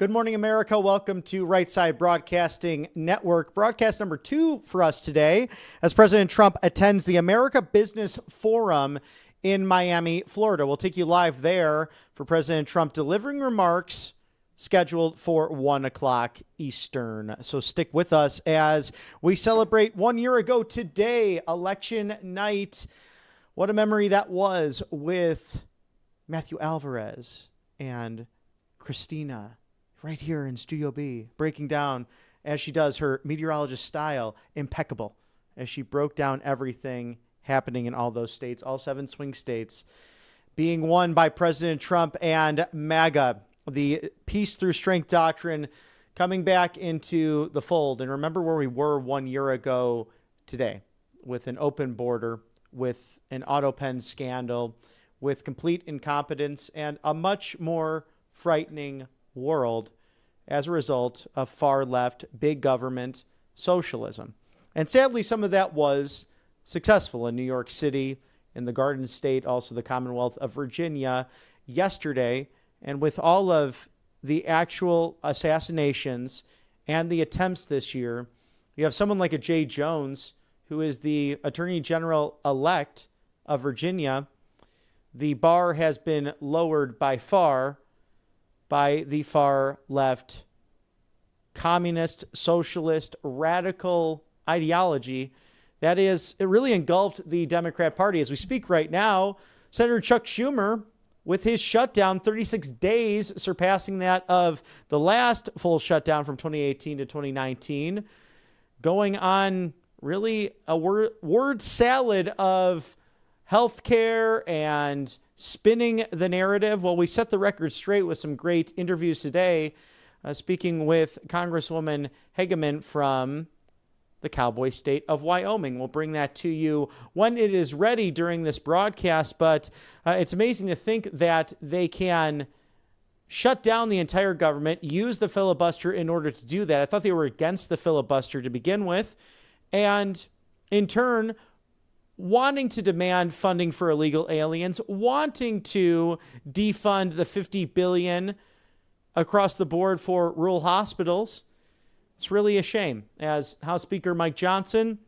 Good morning, America. Welcome to Right Side Broadcasting Network. Broadcast number 2 for us today as President Trump attends the America Business Forum in Miami, Florida. We'll take you live there for President Trump delivering remarks scheduled for 1 o'clock Eastern. So stick with us as we celebrate 1 year ago today, election night. What a memory that was with Matthew Alvarez and Christina right here in Studio B, breaking down, as she does, her meteorologist style, impeccable, as she broke down everything happening in all those states, all 7 swing states, being won by President Trump and MAGA, the peace through strength doctrine coming back into the fold. And remember where we were 1 year ago today, with an open border, with an auto pen scandal, with complete incompetence, and a much more frightening world as a result of far left, big government socialism. And sadly, some of that was successful in New York City, in the Garden State, also the Commonwealth of Virginia yesterday. And with all of the actual assassinations and the attempts this year, you have someone like a Jay Jones, who is the Attorney General-elect of Virginia. The bar has been lowered by far by the far left, communist, socialist, radical ideology that is, it really engulfed the Democrat Party. As we speak right now, Senator Chuck Schumer, with his shutdown, 36 days, surpassing that of the last full shutdown from 2018 to 2019, going on really a word salad of healthcare and spinning the narrative. Well, we set the record straight with some great interviews today, speaking with Congresswoman Hageman from the cowboy state of Wyoming. We'll bring that to you when it is ready during this broadcast, but it's amazing to think that they can shut down the entire government, use the filibuster in order to do that. I thought they were against the filibuster to begin with, and in turn, wanting to demand funding for illegal aliens, wanting to defund the $50 billion across the board for rural hospitals. It's really a shame as House Speaker Mike Johnson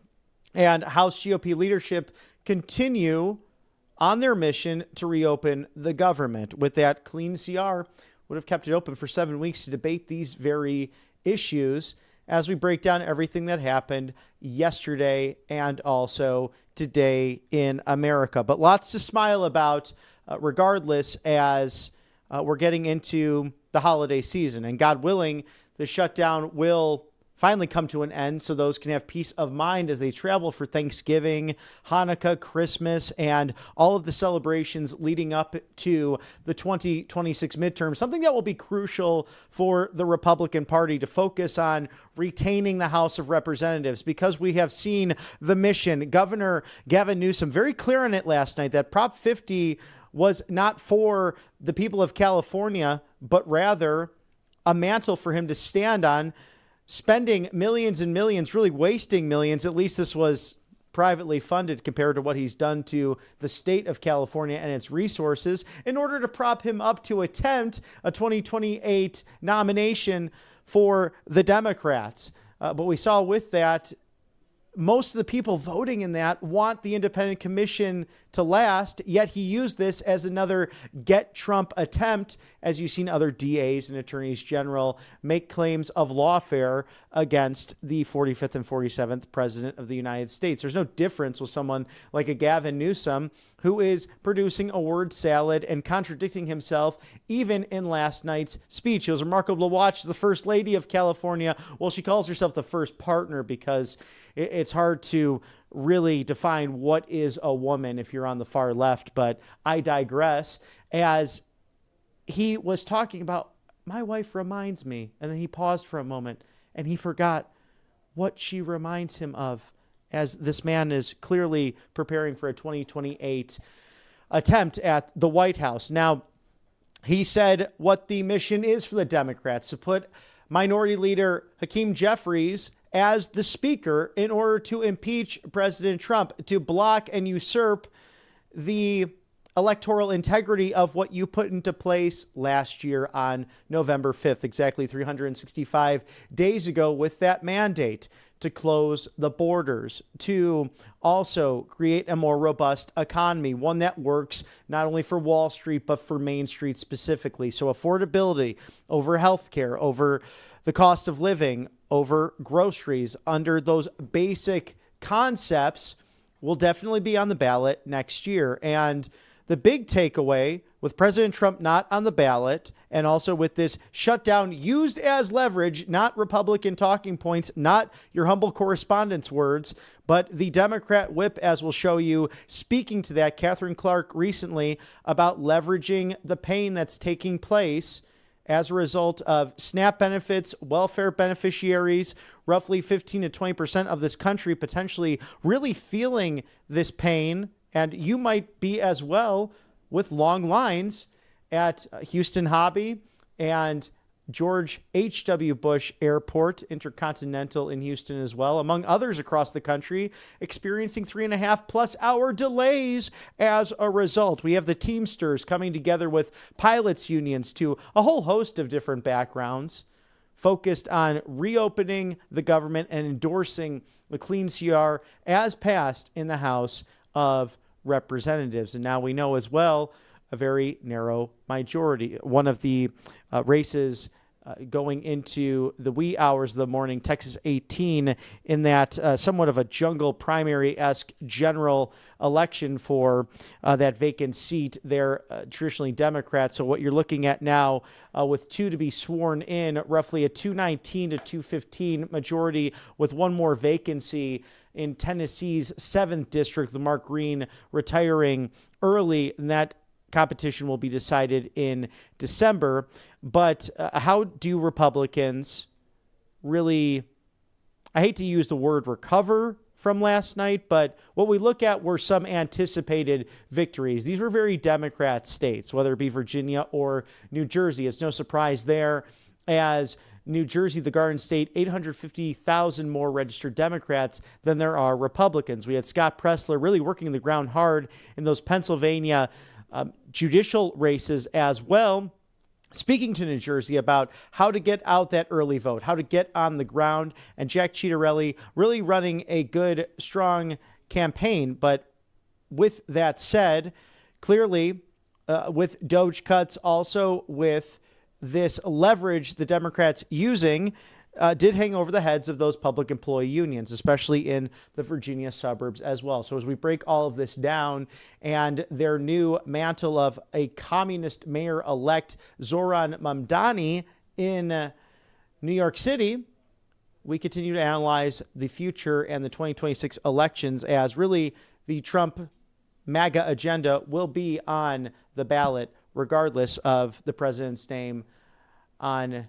and House GOP leadership continue on their mission to reopen the government. With that, clean CR would have kept it open for 7 weeks to debate these very issues as we break down everything that happened yesterday and also today in America. But lots to smile about regardless as we're getting into the holiday season. And God willing, the shutdown will finally come to an end so those can have peace of mind as they travel for Thanksgiving, Hanukkah, Christmas, and all of the celebrations leading up to the 2026 midterm, something that will be crucial for the Republican Party to focus on retaining the House of Representatives, because we have seen the mission. Governor Gavin Newsom very clear on it last night that Prop 50 was not for the people of California, but rather a mantle for him to stand on, spending millions and millions, really wasting millions. At least this was privately funded compared to what he's done to the state of California and its resources in order to prop him up to attempt a 2028 nomination for the Democrats. But we saw with that, most of the people voting in that want the independent commission to last, yet he used this as another get Trump attempt, as you've seen other DAs and attorneys general make claims of lawfare against the 45th and 47th president of the United States. There's no difference with someone like a Gavin Newsom who is producing a word salad and contradicting himself even in last night's speech. It was remarkable to watch the First Lady of California. Well, she calls herself the first partner because it's hard to really define what is a woman if you're on the far left, but I digress. As he was talking about, my wife reminds me, and then he paused for a moment and he forgot what she reminds him of, as this man is clearly preparing for a 2028 attempt at the White House. Now, he said what the mission is for the Democrats, to put Minority Leader Hakeem Jeffries as the speaker in order to impeach President Trump, to block and usurp the electoral integrity of what you put into place last year on November 5th, exactly 365 days ago, with that mandate to close the borders, to also create a more robust economy, one that works not only for Wall Street, but for Main Street specifically. So affordability over healthcare, over the cost of living, over groceries, under those basic concepts will definitely be on the ballot next year. And the big takeaway with President Trump not on the ballot, and also with this shutdown used as leverage, not Republican talking points, not your humble correspondent's words, but the Democrat whip, as we'll show you, speaking to that, Catherine Clark recently, about leveraging the pain that's taking place as a result of SNAP benefits, welfare beneficiaries, roughly 15 to 20% of this country potentially really feeling this pain. And you might be as well, with long lines at Houston Hobby and George H.W. Bush Airport, Intercontinental in Houston as well, among others across the country, experiencing 3.5+ hour delays as a result. We have the Teamsters coming together with pilots unions to a whole host of different backgrounds, focused on reopening the government and endorsing the Clean CR as passed in the House of Representatives. And now we know as well a very narrow majority. One of the races going into the wee hours of the morning, Texas 18, in that somewhat of a jungle primary-esque general election for that vacant seat. They're traditionally Democrats. So what you're looking at now with two to be sworn in, roughly a 219 to 215 majority, with one more vacancy in Tennessee's 7th district, Lamar Green retiring early, and that competition will be decided in December. But how do Republicans really, I hate to use the word recover from last night, but what we look at were some anticipated victories. These were very Democrat states, whether it be Virginia or New Jersey. It's no surprise there, as New Jersey, the Garden State, 850,000 more registered Democrats than there are Republicans. We had Scott Pressler really working the ground hard in those Pennsylvania judicial races as well, speaking to New Jersey about how to get out that early vote, how to get on the ground, and Jack Ciattarelli really running a good, strong campaign. But with that said, clearly with Doge cuts, also with this leverage the Democrats using, did hang over the heads of those public employee unions, especially in the Virginia suburbs as well. So as we break all of this down, and their new mantle of a communist mayor-elect, Zoran Mamdani, in New York City, we continue to analyze the future and the 2026 elections, as really the Trump MAGA agenda will be on the ballot regardless of the president's name on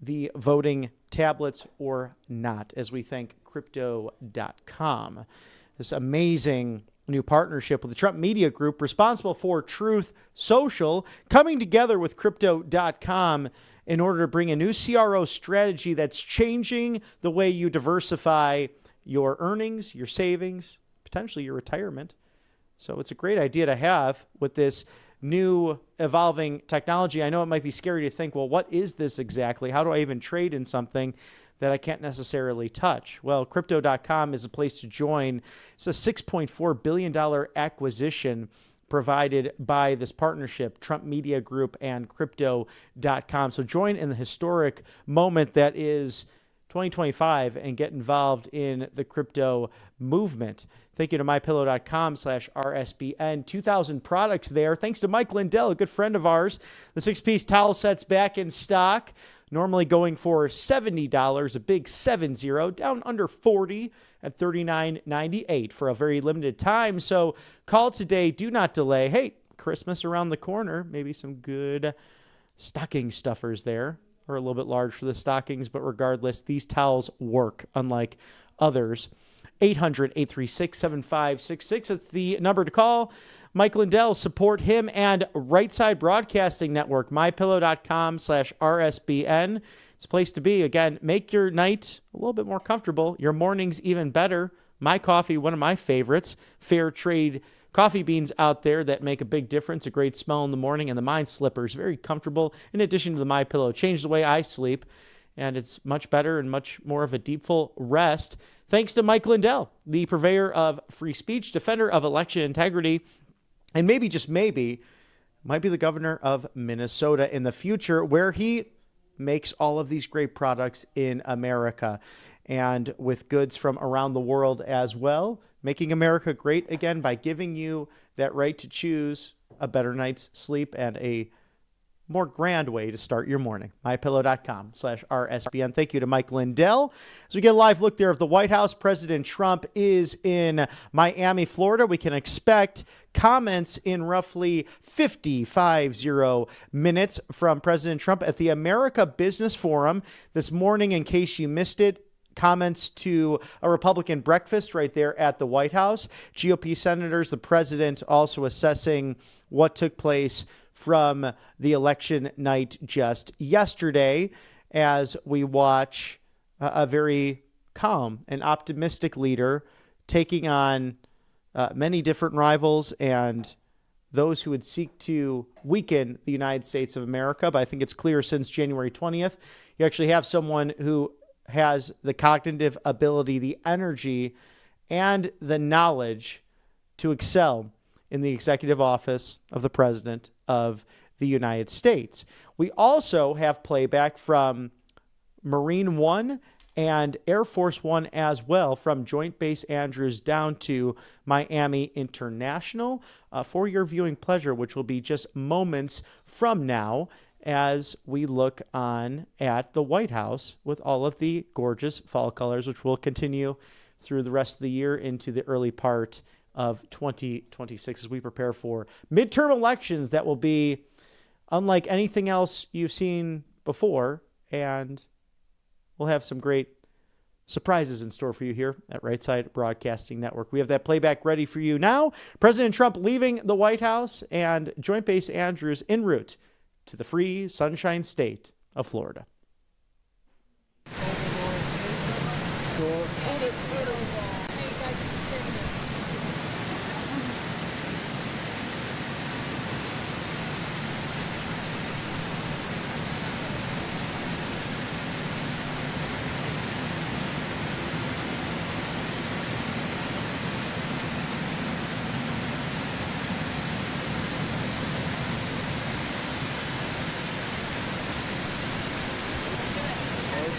the voting tablets or not, as we thank Crypto.com. This amazing new partnership with the Trump Media Group, responsible for Truth Social, coming together with Crypto.com in order to bring a new CRO strategy that's changing the way you diversify your earnings, your savings, potentially your retirement. So it's a great idea to have with this new evolving technology. I know it might be scary to think, well, what is this exactly? How do I even trade in something that I can't necessarily touch? Well, Crypto.com is a place to join. It's a $6.4 billion acquisition provided by this partnership, Trump Media Group and Crypto.com. So join in the historic moment that is 2025 and get involved in the crypto movement. Thank you to mypillow.com/RSBN. 2,000 products there. Thanks to Mike Lindell, a good friend of ours. The 6-piece towel set's back in stock, normally going for $70, a big 70, down under 40 at $39.98 for a very limited time. So call today. Do not delay. Hey, Christmas around the corner. Maybe some good stocking stuffers there, or a little bit large for the stockings, but regardless, these towels work, unlike others. 800-836-7566. That's the number to call. Mike Lindell, support him and Right Side Broadcasting Network, mypillow.com/RSBN. It's a place to be. Again, make your night a little bit more comfortable, your mornings even better. My coffee, one of my favorites, fair trade coffee beans out there that make a big difference, a great smell in the morning, and the Mind Slippers, very comfortable. In addition to the MyPillow, changed the way I sleep, and it's much better and much more of a deepful rest. Thanks to Mike Lindell, the purveyor of free speech, defender of election integrity, and maybe, just maybe, might be the governor of Minnesota in the future, where he makes all of these great products in America and with goods from around the world as well, making America great again by giving you that right to choose a better night's sleep and a more grand way to start your morning. MyPillow.com/RSBN. Thank you to Mike Lindell. As we get a live look there of the White House, President Trump is in Miami, Florida. We can expect comments in roughly 50 minutes from President Trump at the America Business Forum this morning. In case you missed it, comments to a Republican breakfast right there at the White House. GOP senators, the president also assessing what took place from the election night just yesterday as we watch a very calm and optimistic leader taking on many different rivals and those who would seek to weaken the United States of America. But I think it's clear since January 20th, you actually have someone who has the cognitive ability, the energy, and the knowledge to excel in the executive office of the President of the United States. We also have playback from Marine One and Air Force One as well, from Joint Base Andrews down to Miami International, for your viewing pleasure, which will be just moments from now as we look on at the White House with all of the gorgeous fall colors, which will continue through the rest of the year into the early part of 2026 as we prepare for midterm elections that will be unlike anything else you've seen before. And we'll have some great surprises in store for you here at Right Side Broadcasting Network. We have that playback ready for you now. President Trump leaving the White House and Joint Base Andrews en route to the free Sunshine State of Florida.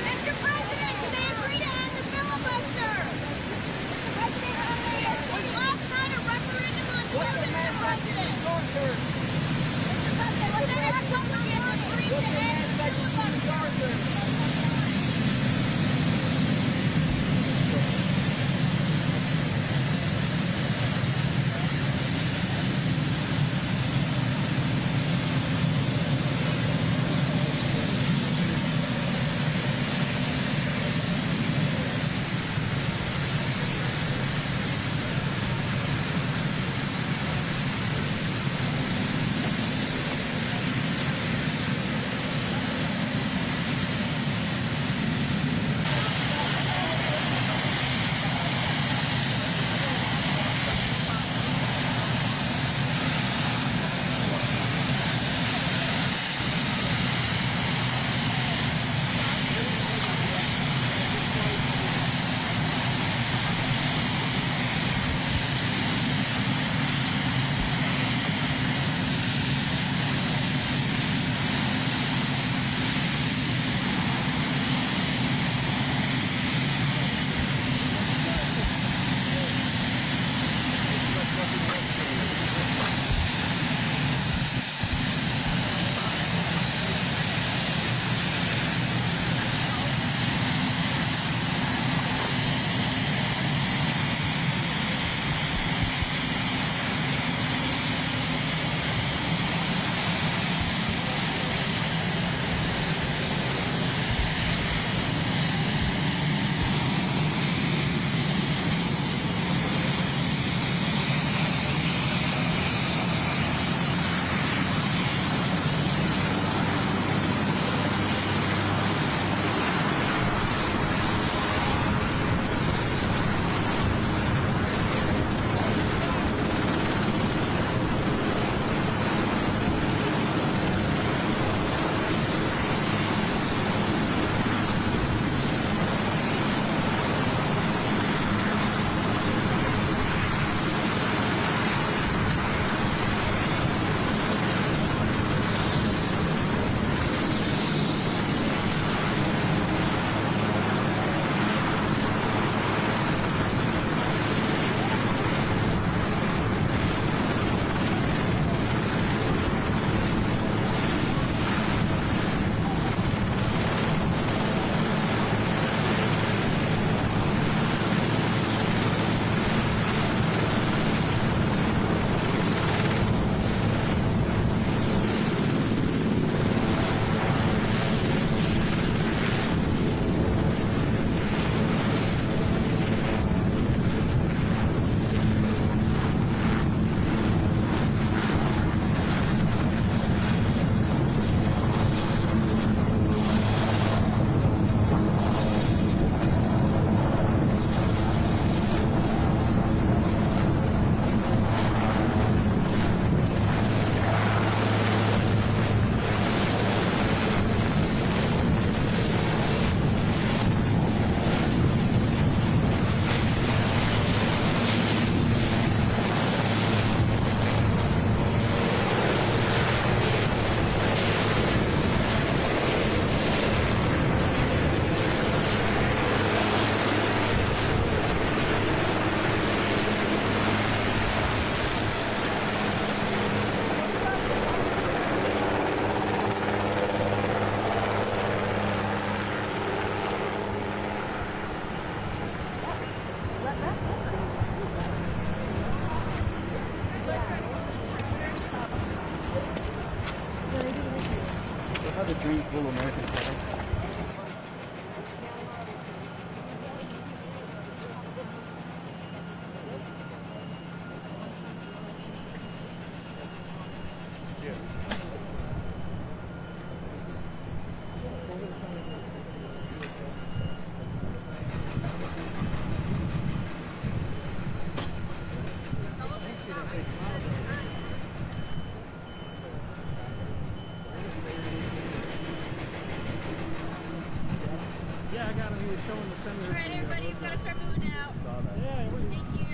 Mr. President, do they agree to end the filibuster? How the dreams little American flag. Yeah, I got him. He was showing the center. All right, everybody, we've got to start moving now. Yeah, Thank you.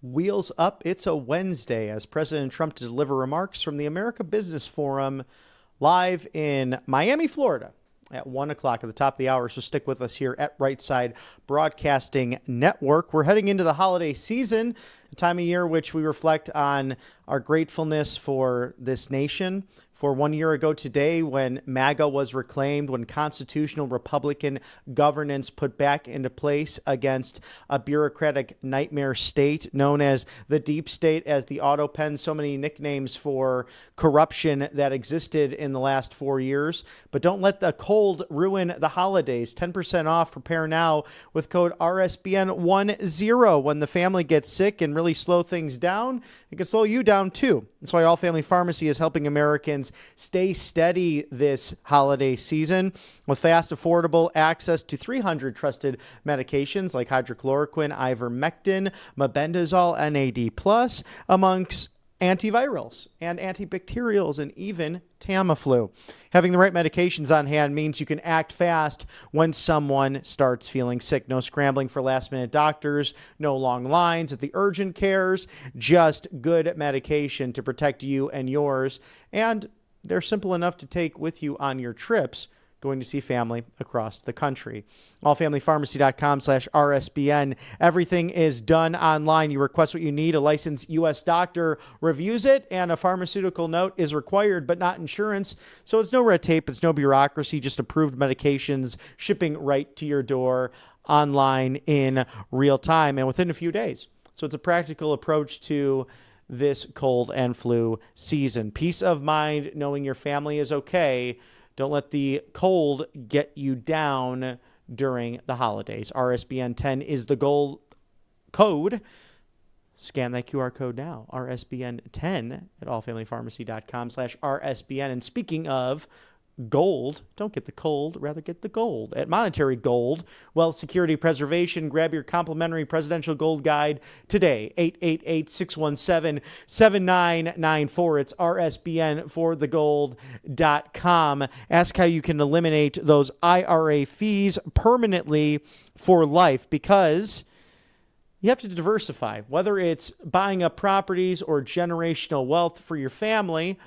Wheels up. It's a Wednesday as President Trump to deliver remarks from the America Business Forum live in Miami, Florida at 1 o'clock at the top of the hour. So stick with us here at Right Side Broadcasting Network. We're heading into the holiday season, a time of year which we reflect on our gratefulness for this nation. For 1 year ago today, when MAGA was reclaimed, when constitutional Republican governance put back into place against a bureaucratic nightmare state known as the deep state, as the auto pen so many nicknames for corruption that existed in the last 4 years. But don't let the cold ruin the holidays. 10% off. Prepare now with code RSBN10. When the family gets sick and really slow things down, it can slow you down too. That's why All Family Pharmacy is helping Americans stay steady this holiday season with fast, affordable access to 300 trusted medications like hydrochloroquine, ivermectin, mebendazole, NAD+, amongst antivirals and antibacterials, and even Tamiflu. Having the right medications on hand means you can act fast when someone starts feeling sick. No scrambling for last-minute doctors, no long lines at the urgent cares, just good medication to protect you and yours. And they're simple enough to take with you on your trips going to see family across the country. allfamilypharmacy.com/RSBN. Everything is done online. You request what you need. A licensed U.S. doctor reviews it, and a pharmaceutical note is required, but not insurance. So it's no red tape. It's no bureaucracy, just approved medications shipping right to your door online in real time and within a few days. So it's a practical approach to this cold and flu season. Peace of mind knowing your family is okay. Don't let the cold get you down during the holidays. RSBN 10 is the gold code. Scan that QR code now. RSBN 10 at allfamilypharmacy.com/RSBN. And speaking of gold, don't get the cold, rather get the gold. At Monetary Gold, Wealth Security Preservation, grab your complimentary presidential gold guide today, 888-617-7994. It's rsbnforthegold.com. Ask how you can eliminate those IRA fees permanently for life, because you have to diversify, whether it's buying up properties or generational wealth for your family.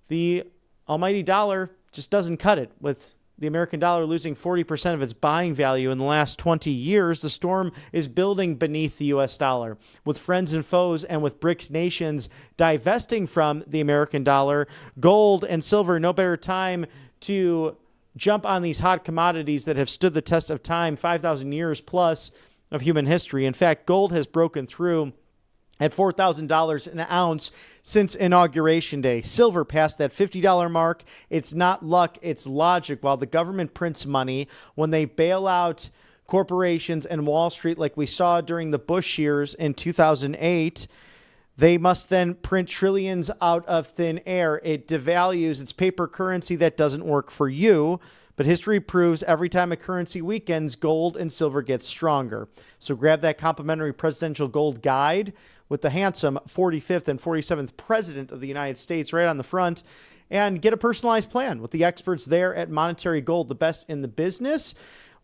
The almighty dollar just doesn't cut it. With the American dollar losing 40% of its buying value in the last 20 years, the storm is building beneath the U.S. dollar. With friends and foes and with BRICS nations divesting from the American dollar, gold and silver, no better time to jump on these hot commodities that have stood the test of time, 5,000 years plus of human history. In fact, gold has broken through at $4,000 an ounce since Inauguration Day. Silver passed that $50 mark. It's not luck, it's logic. While the government prints money, when they bail out corporations and Wall Street like we saw during the Bush years in 2008, they must then print trillions out of thin air. It devalues its paper currency that doesn't work for you. But history proves every time a currency weakens, gold and silver gets stronger. So grab that complimentary presidential gold guide with the handsome 45th and 47th President of the United States right on the front, and get a personalized plan with the experts there at Monetary Gold, the best in the business.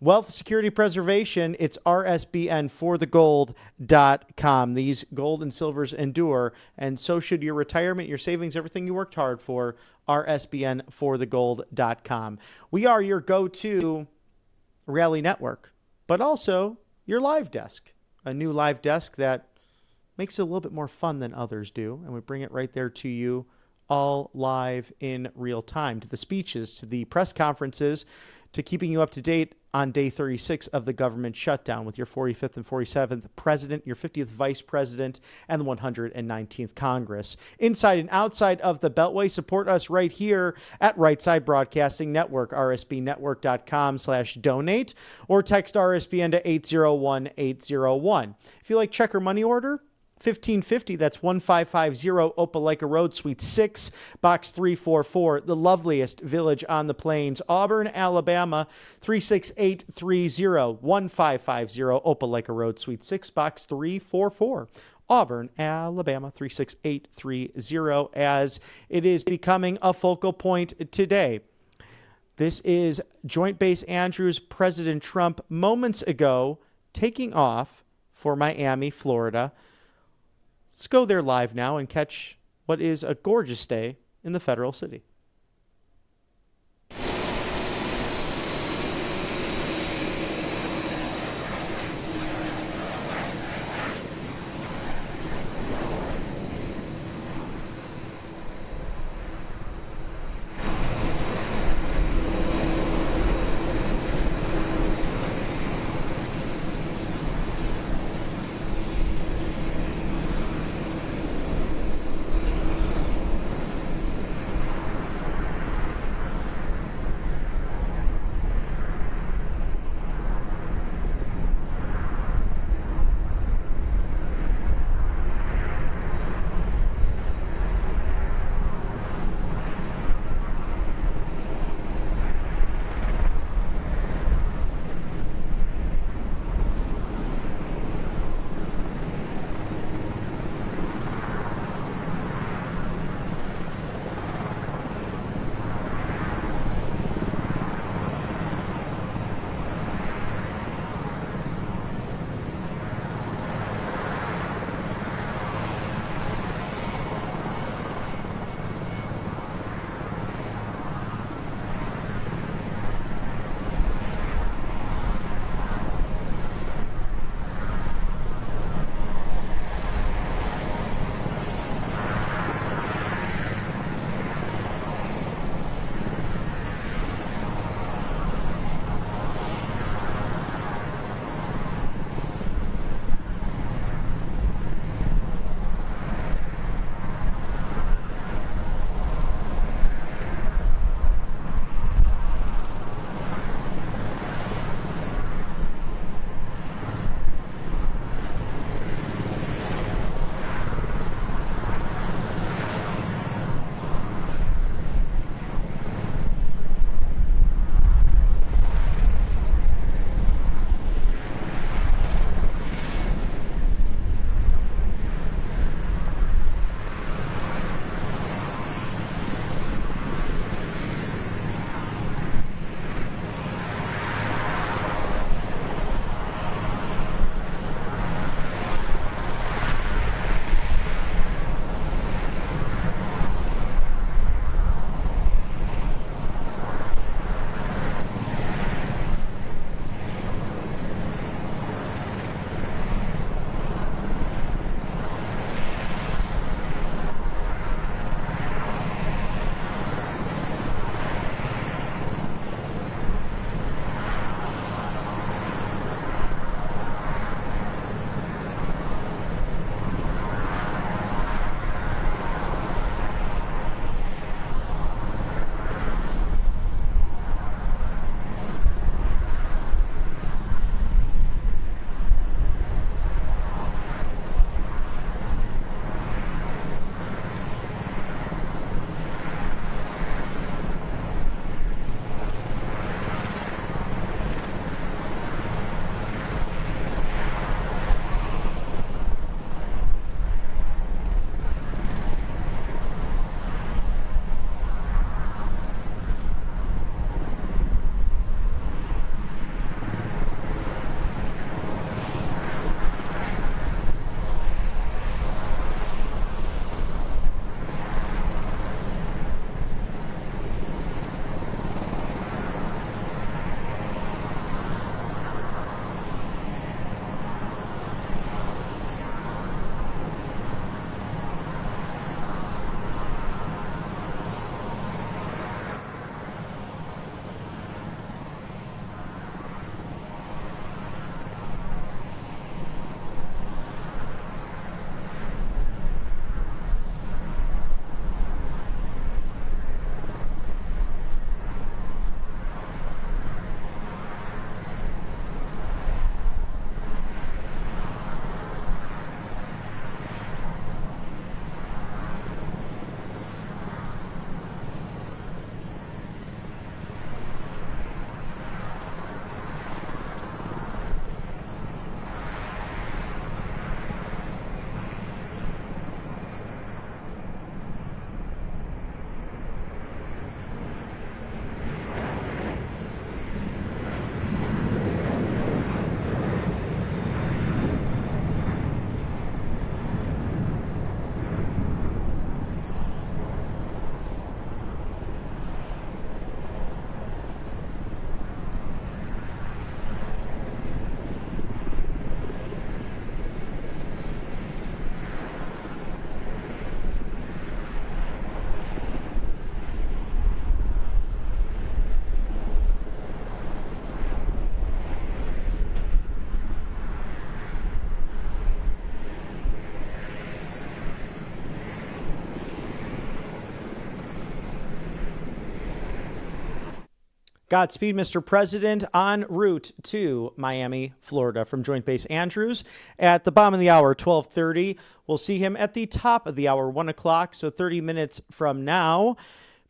Wealth Security Preservation, it's RSBN4thegold.com. These gold and silvers endure, and so should your retirement, your savings, everything you worked hard for. RSBN4thegold.com. We are your go-to rally network, but also your live desk. A new live desk that makes it a little bit more fun than others do, and we bring it right there to you all live in real time, to the speeches, to the press conferences, to keeping you up to date on day 36 of the government shutdown with your 45th and 47th president, your 50th vice president, and the 119th Congress. Inside and outside of the Beltway, support us right here at Right Side Broadcasting Network, rsbnetwork.com/donate, or text RSBN to 801-801. If you like check or money order, 1550, that's 1550 Opelika Road, Suite 6, Box 344, the loveliest village on the plains, Auburn, Alabama, 36830, 1550 Opelika Road, Suite 6, Box 344. Auburn, Alabama, 36830, as it is becoming a focal point today. This is Joint Base Andrews, President Trump, moments ago, taking off for Miami, Florida. Let's go there live now and catch what is a gorgeous day in the federal city. Godspeed, Mr. President, en route to Miami, Florida from Joint Base Andrews at the bottom of the hour, 12:30. We'll see him at the top of the hour, 1 o'clock, so 30 minutes from now.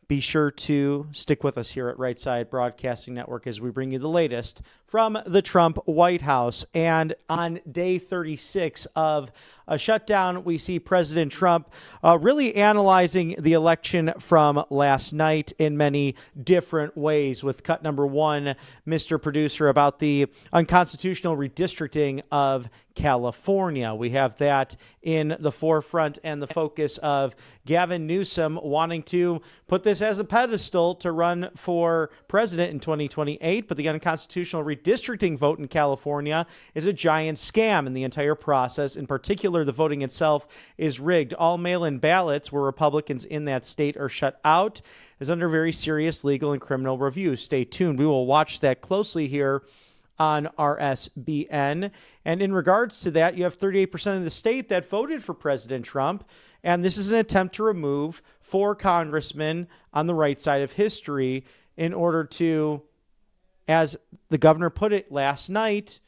Be sure to stick with us here at Right Side Broadcasting Network as we bring you the latest from the Trump White House. And on day 36 of a shutdown, we see President Trump really analyzing the election from last night in many different ways. With cut number one, Mr. Producer, about the unconstitutional redistricting of California. We have that in the forefront and the focus of Gavin Newsom wanting to put this as a pedestal to run for president in 2028. But the unconstitutional redistricting vote in California is a giant scam, and the entire process, in particular the voting itself, is rigged. All mail-in ballots where Republicans in that state are shut out is under very serious legal and criminal review. Stay tuned. We will watch that closely here on RSBN. And in regards to that, you have 38% of the state that voted for President Trump. And this is an attempt to remove 4 congressmen on the right side of history in order to, as the governor put it last night,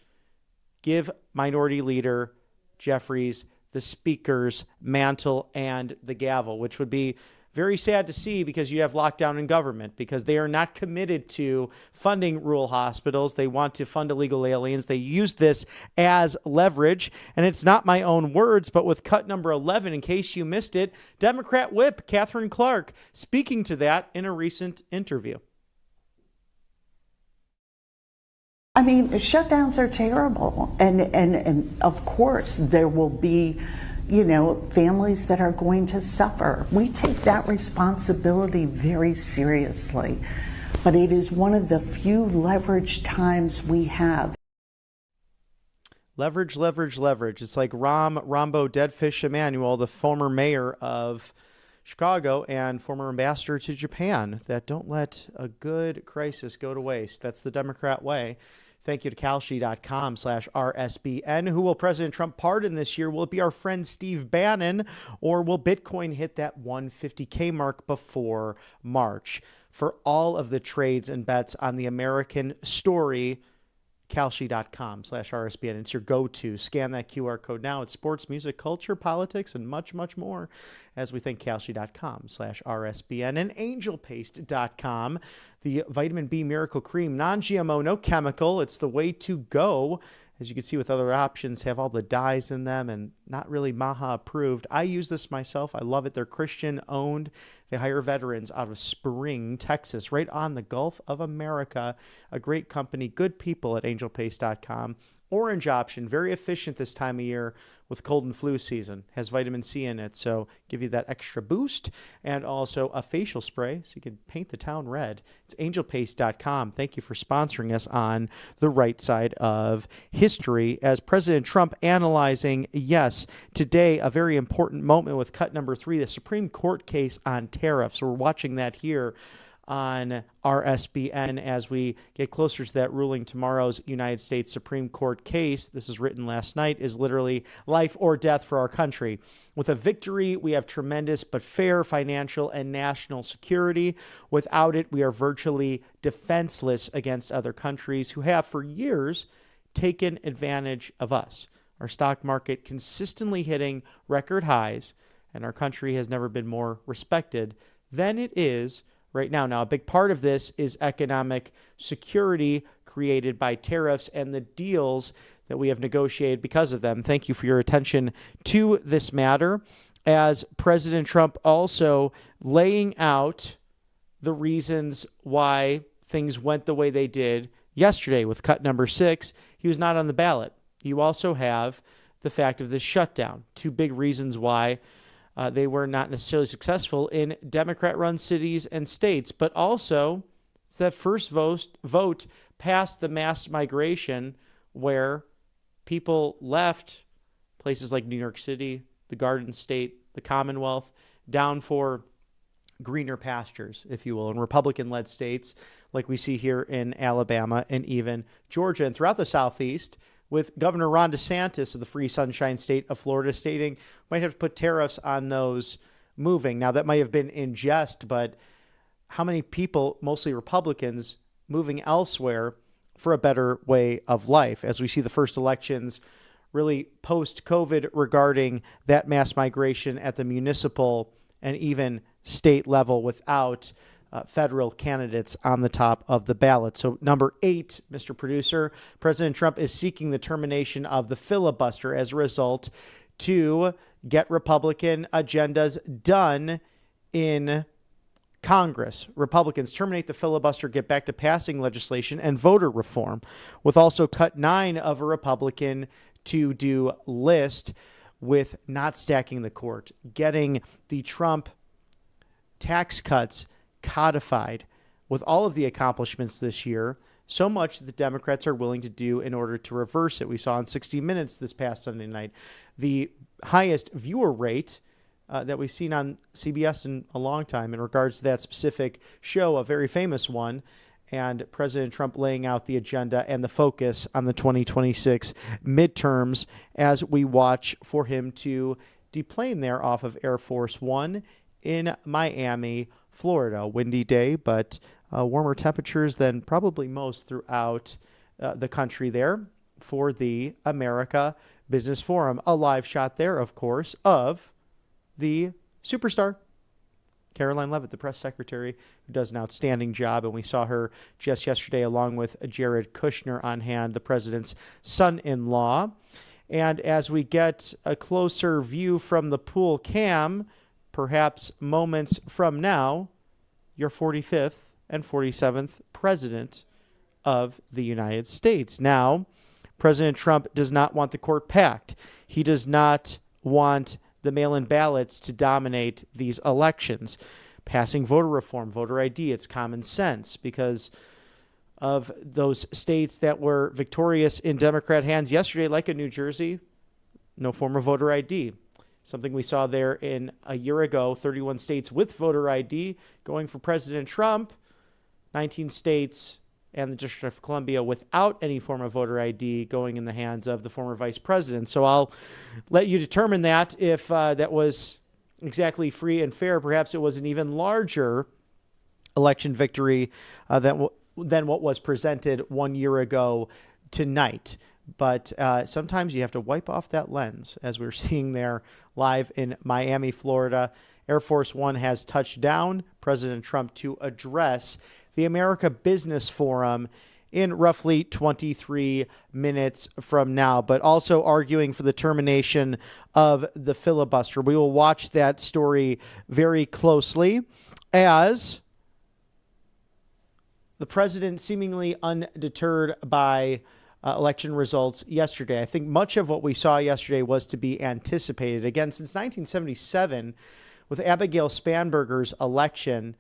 give Minority Leader Jeffries the Speaker's mantle and the gavel, which would be very sad to see because you have lockdown in government, because they are not committed to funding rural hospitals. They want to fund illegal aliens. They use this as leverage. And it's not my own words, but with cut number 11, in case you missed it, Democrat whip Catherine Clark speaking to that in a recent interview. I mean, shutdowns are terrible. And of course, there will be, families that are going to suffer. We take that responsibility very seriously. But it is one of the few leverage times we have. Leverage, leverage, leverage. It's like Rombo Deadfish Emanuel, the former mayor of Chicago and former ambassador to Japan, that don't let a good crisis go to waste. That's the Democrat way. Thank you to Kalshi.com/RSBN. Who will President Trump pardon this year? Will it be our friend Steve Bannon, or will Bitcoin hit that 150K mark before March? For all of the trades and bets on the American story, Kalshi.com/RSBN. It's your go-to. Scan that QR code now. It's sports, music, culture, politics, and much, much more as we thank Kalshi.com/RSBN and AngelPaste.com. The vitamin B miracle cream, non-GMO, no chemical. It's the way to go. As you can see with other options, have all the dyes in them and not really Maha approved. I use this myself. I love it. They're Christian owned. They hire veterans out of Spring, Texas, right on the Gulf of America. A great company, good people at angelpaste.com. Orange option, very efficient this time of year with cold and flu season. Has vitamin C in it, so give you that extra boost. And also a facial spray, so you can paint the town red. It's angelpaste.com. Thank you for sponsoring us on the right side of history. As President Trump analyzing, yes, today a very important moment with cut number 3, the Supreme Court case on tariffs. We're watching that here on RSBN as we get closer to that ruling. Tomorrow's United States Supreme Court case, this is written last night, is literally life or death for our country. With a victory, we have tremendous but fair financial and national security. Without it, we are virtually defenseless against other countries who have for years taken advantage of us. Our stock market consistently hitting record highs, and our country has never been more respected than it is right now. Now, a big part of this is economic security created by tariffs and the deals that we have negotiated because of them. Thank you for your attention to this matter. As President Trump also laying out the reasons why things went the way they did yesterday with cut number 6, he was not on the ballot. You also have the fact of this shutdown. 2 big reasons why they were not necessarily successful in Democrat-run cities and states, but also it's that first vote past the mass migration where people left places like New York City, the Garden State, the Commonwealth, down for greener pastures, if you will, in Republican-led states like we see here in Alabama and even Georgia and throughout the Southeast, with Governor Ron DeSantis of the Free Sunshine State of Florida stating might have to put tariffs on those moving. Now, that might have been in jest, but how many people, mostly Republicans, moving elsewhere for a better way of life, as we see the first elections really post-COVID regarding that mass migration at the municipal and even state level without federal candidates on the top of the ballot. So number 8, Mr. Producer, President Trump is seeking the termination of the filibuster as a result to get Republican agendas done in Congress. Republicans terminate the filibuster, get back to passing legislation and voter reform, with also cut 9 of a Republican to-do list, with not stacking the court, getting the Trump tax cuts codified, with all of the accomplishments this year, so much that the Democrats are willing to do in order to reverse it. We saw in 60 Minutes this past Sunday night the highest viewer rate that we've seen on CBS in a long time in regards to that specific show, a very famous one, and President Trump laying out the agenda and the focus on the 2026 midterms as we watch for him to deplane there off of Air Force One in Miami, Florida. Windy day, but warmer temperatures than probably most throughout the country there for the America Business Forum. A live shot there, of course, of the superstar, Caroline Leavitt, the press secretary, who does an outstanding job. And we saw her just yesterday along with Jared Kushner on hand, the president's son-in-law. And as we get a closer view from the pool cam, perhaps moments from now, your 45th and 47th president of the United States. Now, President Trump does not want the court packed. He does not want the mail-in ballots to dominate these elections. Passing voter reform, voter ID, it's common sense because of those states that were victorious in Democrat hands yesterday, like in New Jersey, no form of voter ID. Something we saw there in a year ago, 31 states with voter ID going for President Trump, 19 states and the District of Columbia without any form of voter ID going in the hands of the former vice president. So I'll let you determine that if that was exactly free and fair. Perhaps it was an even larger election victory than what was presented 1 year ago tonight. But sometimes you have to wipe off that lens, as we're seeing there live in Miami, Florida. Air Force One has touched down. President Trump to address the America Business Forum in roughly 23 minutes from now, but also arguing for the termination of the filibuster. We will watch that story very closely as the president seemingly undeterred by election results yesterday. I think much of what we saw yesterday was to be anticipated. Again, since 1977, with Abigail Spanberger's election,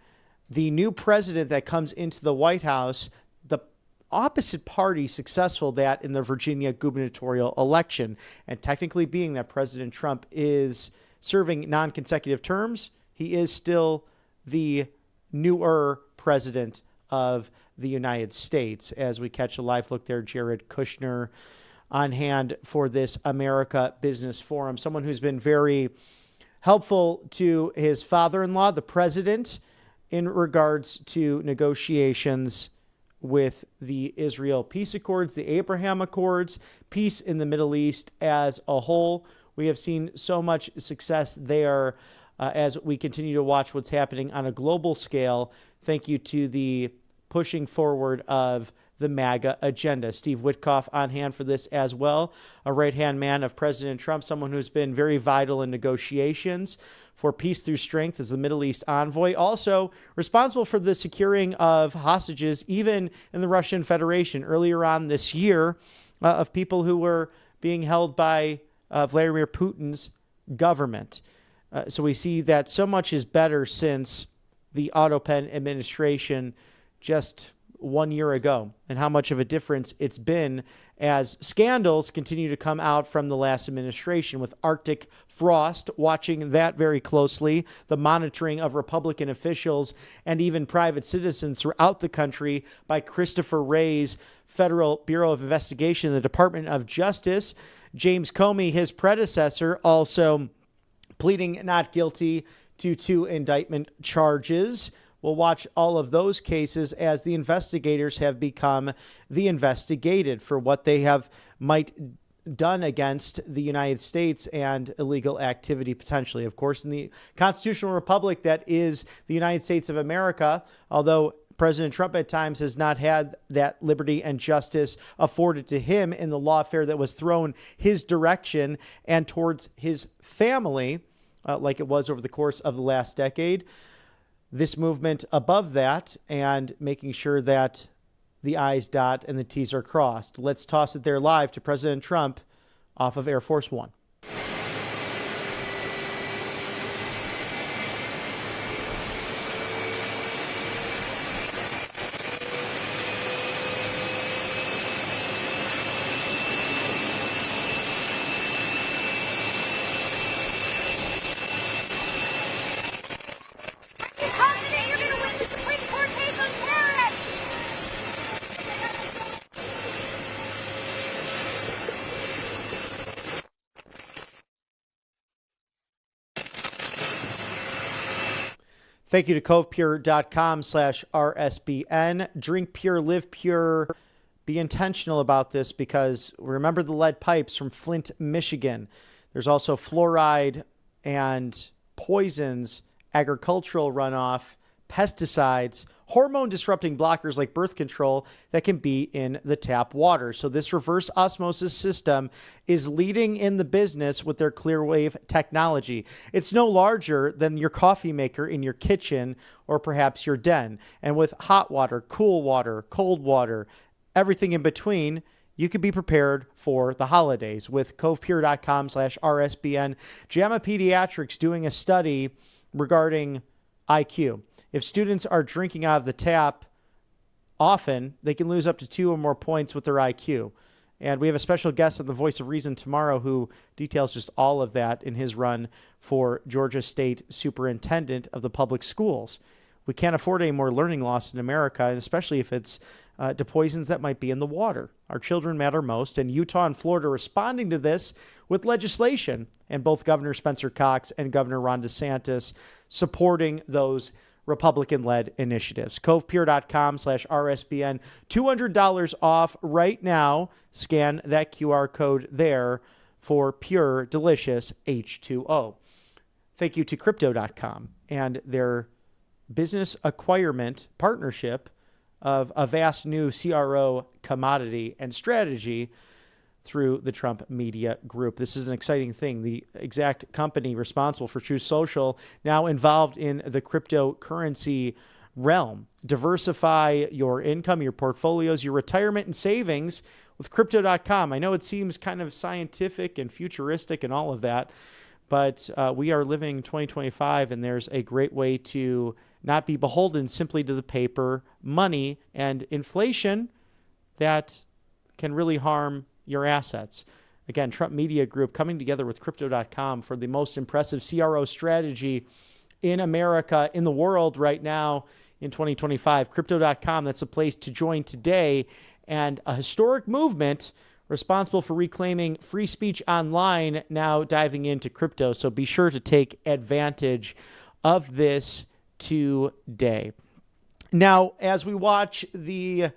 the new president that comes into the White House, the opposite party successful that in the Virginia gubernatorial election. And technically being that President Trump is serving non-consecutive terms, he is still the newer president of the United States. As we catch a live look there, Jared Kushner on hand for this America Business Forum, someone who's been very helpful to his father-in-law, the president, in regards to negotiations with the Israel peace accords, the Abraham Accords, peace in the Middle East as a whole. We have seen so much success there as we continue to watch what's happening on a global scale. Thank you to the pushing forward of the MAGA agenda. Steve Witkoff on hand for this as well, a right-hand man of President Trump, someone who's been very vital in negotiations for peace through strength as the Middle East envoy, also responsible for the securing of hostages, even in the Russian Federation earlier on this year, of people who were being held by Vladimir Putin's government. So we see that so much is better since the Otto Penn administration just 1 year ago, and how much of a difference it's been as scandals continue to come out from the last administration, with Arctic frost, watching that very closely, the monitoring of Republican officials and even private citizens throughout the country by Christopher Wray's Federal Bureau of Investigation, the Department of Justice. James Comey, his predecessor, also pleading not guilty to 2 indictment charges we'll watch all of those cases as the investigators have become the investigated for what they have might done against the United States and illegal activity potentially. Of course, in the constitutional republic that is the United States of America, although President Trump at times has not had that liberty and justice afforded to him in the lawfare that was thrown his direction and towards his family, like it was over the course of the last decade. This movement above that and making sure that the I's dot and the T's are crossed. Let's toss it there live to President Trump off of Air Force One. You're going to win the Supreme Court case on terrorists! Thank you to covepure.com/RSBN. Drink pure, live pure. Be intentional about this because remember the lead pipes from Flint, Michigan. There's also fluoride and poisons, agricultural runoff, pesticides, hormone disrupting blockers like birth control that can be in the tap water. So this reverse osmosis system is leading in the business with their Clearwave technology. It's no larger than your coffee maker in your kitchen or perhaps your den. And with hot water, cool water, cold water, everything in between, you could be prepared for the holidays with covepure.com/RSBN. JAMA Pediatrics doing a study regarding IQ. If students are drinking out of the tap often, they can lose up to 2 or more points with their IQ. And we have a special guest on the Voice of Reason tomorrow who details just all of that in his run for Georgia State Superintendent of the Public Schools. We can't afford any more learning loss in America, and especially if it's to poisons that might be in the water. Our children matter most, and Utah and Florida are responding to this with legislation, and both Governor Spencer Cox and Governor Ron DeSantis supporting those Republican-led initiatives. covepure.com/RSBN. $200 off right now. Scan that QR code there for pure, delicious H2O. Thank you to Crypto.com and their business acquirement partnership of a vast new CRO commodity and strategy through the Trump Media Group. This is an exciting thing. The exact company responsible for Truth Social now involved in the cryptocurrency realm. Diversify your income, your portfolios, your retirement and savings with Crypto.com. I know it seems kind of scientific and futuristic and all of that, but we are living 2025, and there's a great way to not be beholden simply to the paper money and inflation that can really harm your assets. Again, Trump Media Group coming together with Crypto.com for the most impressive CRO strategy in America, in the world right now in 2025. Crypto.com, that's a place to join today, and a historic movement responsible for reclaiming free speech online now diving into crypto. So be sure to take advantage of this today. Now, as we watch the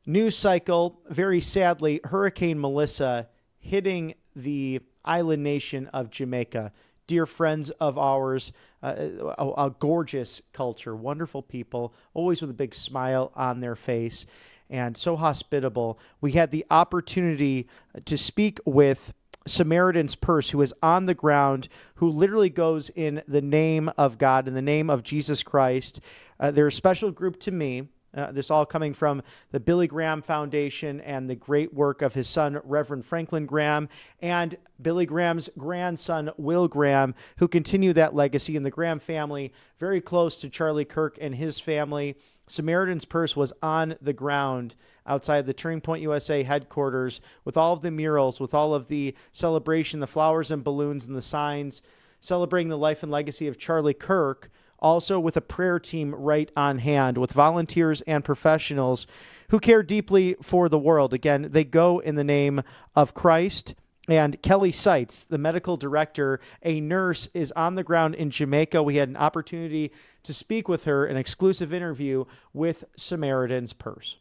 news cycle, very sadly, Hurricane Melissa hitting the island nation of Jamaica. Dear friends of ours, a gorgeous culture, wonderful people, always with a big smile on their face, and so hospitable. We had the opportunity to speak with Samaritan's Purse, who is on the ground, who literally goes in the name of God, in the name of Jesus Christ. They're a special group to me. This all coming from the Billy Graham Foundation and the great work of his son, Reverend Franklin Graham, and Billy Graham's grandson, Will Graham, who continue that legacy in the Graham family, very close to Charlie Kirk and his family. Samaritan's Purse was on the ground outside the Turning Point USA headquarters with all of the murals, with all of the celebration, the flowers and balloons and the signs celebrating the life and legacy of Charlie Kirk. Also with a prayer team right on hand with volunteers and professionals who care deeply for the world. Again, they go in the name of Christ And Kelly Seitz, the medical director, a nurse, is on the ground in Jamaica. We had an opportunity to speak with her, an exclusive interview with Samaritan's Purse.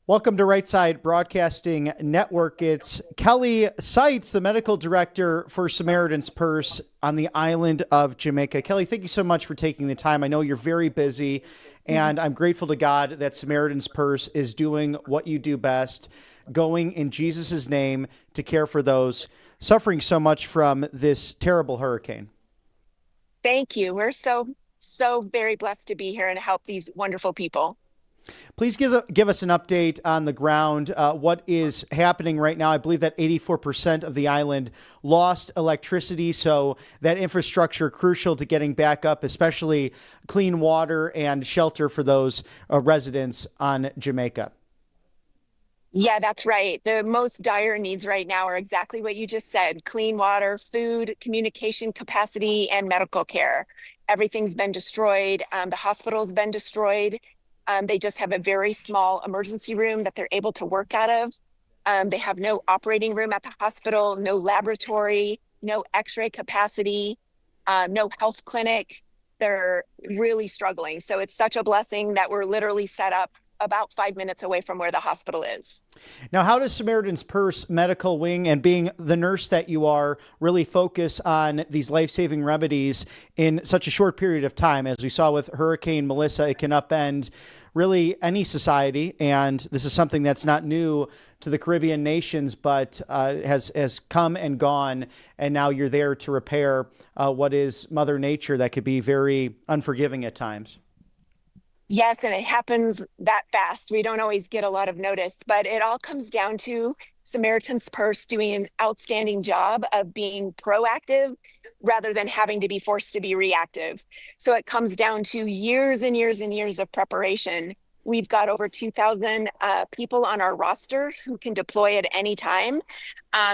Welcome to Right Side Broadcasting Network. It's Kelly Seitz, the medical director for Samaritan's Purse on the island of Jamaica. Kelly, thank you so much for taking the time. I know you're very busy, and I'm grateful to God that Samaritan's Purse is doing what you do best, going in Jesus' name to care for those suffering so much from this terrible hurricane. Thank you. We're so very blessed to be here and help these wonderful people. Please give us an update on the ground. What is happening right now? I believe that 84% of the island lost electricity, so that infrastructure crucial to getting back up, especially clean water and shelter for those residents on Jamaica. Yeah, that's right. The most dire needs right now are exactly what you just said: clean water, food, communication capacity, and medical care. Everything's been destroyed. The hospital's been destroyed. They just have a very small emergency room that they're able to work out of. They have no operating room at the hospital, no laboratory, no x-ray capacity, no health clinic. They're really struggling. So it's such a blessing that we're literally set up about 5 minutes away from where the hospital is. Now, how does Samaritan's Purse Medical Wing, and being the nurse that you are, really focus on these life-saving remedies in such a short period of time? As we saw with Hurricane Melissa, it can upend really any society, and this is something that's not new to the Caribbean nations, but has come and gone, and now you're there to repair what is Mother Nature that could be very unforgiving at times. Yes, and it happens that fast. We don't always get a lot of notice, but it all comes down to Samaritan's Purse doing an outstanding job of being proactive rather than having to be forced to be reactive. So it comes down to years and years and years of preparation. We've got over 2,000 people on our roster who can deploy at any time.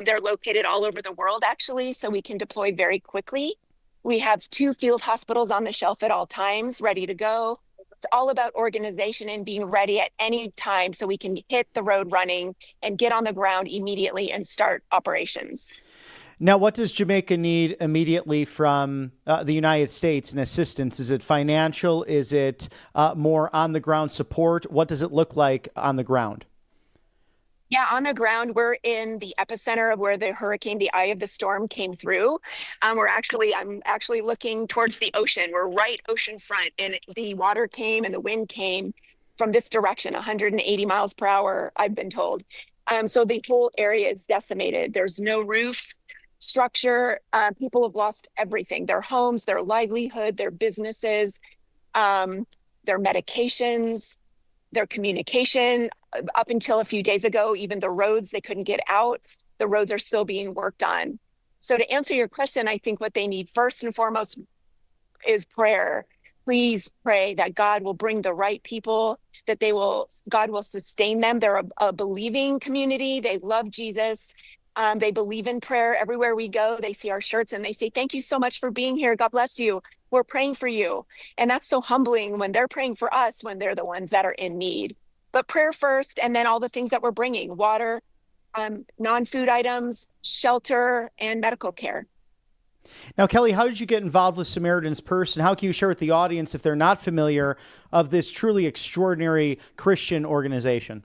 They're located all over the world, actually, so we can deploy very quickly. We have 2 field hospitals on the shelf at all times, ready to go. It's all about organization and being ready at any time so we can hit the road running and get on the ground immediately and start operations. Now, what does Jamaica need immediately from the United States in assistance? Is it financial? Is it more on the ground support? What does it look like on the ground? Yeah, on the ground, we're in the epicenter of where the hurricane, the eye of the storm, came through. I'm actually looking towards the ocean. We're right ocean front, and the water came and the wind came from this direction, 180 miles per hour, I've been told. So the whole area is decimated. There's no roof structure. People have lost everything: their homes, their livelihood, their businesses, their medications, their communication. Up until a few days ago, even the roads, they couldn't get out. The roads are still being worked on. So to answer your question, I think what they need first and foremost is prayer. Please pray that God will bring the right people, that God will sustain them. They're a believing community. They love Jesus. They believe in prayer. Everywhere we go, they see our shirts and they say, "Thank you so much for being here. God bless you. We're praying for you." And that's so humbling when they're praying for us, when they're the ones that are in need. But prayer first, and then all the things that we're bringing: water, non-food items, shelter, and medical care. Now, Kelly, how did you get involved with Samaritan's Purse, and how can you share with the audience, if they're not familiar, of this truly extraordinary Christian organization?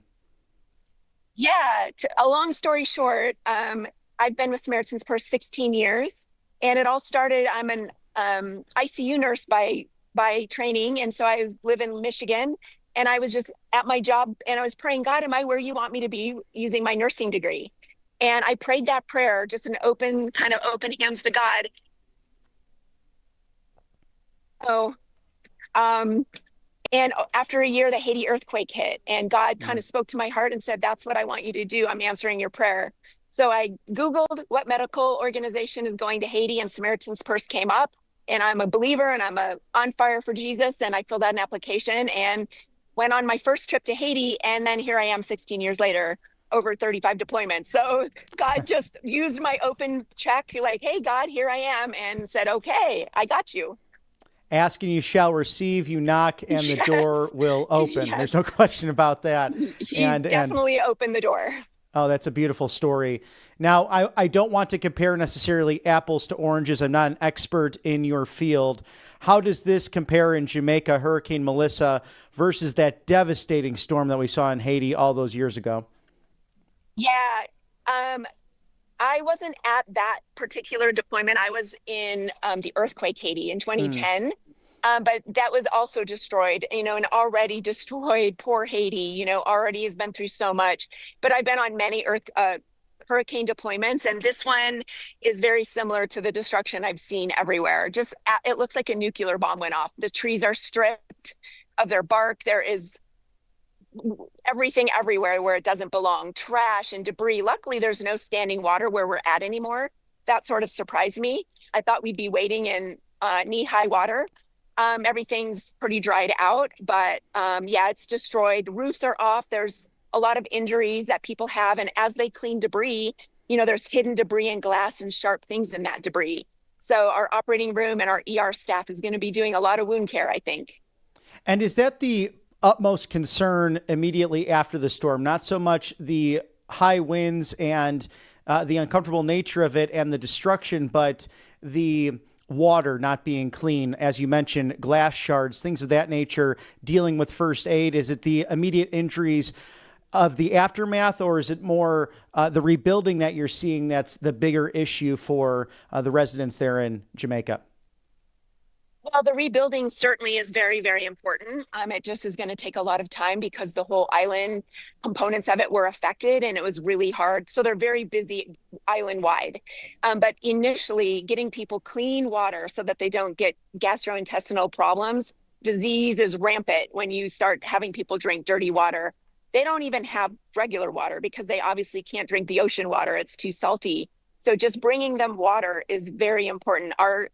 Yeah, a long story short, I've been with Samaritan's Purse 16 years, and it all started, I'm an ICU nurse by training, and so I live in Michigan. And I was just at my job and I was praying, "God, am I where you want me to be using my nursing degree?" And I prayed that prayer, just an open hands to God. So, and after a year, the Haiti earthquake hit, and God kind of spoke to my heart and said, "That's what I want you to do. I'm answering your prayer." So I Googled what medical organization is going to Haiti, and Samaritan's Purse came up. And I'm a believer, and I'm on fire for Jesus. And I filled out an application and went on my first trip to Haiti, and then here I am 16 years later, over 35 deployments. So God just used my open check, like, "Hey, God, here I am," and said, "Okay, I got you." Ask and you shall receive, you knock and the door will open. Yes. There's no question about that. He definitely opened the door. Oh, that's a beautiful story. Now, I don't want to compare necessarily apples to oranges. I'm not an expert in your field. How does this compare in Jamaica, Hurricane Melissa, versus that devastating storm that we saw in Haiti all those years ago? Yeah. I wasn't at that particular deployment. I was in the earthquake Haiti in 2010. But that was also destroyed, and already destroyed poor Haiti, already has been through so much. But I've been on many hurricane deployments, and this one is very similar to the destruction I've seen everywhere. It looks like a nuclear bomb went off. The trees are stripped of their bark. There is everything everywhere where it doesn't belong, trash and debris. Luckily, there's no standing water where we're at anymore. That sort of surprised me. I thought we'd be waiting in knee-high water. Everything's pretty dried out, but yeah, it's destroyed. The roofs are off. There's a lot of injuries that people have. And as they clean debris, there's hidden debris and glass and sharp things in that debris. So our operating room and our ER staff is going to be doing a lot of wound care, I think. And is that the utmost concern immediately after the storm? Not so much the high winds and the uncomfortable nature of it and the destruction, but the water not being clean, as you mentioned, glass shards, things of that nature, dealing with first aid. Is it the immediate injuries of the aftermath, or is it more the rebuilding that you're seeing that's the bigger issue for the residents there in Jamaica? Well, the rebuilding certainly is very, very important. It just is going to take a lot of time because the whole island components of it were affected and it was really hard. So they're very busy island wide. But initially, getting people clean water so that they don't get gastrointestinal problems. Disease is rampant when you start having people drink dirty water. They don't even have regular water because they obviously can't drink the ocean water. It's too salty. So just bringing them water is very important. Our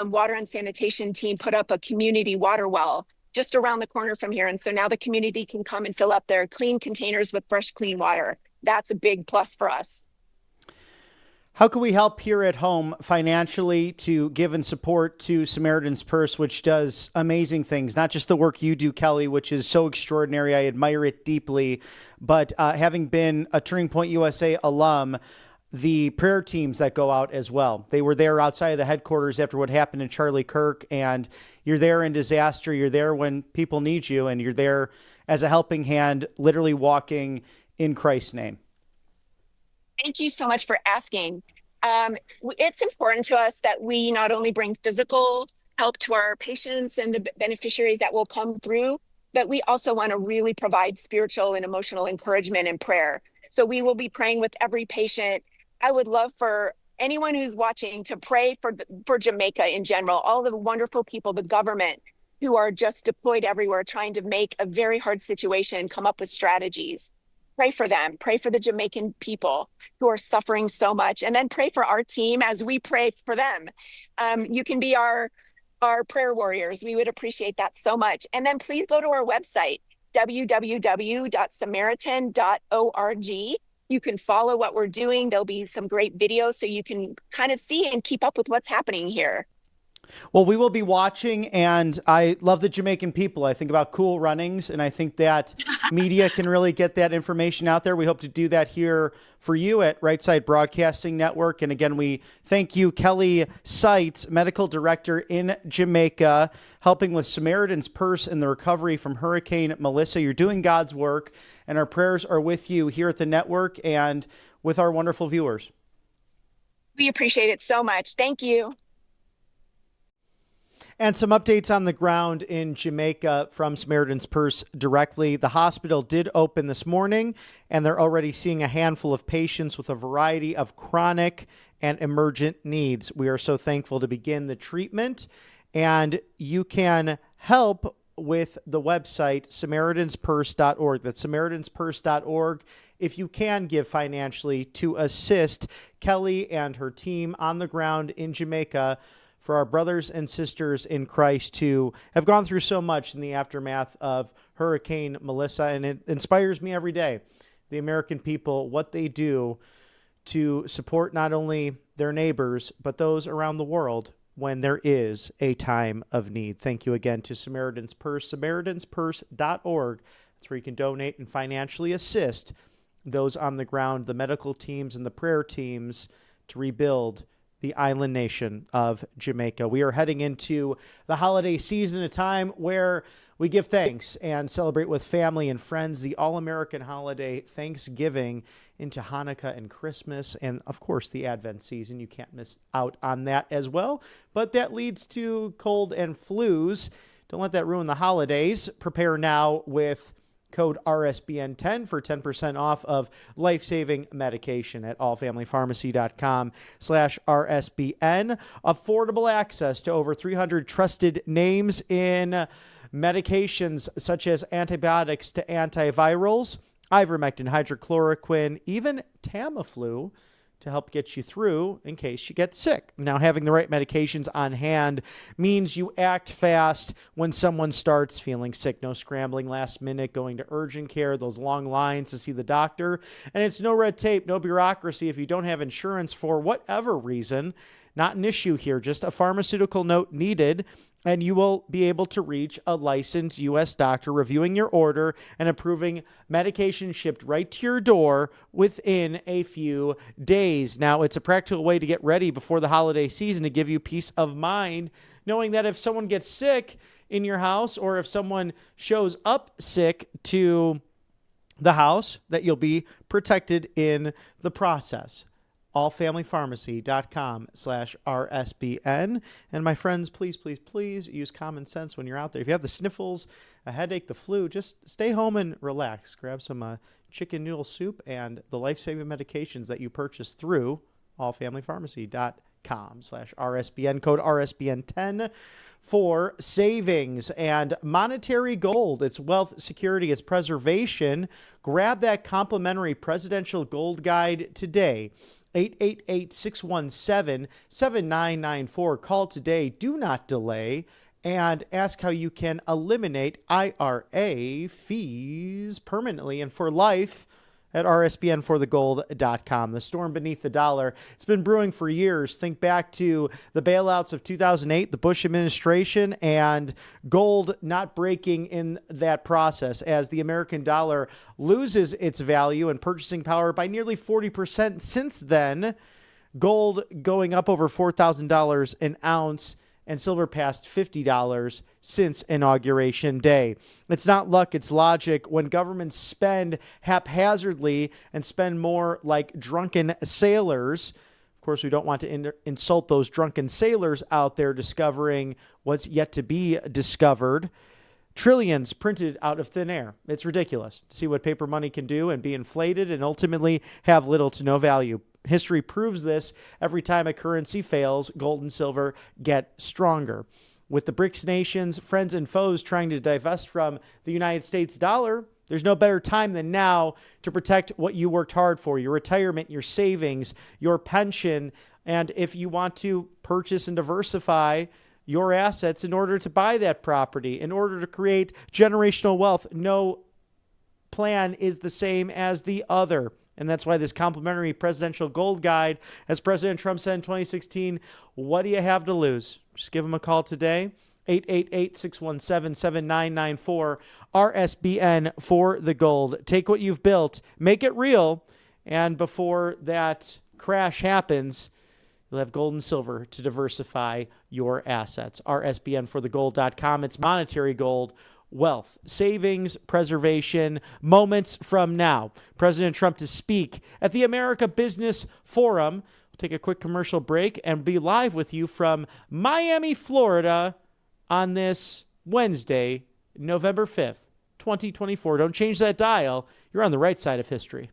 water and sanitation team put up a community water well just around the corner from here. And so now the community can come and fill up their clean containers with fresh, clean water. That's a big plus for us. How can we help here at home financially to give and support to Samaritan's Purse, which does amazing things? Not just the work you do, Kelly, which is so extraordinary. I admire it deeply. But having been a Turning Point USA alum, the prayer teams that go out as well. They were there outside of the headquarters after what happened in Charlie Kirk, and you're there in disaster. You're there when people need you, and you're there as a helping hand, literally walking in Christ's name. Thank you so much for asking. It's important to us that we not only bring physical help to our patients and the beneficiaries that will come through, but we also want to really provide spiritual and emotional encouragement and prayer. So we will be praying with every patient. I would love for anyone who's watching to pray for Jamaica in general, all the wonderful people, the government who are just deployed everywhere, trying to make a very hard situation, come up with strategies. Pray for them. Pray for the Jamaican people who are suffering so much. And then pray for our team as we pray for them. You can be our prayer warriors. We would appreciate that so much. And then please go to our website, www.samaritan.org. You can follow what we're doing. There'll be some great videos so you can kind of see and keep up with what's happening here. Well, we will be watching, and I love the Jamaican people. I think about Cool Runnings, and I think that media can really get that information out there. We hope to do that here for you at Right Side Broadcasting Network. And again, we thank you, Kelly Seitz, Medical Director in Jamaica, helping with Samaritan's Purse in the recovery from Hurricane Melissa. You're doing God's work, and our prayers are with you here at the network and with our wonderful viewers. We appreciate it so much. Thank you. And some updates on the ground in Jamaica from Samaritan's Purse directly. The hospital did open this morning, and they're already seeing a handful of patients with a variety of chronic and emergent needs. We are so thankful to begin the treatment, and you can help with the website SamaritansPurse.org. That's SamaritansPurse.org. If you can give financially to assist Kelly and her team on the ground in Jamaica, for our brothers and sisters in Christ who have gone through so much in the aftermath of Hurricane Melissa. And it inspires me every day, the American people, what they do to support not only their neighbors, but those around the world when there is a time of need. Thank you again to Samaritan's Purse, SamaritansPurse.org. That's where you can donate and financially assist those on the ground, the medical teams and the prayer teams, to rebuild the island nation of Jamaica. We are heading into the holiday season, a time where we give thanks and celebrate with family and friends the all-American holiday Thanksgiving into Hanukkah and Christmas, and of course the Advent season. You can't miss out on that as well. But that leads to cold and flus. Don't let that ruin the holidays. Prepare now with code RSBN10 for 10% off of life-saving medication at allfamilypharmacy.com/RSBN. Affordable access to over 300 trusted names in medications such as antibiotics to antivirals, ivermectin, hydrochloroquine, even Tamiflu, to help get you through in case you get sick. Now, having the right medications on hand means you act fast when someone starts feeling sick. No scrambling last minute, going to urgent care, those long lines to see the doctor. And it's no red tape, no bureaucracy if you don't have insurance for whatever reason. Not an issue here, just a pharmaceutical note needed, and you will be able to reach a licensed U.S. doctor reviewing your order and approving medication shipped right to your door within a few days. Now, it's a practical way to get ready before the holiday season to give you peace of mind, knowing that if someone gets sick in your house or if someone shows up sick to the house, that you'll be protected in the process. allfamilypharmacy.com/RSBN. And my friends, please, please, please use common sense when you're out there. If you have the sniffles, a headache, the flu, just stay home and relax. Grab some chicken noodle soup and the life-saving medications that you purchase through allfamilypharmacy.com/RSBN. Code RSBN10 for savings and monetary gold. It's wealth security, it's preservation. Grab that complimentary presidential gold guide today. 888-617-7994. Call today. Do not delay. And ask how you can eliminate IRA fees permanently and for life at rsbnforthegold.com. The storm beneath the dollar. It's been brewing for years. Think back to the bailouts of 2008, the Bush administration, and gold not breaking in that process as the American dollar loses its value and purchasing power by nearly 40% since then. Gold going up over $4,000 an ounce, and silver past $50 since Inauguration Day. It's not luck, it's logic. When governments spend haphazardly and spend more like drunken sailors, of course, we don't want to insult those drunken sailors out there discovering what's yet to be discovered. Trillions printed out of thin air. It's ridiculous to see what paper money can do and be inflated and ultimately have little to no value. History proves this. Every time a currency fails, gold and silver get stronger. With the BRICS nations, friends and foes trying to divest from the United States dollar, there's no better time than now to protect what you worked hard for, your retirement, your savings, your pension, and if you want to purchase and diversify your assets in order to buy that property, in order to create generational wealth. No plan is the same as the other. And that's why this complimentary presidential gold guide, as President Trump said in 2016, what do you have to lose? Just give him a call today. 888-617-7994, RSBN for the gold. Take what you've built, make it real, and before that crash happens, you'll have gold and silver to diversify your assets. RSBNforthegold.com. It's monetary gold, wealth, savings, preservation, moments from now. President Trump to speak at the America Business Forum. We'll take a quick commercial break and be live with you from Miami, Florida on this Wednesday, November 5th, 2024. Don't change that dial. You're on the right side of history.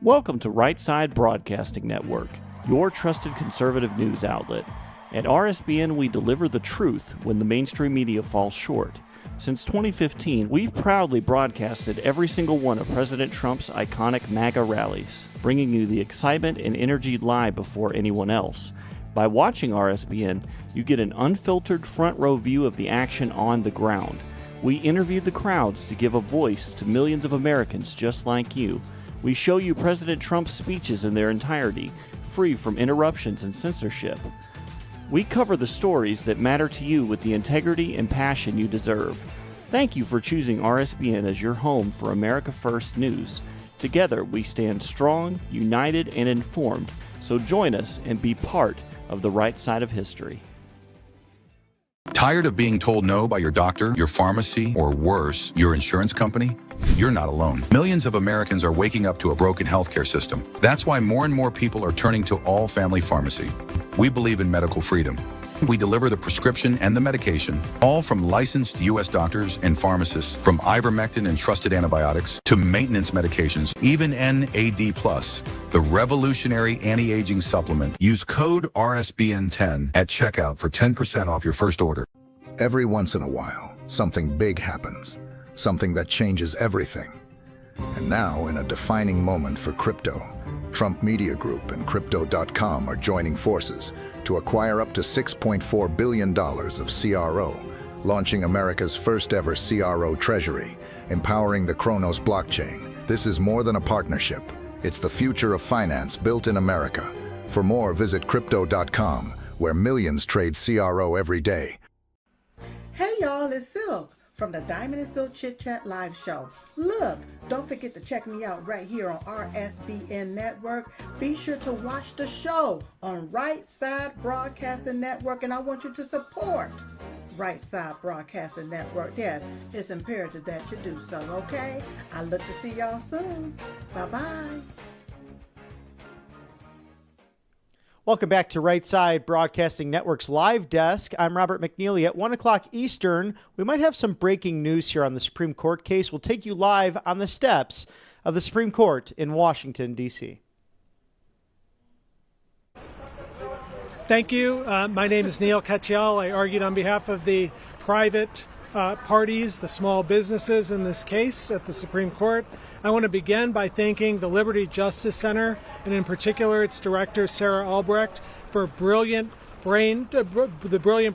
Welcome to Right Side Broadcasting Network, your trusted conservative news outlet. At RSBN, we deliver the truth when the mainstream media falls short. Since 2015, we've proudly broadcasted every single one of President Trump's iconic MAGA rallies, bringing you the excitement and energy live before anyone else. By watching RSBN, you get an unfiltered front row view of the action on the ground. We interview the crowds to give a voice to millions of Americans just like you. We show you President Trump's speeches in their entirety, free from interruptions and censorship. We cover the stories that matter to you with the integrity and passion you deserve. Thank you for choosing RSBN as your home for America First News. Together, we stand strong, united, and informed. So join us and be part of the right side of history. Tired of being told no by your doctor, your pharmacy, or worse, your insurance company? You're not alone. Millions of Americans are waking up to a broken healthcare system. That's why more and more people are turning to All Family Pharmacy. We believe in medical freedom. We deliver the prescription and the medication, all from licensed U.S. doctors and pharmacists, from ivermectin and trusted antibiotics to maintenance medications, even NAD+, the revolutionary anti-aging supplement. Use code RSBN10 at checkout for 10% off your first order. Every once in a while, something big happens, something that changes everything. And now, in a defining moment for crypto, Trump Media Group and Crypto.com are joining forces to acquire up to $6.4 billion of CRO, launching America's first ever CRO treasury, empowering the Kronos blockchain. This is more than a partnership. It's the future of finance built in America. For more, visit Crypto.com, where millions trade CRO every day. Hey y'all, it's Silk from the Diamond and Silk Chit Chat live show. Look, don't forget to check me out right here on RSBN Network. Be sure to watch the show on Right Side Broadcasting Network, and I want you to support Right Side Broadcasting Network. Yes, it's imperative that you do so, okay? I look to see y'all soon. Bye-bye. Welcome back to Right Side Broadcasting Network's live desk. I'm Robert McNeely. At 1 o'clock Eastern, we might have some breaking news here on the Supreme Court case. We'll take you live on the steps of the Supreme Court in Washington, D.C. Thank you. My name is Neil Katyal. I argued on behalf of the private parties, the small businesses in this case at the Supreme Court. I want to begin by thanking the Liberty Justice Center, and in particular its director, Sarah Albrecht, for the brilliant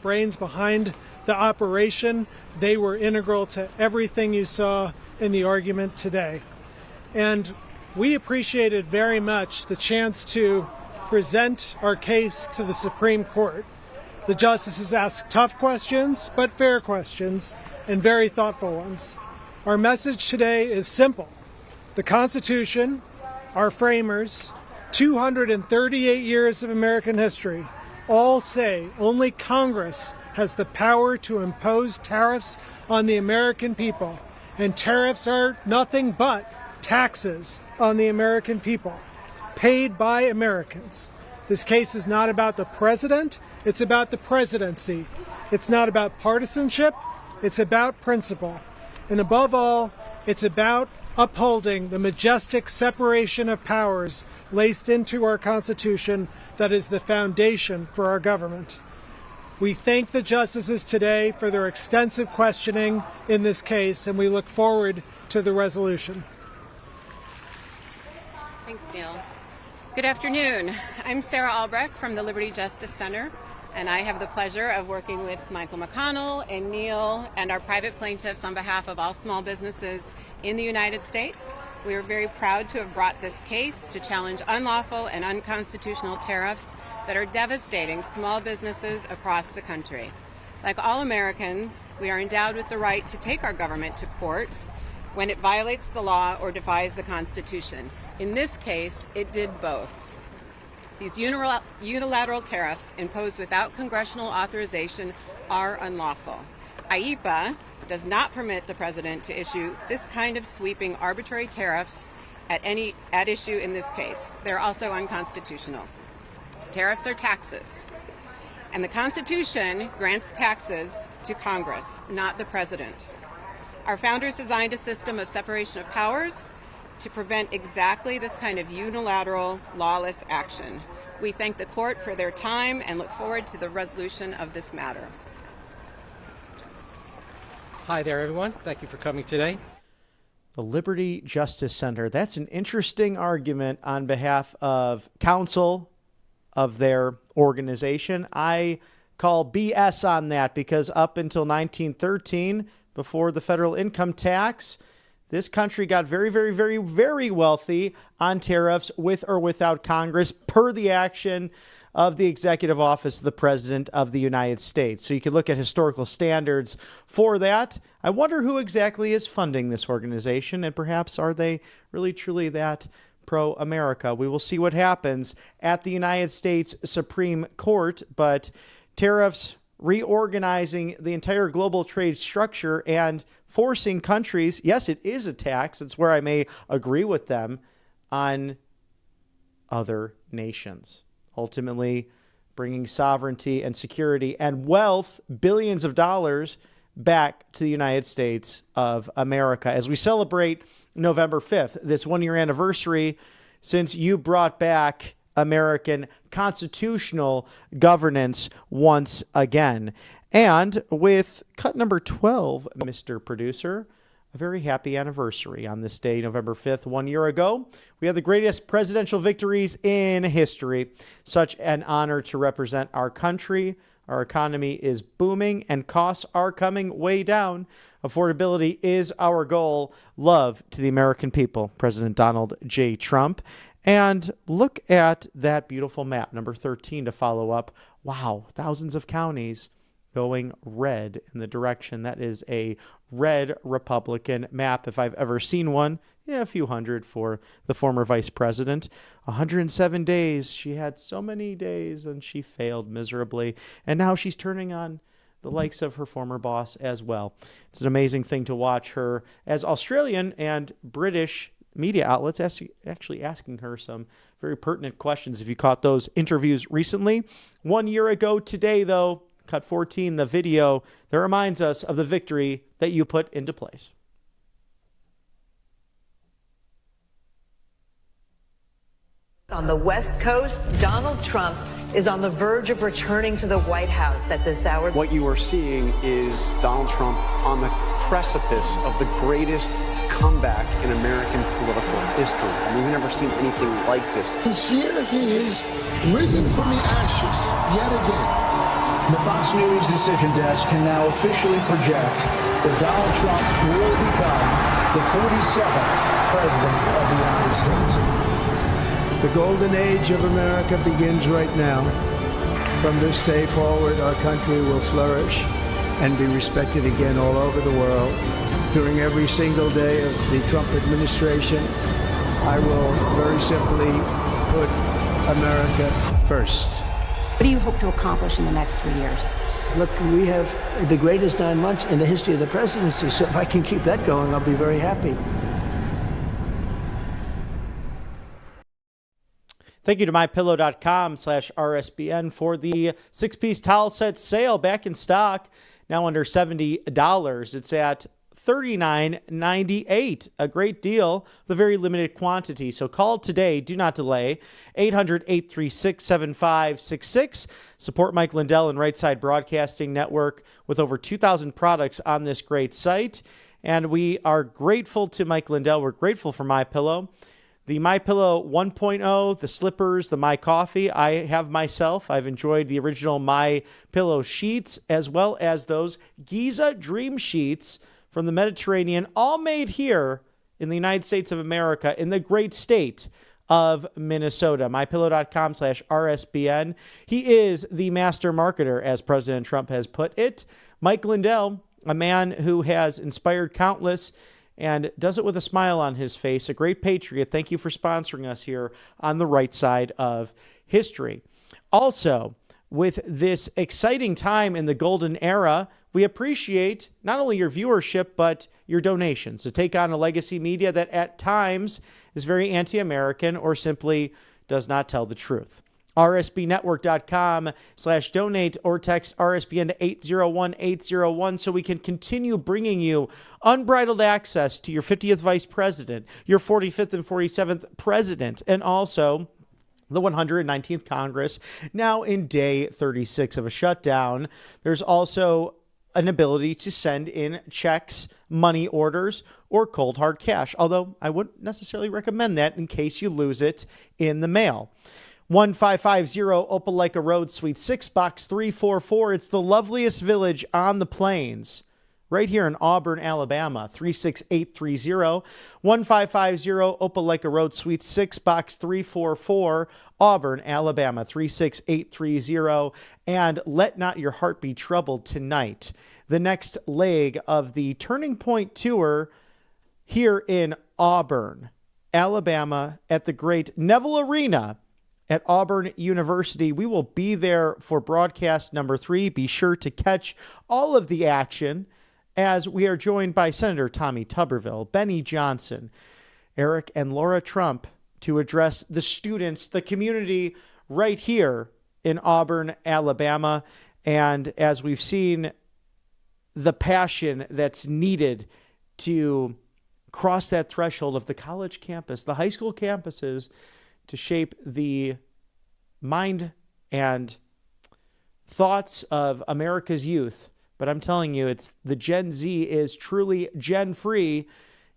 brains behind the operation. They were integral to everything you saw in the argument today. And we appreciated very much the chance to present our case to the Supreme Court. The justices asked tough questions, but fair questions, and very thoughtful ones. Our message today is simple. The Constitution, our framers, 238 years of American history, all say only Congress has the power to impose tariffs on the American people, and tariffs are nothing but taxes on the American people, paid by Americans. This case is not about the president, it's about the presidency. It's not about partisanship, it's about principle. And above all, it's about upholding the majestic separation of powers laced into our Constitution that is the foundation for our government. We thank the justices today for their extensive questioning in this case, and we look forward to the resolution. Thanks, Neil. Good afternoon. I'm Sarah Albrecht from the Liberty Justice Center, and I have the pleasure of working with Michael McConnell and Neil and our private plaintiffs on behalf of all small businesses in the United States. We are very proud to have brought this case to challenge unlawful and unconstitutional tariffs that are devastating small businesses across the country. Like all Americans, we are endowed with the right to take our government to court when it violates the law or defies the Constitution. In this case, it did both. These unilateral tariffs imposed without congressional authorization are unlawful. IEEPA does not permit the president to issue this kind of sweeping arbitrary tariffs at issue in this case. They're also unconstitutional. Tariffs are taxes, and the Constitution grants taxes to Congress, not the president. Our founders designed a system of separation of powers to prevent exactly this kind of unilateral, lawless action. We thank the court for their time and look forward to the resolution of this matter. Hi there, everyone. Thank you for coming today. The Liberty Justice Center. That's an interesting argument on behalf of counsel of their organization. I call BS on that because up until 1913, before the federal income tax, this country got very, very, very, very wealthy on tariffs with or without Congress per the action of the executive office of the President of the United States. So you could look at historical standards for that. I wonder who exactly is funding this organization, and perhaps are they really truly that pro-America? We will see what happens at the United States Supreme Court, but tariffs reorganizing the entire global trade structure and forcing countries, yes, it is a tax, it's where I may agree with them, on other nations, ultimately bringing sovereignty and security and wealth, billions of dollars, back to the United States of America. As we celebrate November 5th, this one-year anniversary since you brought back American constitutional governance once again. And with cut number 12, Mr. Producer, a very happy anniversary on this day, November 5th, 1 year ago. We have the greatest presidential victories in history. Such an honor to represent our country. Our economy is booming and costs are coming way down. Affordability is our goal. Love to the American people, President Donald J. Trump. And look at that beautiful map, number 13, to follow up. Wow, thousands of counties going red in the direction. That is a red Republican map, if I've ever seen one. Yeah, a few hundred for the former vice president. 107 days. She had so many days, and she failed miserably. And now she's turning on the likes of her former boss as well. It's an amazing thing to watch her as Australian and British media outlets actually asking her some very pertinent questions, if you caught those interviews recently. 1 year ago today, though, cut 14, the video that reminds us of the victory that you put into place. On the West Coast, Donald Trump is on the verge of returning to the White House at this hour. What you are seeing is Donald Trump on the precipice of the greatest comeback in American political history. I mean, we've never seen anything like this. Here he is, risen from the ashes yet again. The Fox News Decision Desk can now officially project that Donald Trump will become the 47th President of the United States. The golden age of America begins right now. From this day forward, our country will flourish and be respected again all over the world. During every single day of the Trump administration, I will very simply put America first. What do you hope to accomplish in the next 3 years? Look, we have the greatest 9 months in the history of the presidency, so if I can keep that going, I'll be very happy. Thank you to mypillow.com/RSBN for the 6-piece towel set sale, back in stock, now under $70. It's at $39.98, a great deal, the very limited quantity. So call today, do not delay, 800-836-7566. Support Mike Lindell and Right Side Broadcasting Network with over 2,000 products on this great site. And we are grateful to Mike Lindell. We're grateful for MyPillow. The MyPillow 1.0, the slippers, the My Coffee, I have myself. I've enjoyed the original MyPillow sheets as well as those Giza Dream Sheets from the Mediterranean, all made here in the United States of America in the great state of Minnesota. MyPillow.com/RSBN. He is the master marketer, as President Trump has put it. Mike Lindell, a man who has inspired countless and does it with a smile on his face, a great patriot. Thank you for sponsoring us here on the right side of history. Also, with this exciting time in the golden era, we appreciate not only your viewership, but your donations to take on a legacy media that at times is very anti-American or simply does not tell the truth. RSBnetwork.com/donate or text RSBN to 801-801 so we can continue bringing you unbridled access to your 50th vice president, your 45th and 47th president, and also the 119th Congress, now in day 36 of a shutdown. There's also an ability to send in checks, money orders, or cold hard cash, although I wouldn't necessarily recommend that in case you lose it in the mail. 1550 Opelika Road, Suite 6, Box 344. It's the loveliest village on the plains right here in Auburn, Alabama. 36830 1550 Opelika Road, Suite 6, Box 344, Auburn, Alabama. 36830. And let not your heart be troubled tonight. The next leg of the Turning Point Tour here in Auburn, Alabama, at the great Neville Arena at Auburn University. We will be there for broadcast number 3. Be sure to catch all of the action as we are joined by Senator Tommy Tuberville, Benny Johnson, Eric and Laura Trump to address the students, the community right here in Auburn, Alabama. And as we've seen, the passion that's needed to cross that threshold of the college campus, the high school campuses, to shape the mind and thoughts of America's youth. But I'm telling you, it's the Gen Z is truly Gen free,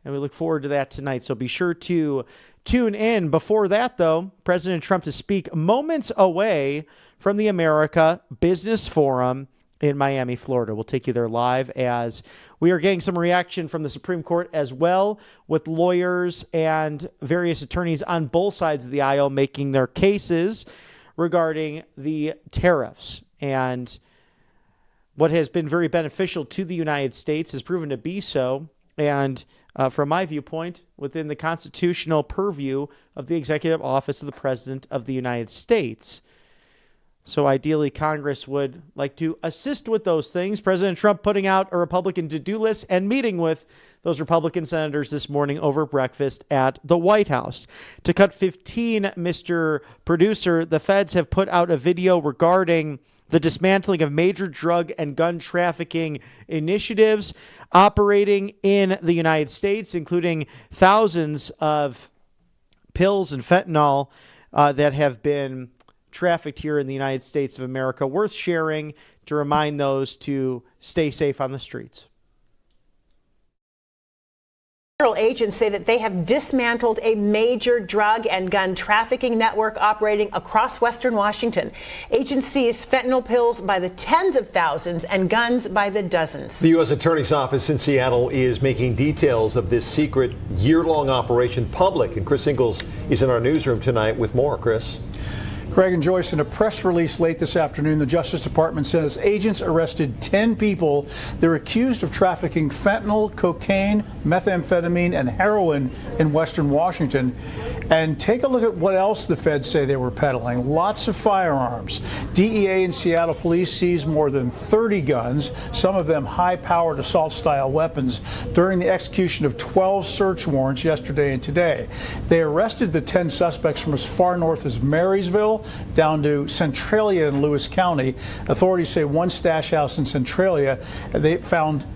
and we look forward to that tonight. So be sure to tune in. Before that, though, President Trump to speak moments away from the America Business Forum in Miami, Florida. We'll take you there live as we are getting some reaction from the Supreme Court as well, with lawyers and various attorneys on both sides of the aisle making their cases regarding the tariffs. And what has been very beneficial to the United States has proven to be so. And from my viewpoint, within the constitutional purview of the executive office of the President of the United States. So ideally, Congress would like to assist with those things. President Trump putting out a Republican to-do list and meeting with those Republican senators this morning over breakfast at the White House. To cut 15, Mr. Producer, the feds have put out a video regarding the dismantling of major drug and gun trafficking initiatives operating in the United States, including thousands of pills and fentanyl that have been trafficked here in the United States of America, worth sharing to remind those to stay safe on the streets. Federal agents say that they have dismantled a major drug and gun trafficking network operating across western Washington. Agents seize fentanyl pills by the tens of thousands and guns by the dozens. The U.S. Attorney's Office in Seattle is making details of this secret year-long operation public. And Chris Ingalls is in our newsroom tonight with more. Chris. Craig and Joyce, in a press release late this afternoon, the Justice Department says agents arrested 10 people. They're accused of trafficking fentanyl, cocaine, methamphetamine, and heroin in western Washington. And take a look at what else the feds say they were peddling. Lots of firearms. DEA and Seattle police seized more than 30 guns, some of them high-powered assault-style weapons, during the execution of 12 search warrants yesterday and today. They arrested the 10 suspects from as far north as Marysville down to Centralia in Lewis County. Authorities say one stash house in Centralia, they found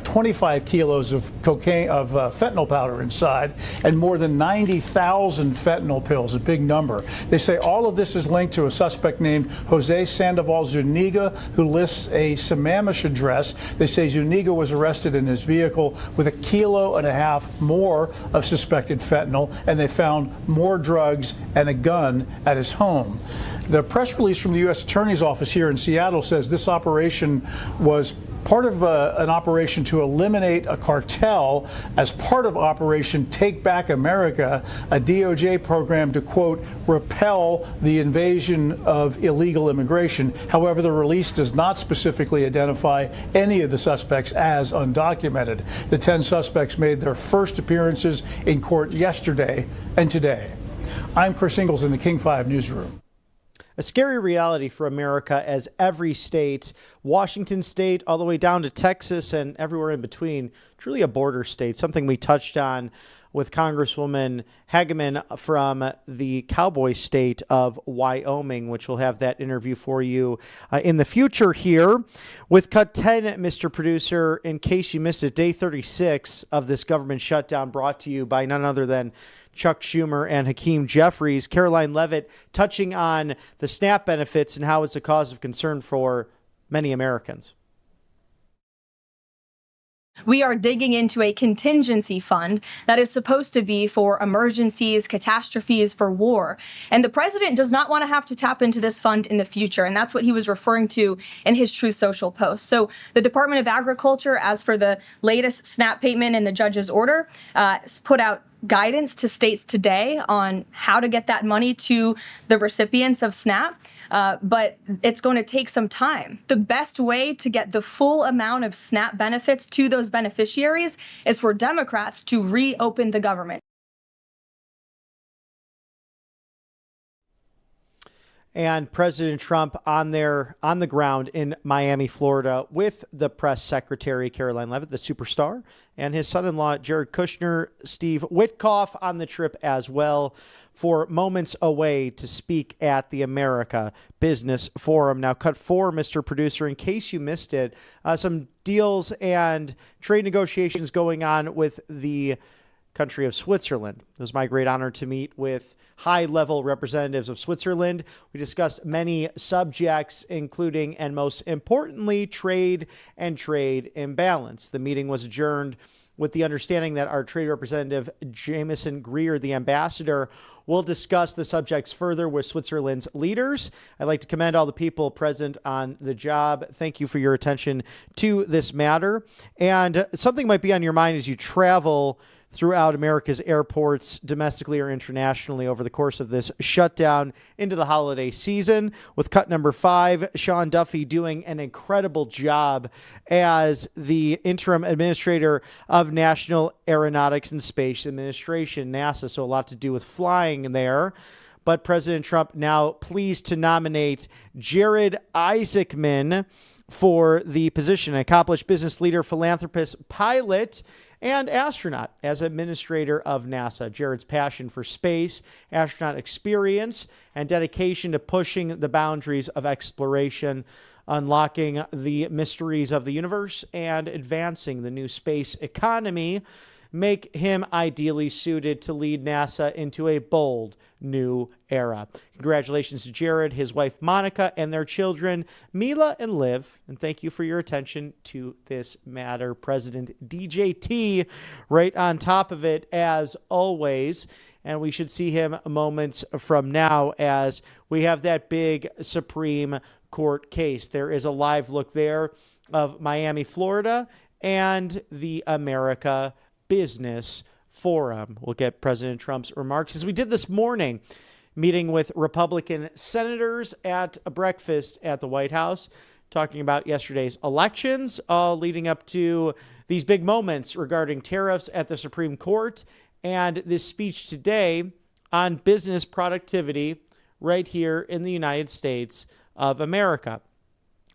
25 kilos of cocaine, of fentanyl powder inside, and more than 90,000 fentanyl pills, a big number. They say all of this is linked to a suspect named Jose Sandoval Zuniga, who lists a Sammamish address. They say Zuniga was arrested in his vehicle with 1.5 kilos more of suspected fentanyl, and they found more drugs and a gun at his home. The press release from the U.S. Attorney's Office here in Seattle says this operation was part of an operation to eliminate a cartel as part of Operation Take Back America, a DOJ program to, quote, repel the invasion of illegal immigration. However, the release does not specifically identify any of the suspects as undocumented. The 10 suspects made their first appearances in court yesterday and today. I'm Chris Ingalls in the King 5 newsroom. A scary reality for America as every state, Washington state, all the way down to Texas and everywhere in between, truly a border state, something we touched on with Congresswoman Hageman from the cowboy state of Wyoming, which we'll have that interview for you in the future here. With Cut 10, Mr. Producer, in case you missed it, day 36 of this government shutdown brought to you by none other than Chuck Schumer and Hakeem Jeffries. Caroline Leavitt touching on the SNAP benefits and how it's a cause of concern for many Americans. We are digging into a contingency fund that is supposed to be for emergencies, catastrophes, for war. And the president does not want to have to tap into this fund in the future. And that's what he was referring to in his Truth Social post. So the Department of Agriculture, as for the latest SNAP payment in the judge's order, put out guidance to states today on how to get that money to the recipients of SNAP, but it's going to take some time. The best way to get the full amount of SNAP benefits to those beneficiaries is for Democrats to reopen the government. And President Trump on the ground in Miami, Florida, with the press secretary, Caroline Leavitt, the superstar, and his son-in-law, Jared Kushner, Steve Witkoff on the trip as well, for moments away to speak at the America Business Forum. Now, cut 4, Mr. Producer, in case you missed it, some deals and trade negotiations going on with the country of Switzerland. It was my great honor to meet with high-level representatives of Switzerland. We discussed many subjects, including, and most importantly, trade and trade imbalance. The meeting was adjourned with the understanding that our trade representative, Jameson Greer, the ambassador, will discuss the subjects further with Switzerland's leaders. I'd like to commend all the people present on the job. Thank you for your attention to this matter. And something might be on your mind as you travel throughout America's airports, domestically or internationally, over the course of this shutdown into the holiday season. With cut number 5, Sean Duffy doing an incredible job as the interim administrator of National Aeronautics and Space Administration, NASA. So a lot to do with flying there. But President Trump now pleased to nominate Jared Isaacman for the position, an accomplished business leader, philanthropist, pilot, and astronaut as administrator of NASA. Jared's passion for space, astronaut experience, and dedication to pushing the boundaries of exploration, unlocking the mysteries of the universe, and advancing the new space economy make him ideally suited to lead NASA into a bold new era. Congratulations to Jared, his wife Monica, and their children Mila and Liv. And thank you for your attention to this matter. President DJT right on top of it as always. And we should see him moments from now as we have that big Supreme Court case. There is a live look there of Miami, Florida, and the America Business Forum. We'll get President Trump's remarks, as we did this morning, meeting with Republican senators at a breakfast at the White House, talking about yesterday's elections, all leading up to these big moments regarding tariffs at the Supreme Court, and this speech today on business productivity right here in the United States of America,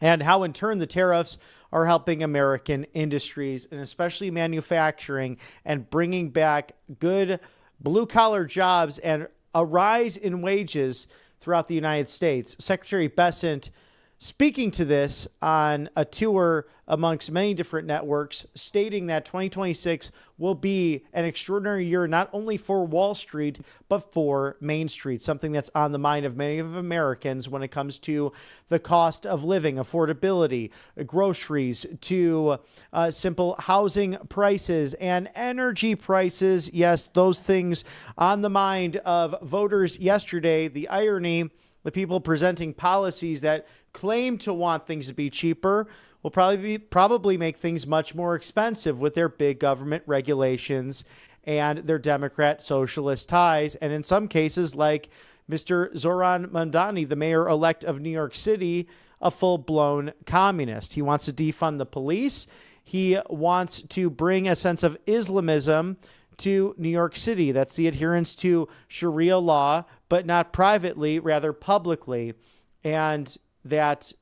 and how in turn the tariffs are helping American industries, and especially manufacturing, and bringing back good blue-collar jobs and a rise in wages throughout the United States. Secretary Bessent speaking to this on a tour amongst many different networks, stating that 2026 will be an extraordinary year, not only for Wall Street, but for Main Street, something that's on the mind of many of Americans when it comes to the cost of living, affordability, groceries, to simple housing prices and energy prices. Yes, those things on the mind of voters yesterday. The irony, the people presenting policies that claim to want things to be cheaper will probably make things much more expensive with their big government regulations and their Democrat socialist ties. And in some cases, like Mr. Zoran Mandani, the mayor-elect of New York City, a full-blown communist. He wants to defund the police. He wants to bring a sense of Islamism to New York City. That's the adherence to Sharia law, but not privately, rather publicly, and that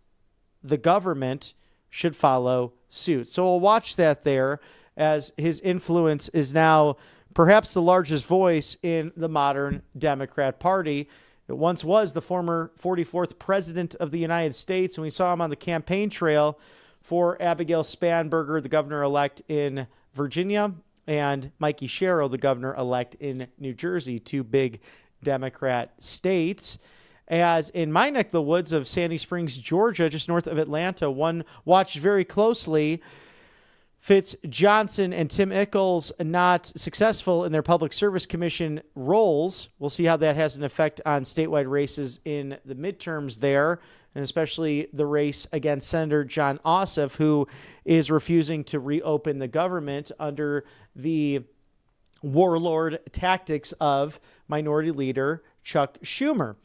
the government should follow suit. So we'll watch that there, as his influence is now perhaps the largest voice in the modern Democrat Party. It once was the former 44th president of the United States, and we saw him on the campaign trail for Abigail Spanberger, the governor-elect in Virginia, and Mikey Sherrill, the governor-elect in New Jersey, two big Democrat states. As in my neck of the woods of Sandy Springs, Georgia, just north of Atlanta, one watched very closely Fitz Johnson and Tim Echols not successful in their public service commission roles. We'll see how that has an effect on statewide races in the midterms there, and especially the race against Senator John Ossoff, who is refusing to reopen the government under the warlord tactics of Minority Leader Chuck Schumer.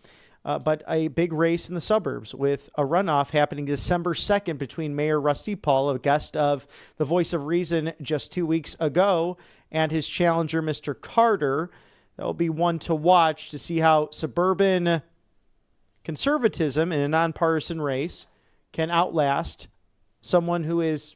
But a big race in the suburbs with a runoff happening December 2nd between Mayor Rusty Paul, a guest of the Voice of Reason just 2 weeks ago, and his challenger, Mr. Carter. That will be one to watch to see how suburban conservatism in a nonpartisan race can outlast someone who is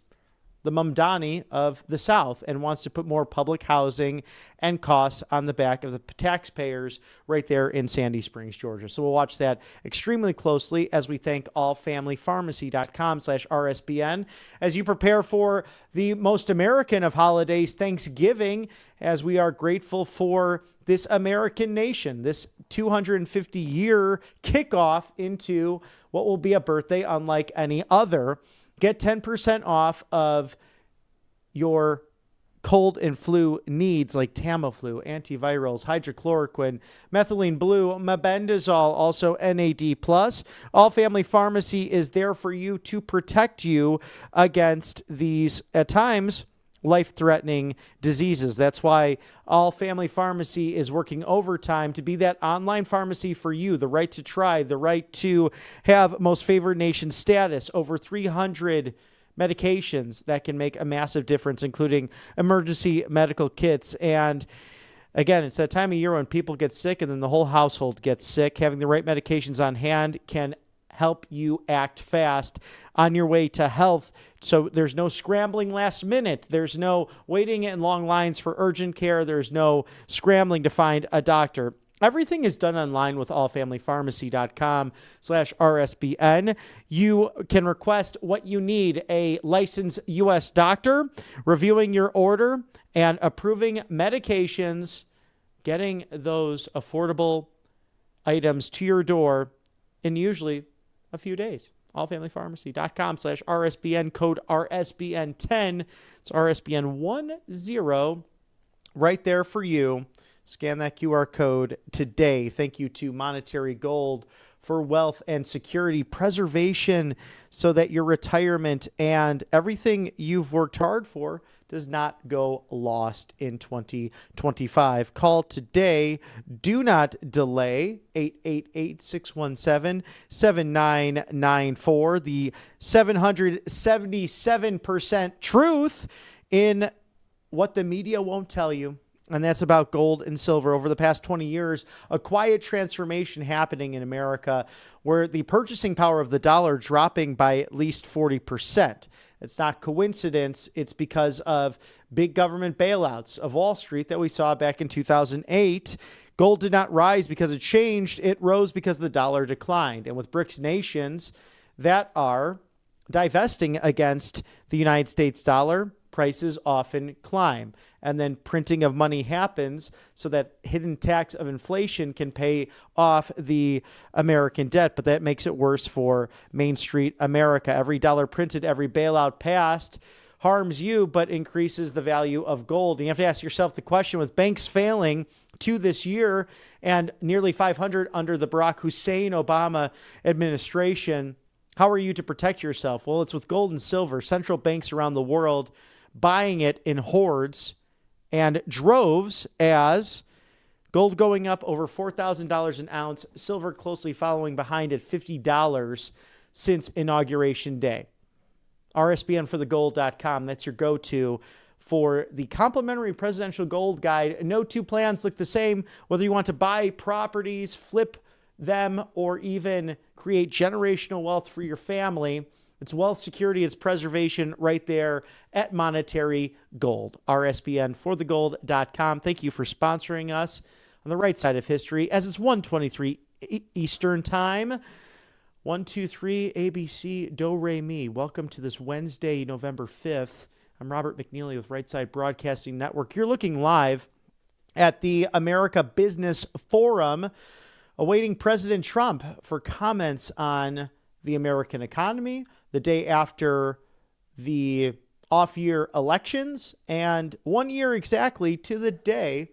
the Mamdani of the South and wants to put more public housing and costs on the back of the taxpayers right there in Sandy Springs, Georgia. So we'll watch that extremely closely as we thank allfamilypharmacy.com/RSBN as you prepare for the most American of holidays, Thanksgiving, as we are grateful for this American nation, this 250-year kickoff into what will be a birthday unlike any other. Get 10% off of your cold and flu needs like Tamiflu, antivirals, hydrochloroquine, methylene blue, mebendazole, also NAD+. All Family Pharmacy is there for you to protect you against these, at times, life-threatening diseases. That's why All Family Pharmacy is working overtime to be that online pharmacy for you, the right to try, the right to have most favored nation status, over 300 medications that can make a massive difference, including emergency medical kits. And again, it's that time of year when people get sick and then the whole household gets sick. Having the right medications on hand can help you act fast on your way to health. So there's no scrambling last minute. There's no waiting in long lines for urgent care. There's no scrambling to find a doctor. Everything is done online with allfamilypharmacy.com/RSBN. You can request what you need: a licensed U.S. doctor reviewing your order and approving medications, getting those affordable items to your door in usually a few days. allfamilypharmacy.com/RSBN, code RSBN10. It's RSBN10 right there for you. Scan that QR code today. Thank you to Monetary Gold for wealth and security preservation so that your retirement and everything you've worked hard for does not go lost in 2025. Call today. Do not delay. 888-617-7994. The 777% truth in what the media won't tell you. And that's about gold and silver. Over the past 20 years, a quiet transformation happening in America where the purchasing power of the dollar dropping by at least 40%. It's not coincidence. It's because of big government bailouts of Wall Street that we saw back in 2008. Gold did not rise because it changed. It rose because the dollar declined. And with BRICS nations that are divesting against the United States dollar, prices often climb. And then printing of money happens so that hidden tax of inflation can pay off the American debt. But that makes it worse for Main Street America. Every dollar printed, every bailout passed harms you, but increases the value of gold. And you have to ask yourself the question, with banks failing to this year and nearly 500 under the Barack Hussein Obama administration, how are you to protect yourself? Well, it's with gold and silver. Central banks around the world buying it in hordes and droves, as gold going up over $4,000 an ounce, silver closely following behind at $50 since Inauguration Day. RSBNforthegold.com, that's your go-to for the complimentary presidential gold guide. No two plans look the same, whether you want to buy properties, flip them, or even create generational wealth for your family. It's wealth security, it's preservation right there at Monetary Gold. RSBNforthegold.com. Thank you for sponsoring us on the right side of history as it's 1:23 Eastern Time. 1, 2, 3, ABC, Do, Re, Mi. Welcome to this Wednesday, November 5th. I'm Robert McNeely with Right Side Broadcasting Network. You're looking live at the America Business Forum, awaiting President Trump for comments on the American economy, the day after the off-year elections, and 1 year exactly to the day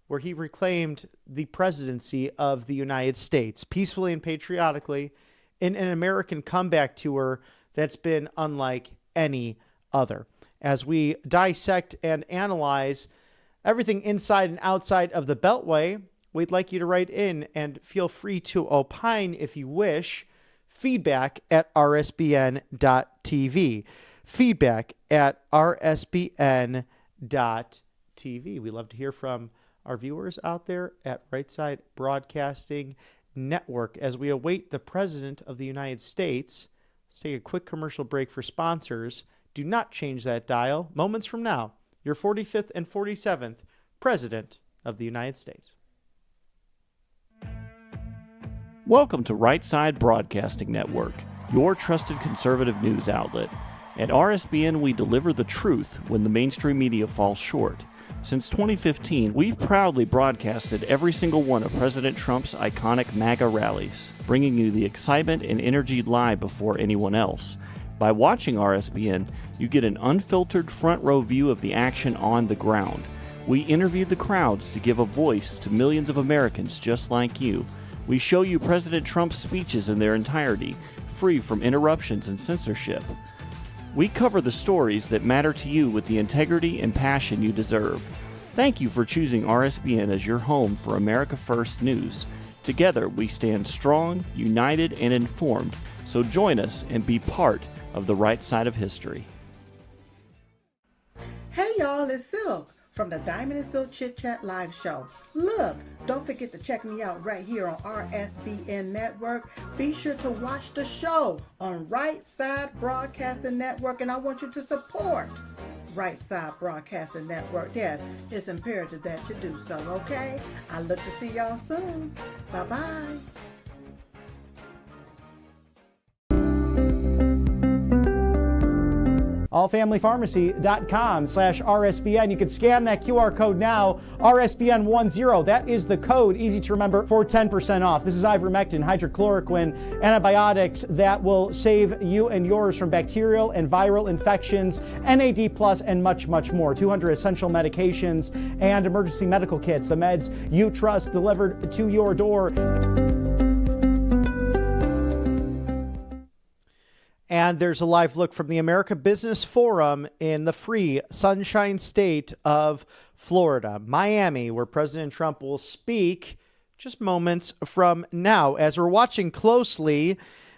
where he reclaimed the presidency of the United States peacefully and patriotically in an American comeback tour that's been unlike any other. As we dissect and analyze everything inside and outside of the Beltway, we'd like you to write in and feel free to opine if you wish. Feedback at rsbn.tv. Feedback at rsbn.tv. We love to hear from our viewers out there at Right Side Broadcasting Network. As we await the President of the United States, let's take a quick commercial break for sponsors. Do not change that dial. Moments from now, your 45th and 47th President of the United States. Welcome to Right Side Broadcasting Network, your trusted conservative news outlet. At RSBN, we deliver the truth when the mainstream media falls short. Since 2015, we've proudly broadcasted every single one of President Trump's iconic MAGA rallies, bringing you the excitement and energy live before anyone else. By watching RSBN, you get an unfiltered front row view of the action on the ground. We interview the crowds to give a voice to millions of Americans just like you. We show you President Trump's speeches in their entirety, free from interruptions and censorship. We cover the stories that matter to you with the integrity and passion you deserve. Thank you for choosing RSBN as your home for America First News. Together, we stand strong, united, and informed. So join us and be part of the right side of history. Hey y'all, it's Silk from the Diamond and Silk Chit Chat live show. Look, don't forget to check me out right here on RSBN Network. Be sure to watch the show on Right Side Broadcasting Network, and I want you to support Right Side Broadcasting Network. Yes, it's imperative that you do so, okay? I look to see y'all soon. Bye-bye. allfamilypharmacy.com/RSBN. You can scan that QR code now, RSBN10. That is the code, easy to remember, for 10% off. This is ivermectin, hydrochloroquine, antibiotics that will save you and yours from bacterial and viral infections, NAD+, and much, much more. 200 essential medications and emergency medical kits, the meds you trust delivered to your door. And there's a live look from the America Business Forum in the free Sunshine State of Florida, Miami, where President Trump will speak just moments from now. As we're watching closely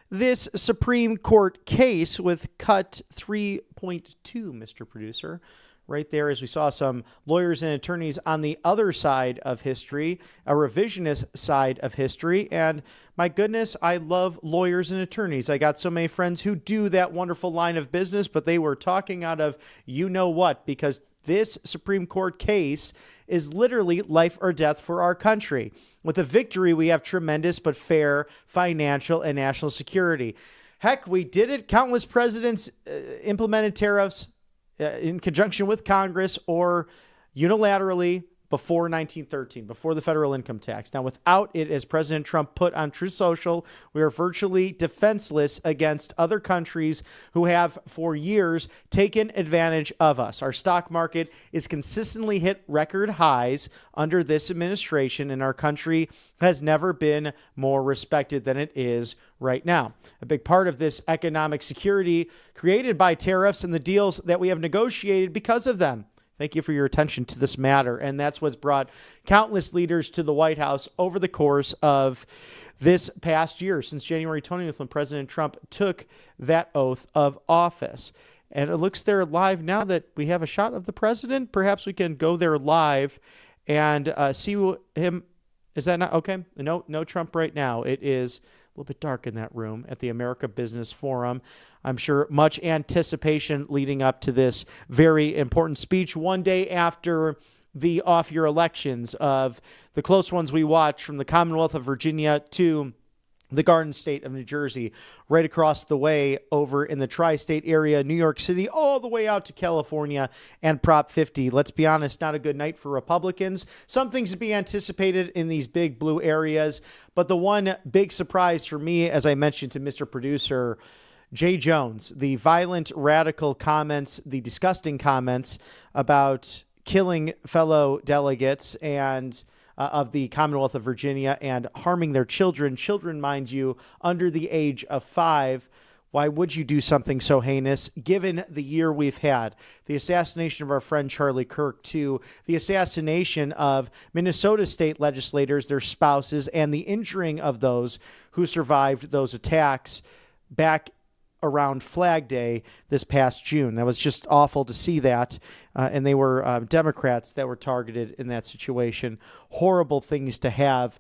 this Supreme Court case with cut 3.2, Mr. Producer, right there, as we saw some lawyers and attorneys on the other side of history, a revisionist side of history. And my goodness, I love lawyers and attorneys. I got so many friends who do that wonderful line of business, but they were talking out of you know what, because this Supreme Court case is literally life or death for our country. With a victory, we have tremendous but fair financial and national security. Heck, we did it. Countless presidents implemented tariffs in conjunction with Congress or unilaterally before 1913, before the federal income tax. Now, without it, as President Trump put on Truth Social, we are virtually defenseless against other countries who have for years taken advantage of us. Our stock market is consistently hit record highs under this administration, and our country has never been more respected than it is right now. A big part of this economic security created by tariffs and the deals that we have negotiated because of them. Thank you for your attention to this matter. And that's what's brought countless leaders to the White House over the course of this past year, since January 20th, when President Trump took that oath of office. And it looks there live now that we have a shot of the president. Perhaps we can go there live and see him. Is that not okay? No Trump right now. It is a little bit dark in that room at the America Business Forum. I'm sure much anticipation leading up to this very important speech one day after the off-year elections of the close ones we watched from the Commonwealth of Virginia to the Garden State of New Jersey, right across the way over in the tri-state area, New York City, all the way out to California and Prop 50. Let's be honest, not a good night for Republicans. Some things to be anticipated in these big blue areas, but the one big surprise for me, as I mentioned to Mr. Producer, Jay Jones, the violent, radical comments, the disgusting comments about killing fellow delegates and of the Commonwealth of Virginia and harming their children, mind you, under the age of 5. Why would you do something so heinous given the year we've had? The assassination of our friend Charlie Kirk, to the assassination of Minnesota state legislators, their spouses, and the injuring of those who survived those attacks back around Flag Day this past June. That was just awful to see that. And they were Democrats that were targeted in that situation. Horrible things to have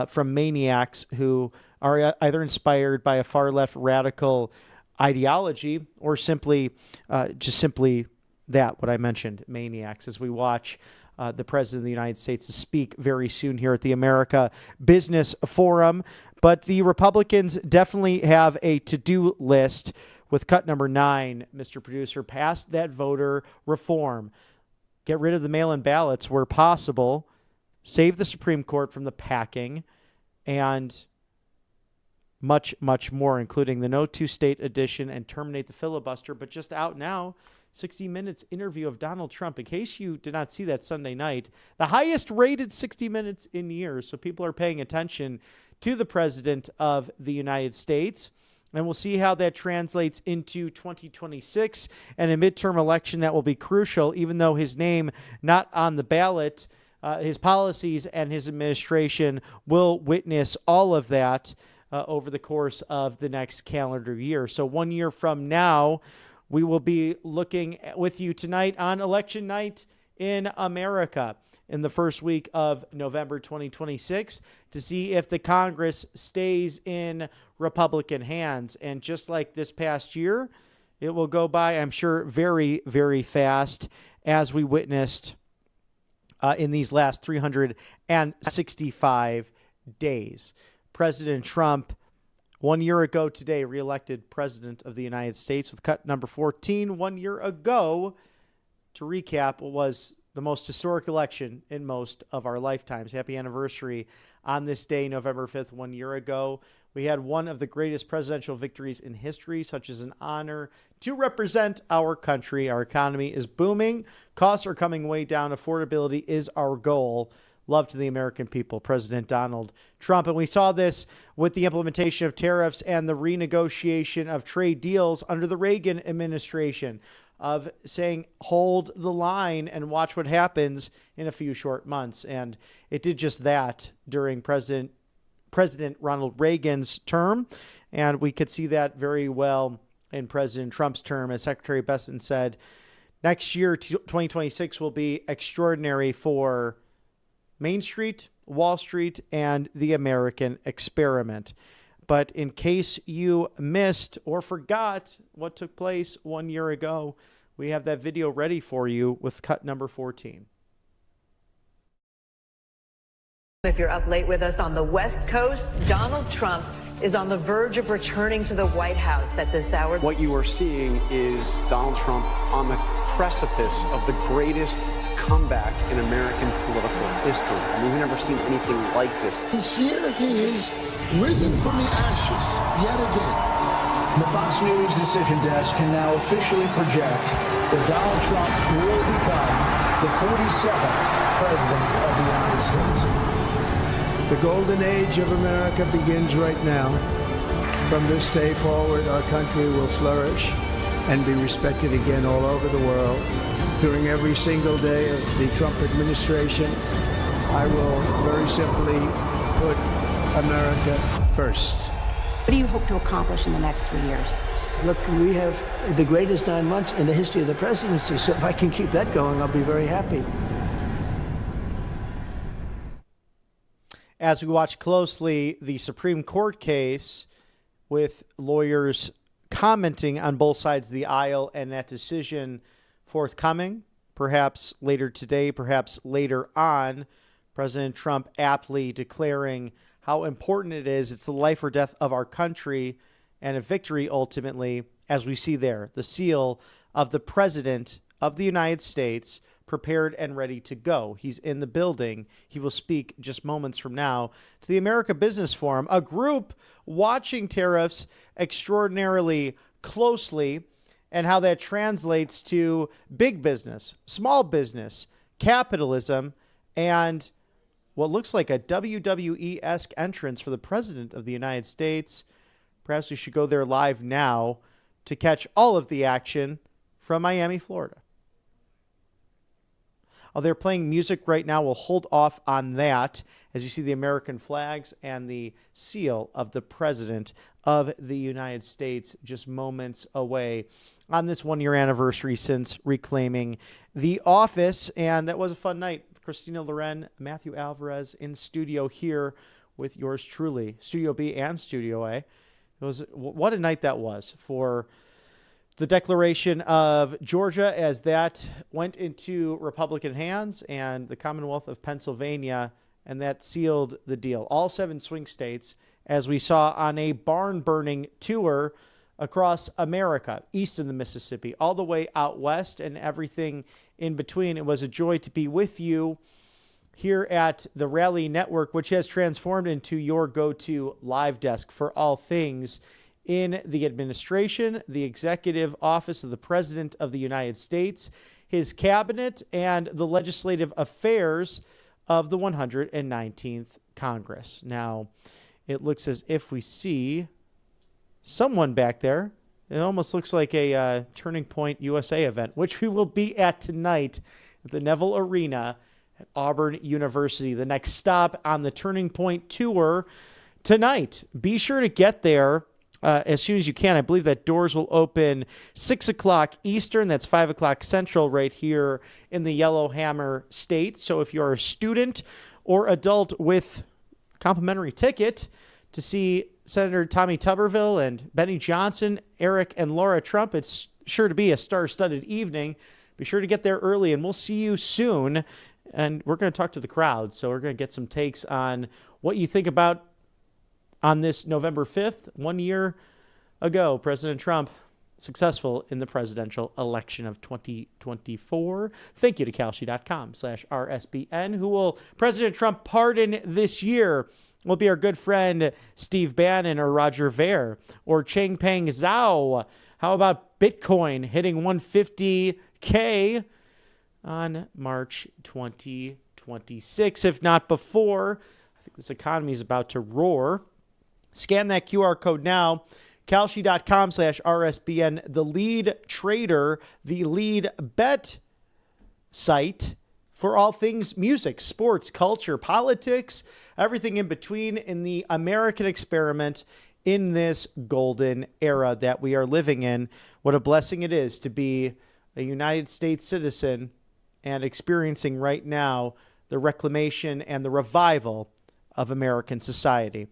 from maniacs who are either inspired by a far left radical ideology or simply that, what I mentioned, maniacs, as we watch the President of the United States speak very soon here at the America Business Forum. But the Republicans definitely have a to-do list with cut number 9, Mr. Producer. Pass that voter reform. Get rid of the mail-in ballots where possible. Save the Supreme Court from the packing, and much, much more, including the No 2 State edition, and terminate the filibuster. But just out now, 60 Minutes interview of Donald Trump. In case you did not see that Sunday night, the highest rated 60 Minutes in years. So people are paying attention to the President of the United States. And we'll see how that translates into 2026 and a midterm election that will be crucial, even though his name not on the ballot. His policies and his administration will witness all of that over the course of the next calendar year. So 1 year from now, we will be looking with you tonight on election night in America in the first week of November 2026 to see if the Congress stays in Republican hands. And just like this past year, it will go by, I'm sure, very, very fast, as we witnessed in these last 365 days. President Trump, 1 year ago today, reelected President of the United States with cut number 14. 1 year ago, to recap, was the most historic election in most of our lifetimes. Happy anniversary on this day, November 5th, 1 year ago. We had one of the greatest presidential victories in history, such as an honor to represent our country. Our economy is booming. Costs are coming way down. Affordability is our goal. Love to the American people, President Donald Trump. And we saw this with the implementation of tariffs and the renegotiation of trade deals under the Reagan administration, of saying, hold the line and watch what happens in a few short months. And it did just that during President Ronald Reagan's term. And we could see that very well in President Trump's term. As Secretary Besson said, next year, 2026, will be extraordinary for Main Street, Wall Street, and the American experiment. But in case you missed or forgot what took place 1 year ago, we have that video ready for you with cut number 14. If you're up late with us on the West Coast, Donald Trump is on the verge of returning to the White House at this hour. What you are seeing is Donald Trump on the precipice of the greatest comeback in American political history. I mean, we've never seen anything like this. Here he is, risen from the ashes yet again. The Fox News decision desk can now officially project that Donald Trump will become the 47th president of the United States. The golden age of America begins right now. From this day forward, our country will flourish and be respected again all over the world. During every single day of the Trump administration, I will very simply put America first. What do you hope to accomplish in the next 3 years? Look, we have the greatest 9 months in the history of the presidency, so if I can keep that going, I'll be very happy. As we watch closely the Supreme Court case, with lawyers commenting on both sides of the aisle, and that decision forthcoming, perhaps later today, perhaps later on, President Trump aptly declaring how important it is. It's the life or death of our country, and a victory ultimately, as we see there, the seal of the President of the United States, prepared and ready to go. He's in the building. He will speak just moments from now to the America Business Forum, a group watching tariffs extraordinarily closely and how that translates to big business, small business, capitalism, and what looks like a WWE-esque entrance for the President of the United States. Perhaps we should go there live now to catch all of the action from Miami, Florida. Oh, they're playing music right now. We'll hold off on that as you see the American flags and the seal of the President of the United States just moments away on this one-year anniversary since reclaiming the office. And that was a fun night. Christina Loren, Matthew Alvarez in studio here with yours truly, Studio B and Studio A. What a night that was for the declaration of Georgia as that went into Republican hands and the Commonwealth of Pennsylvania, and that sealed the deal. All 7 swing states, as we saw on a barn-burning tour across America, east of the Mississippi, all the way out west and everything in between. It was a joy to be with you here at the Rally Network, which has transformed into your go-to live desk for all things in the administration, the executive office of the President of the United States, his cabinet, and the legislative affairs of the 119th Congress. Now, it looks as if we see someone back there. It almost looks like a Turning Point USA event, which we will be at tonight at the Neville Arena at Auburn University. The next stop on the Turning Point tour tonight. Be sure to get there as soon as you can. I believe that doors will open 6 o'clock Eastern. That's 5 o'clock Central right here in the Yellowhammer State. So if you're a student or adult with a complimentary ticket to see Senator Tommy Tuberville and Benny Johnson, Eric and Laura Trump, it's sure to be a star-studded evening. Be sure to get there early, and we'll see you soon. And we're going to talk to the crowd, so we're going to get some takes on what you think about on this November 5th, 1 year ago, President Trump successful in the presidential election of 2024. Thank you to Kalshi.com/RSBN. Who will President Trump pardon this year? Will be our good friend Steve Bannon or Roger Ver or Changpeng Zhao. How about Bitcoin hitting 150K on March 2026, if not before? I think this economy is about to roar. Scan that QR code now. Kalshi.com/RSBN, the lead trader, the lead bet site for all things music, sports, culture, politics, everything in between in the American experiment in this golden era that we are living in. What a blessing it is to be a United States citizen and experiencing right now the reclamation and the revival of American society.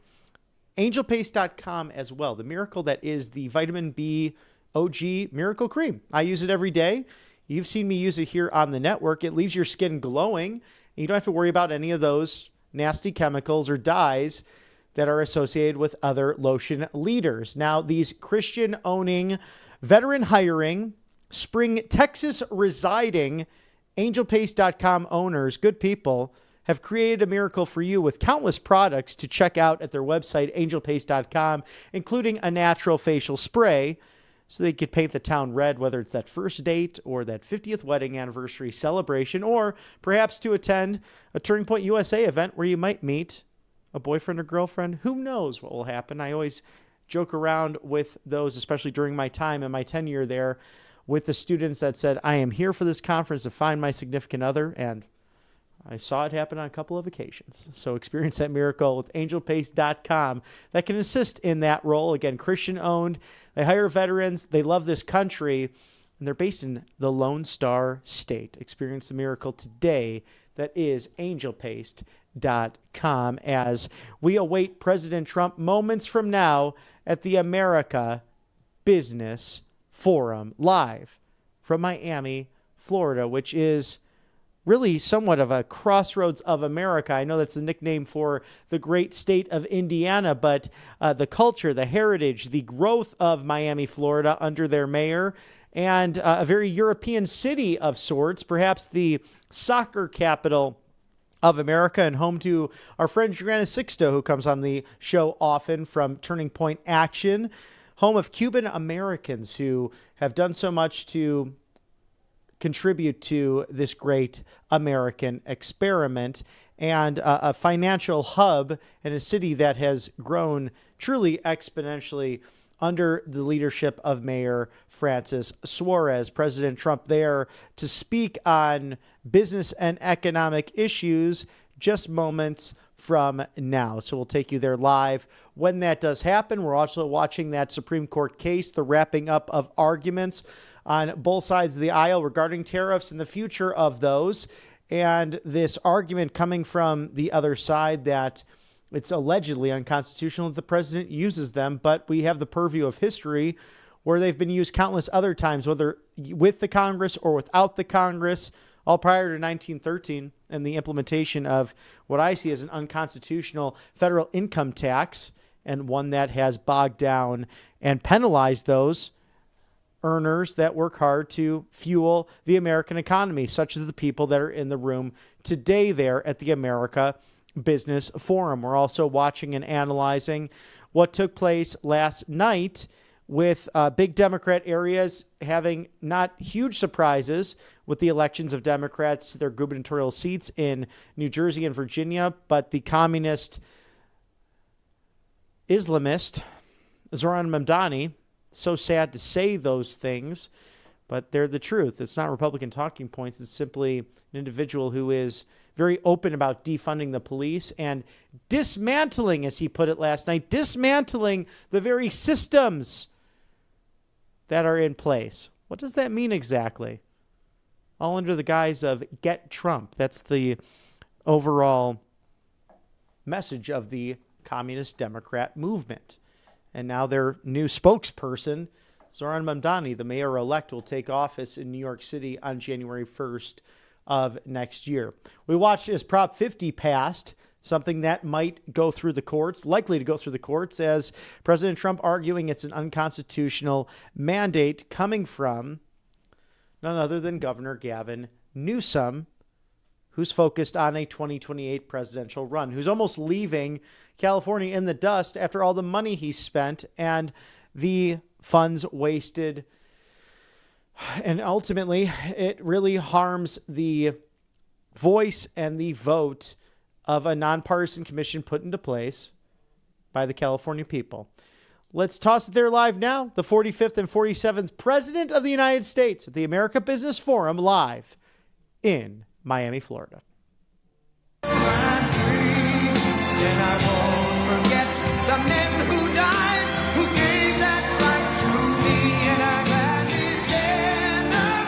AngelPaste.com as well. The miracle that is the Vitamin B OG Miracle Cream. I use it every day. You've seen me use it here on the network. It leaves your skin glowing. You don't have to worry about any of those nasty chemicals or dyes that are associated with other lotion leaders. Now, these Christian-owning, veteran-hiring, Spring, Texas residing AngelPaste.com owners, good people, have created a miracle for you with countless products to check out at their website, angelpaste.com, including a natural facial spray so they could paint the town red, whether it's that first date or that 50th wedding anniversary celebration, or perhaps to attend a Turning Point USA event where you might meet a boyfriend or girlfriend. Who knows what will happen? I always joke around with those, especially during my time and my tenure there with the students that said, I am here for this conference to find my significant other, and I saw it happen on a couple of occasions. So experience that miracle with angelpaste.com that can assist in that role. Again, Christian-owned. They hire veterans. They love this country, and they're based in the Lone Star State. Experience the miracle today. That is angelpaste.com as we await President Trump moments from now at the America Business Forum live from Miami, Florida, which is really somewhat of a crossroads of America. I know that's the nickname for the great state of Indiana, but the culture, the heritage, the growth of Miami, Florida under their mayor, and a very European city of sorts, perhaps the soccer capital of America, and home to our friend Joanna Sixto, who comes on the show often from Turning Point Action, home of Cuban Americans who have done so much to contribute to this great American experiment, and a financial hub in a city that has grown truly exponentially under the leadership of Mayor Francis Suarez. President Trump there to speak on business and economic issues just moments from now. So we'll take you there live when that does happen. We're also watching that Supreme Court case, the wrapping up of arguments on both sides of the aisle regarding tariffs and the future of those. And this argument coming from the other side that it's allegedly unconstitutional that the president uses them, but we have the purview of history where they've been used countless other times, whether with the Congress or without the Congress, all prior to 1913 and the implementation of what I see as an unconstitutional federal income tax, and one that has bogged down and penalized those earners that work hard to fuel the American economy, such as the people that are in the room today there at the America Business Forum. We're also watching and analyzing what took place last night with big Democrat areas having not huge surprises with the elections of Democrats to their gubernatorial seats in New Jersey and Virginia, but the communist Islamist Zoran Mamdani, so sad to say those things, but they're the truth. It's not Republican talking points. It's simply an individual who is very open about defunding the police and dismantling, as he put it last night, dismantling the very systems that are in place. What does that mean exactly? All under the guise of Get Trump. That's the overall message of the Communist Democrat movement. And now their new spokesperson, Zoran Mamdani, the mayor-elect, will take office in New York City on January 1st of next year. We watched as Prop 50 passed, something that might go through the courts, likely to go through the courts, as President Trump arguing it's an unconstitutional mandate coming from none other than Governor Gavin Newsom, who's focused on a 2028 presidential run, who's almost leaving California in the dust after all the money he spent and the funds wasted. And ultimately, it really harms the voice and the vote of a nonpartisan commission put into place by the California people. Let's toss it there live now. The 45th and 47th President of the United States at the America Business Forum live in Miami, Florida. I'm free, and I won't forget the men who died, who gave that right to me, and I gladly stand up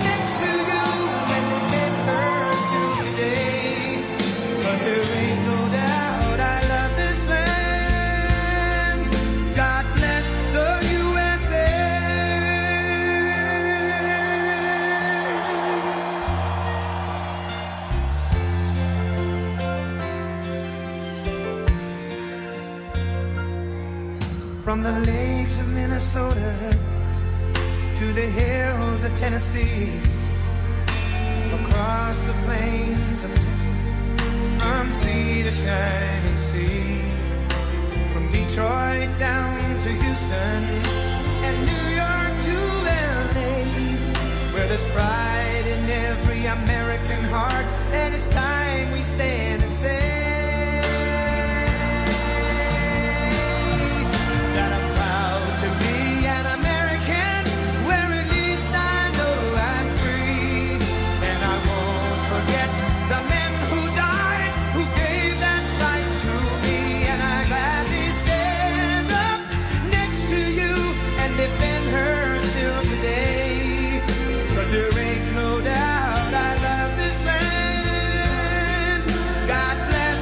next to you and defend her still today, 'cause there ain't no doubt I love this land. God bless the USA. From the lakes of Minnesota to the hills of Tennessee, across the plains of Texas, from sea to shining sea, from Detroit down to Houston and New York to LA, where there's pride in every American heart, and it's time we stand and say that I'm proud to be an American, where at least I know I'm free, and I won't forget the men who died, who gave that right to me, and I gladly stand up next to you and defend her still today, 'cause there ain't no doubt I love this land. God bless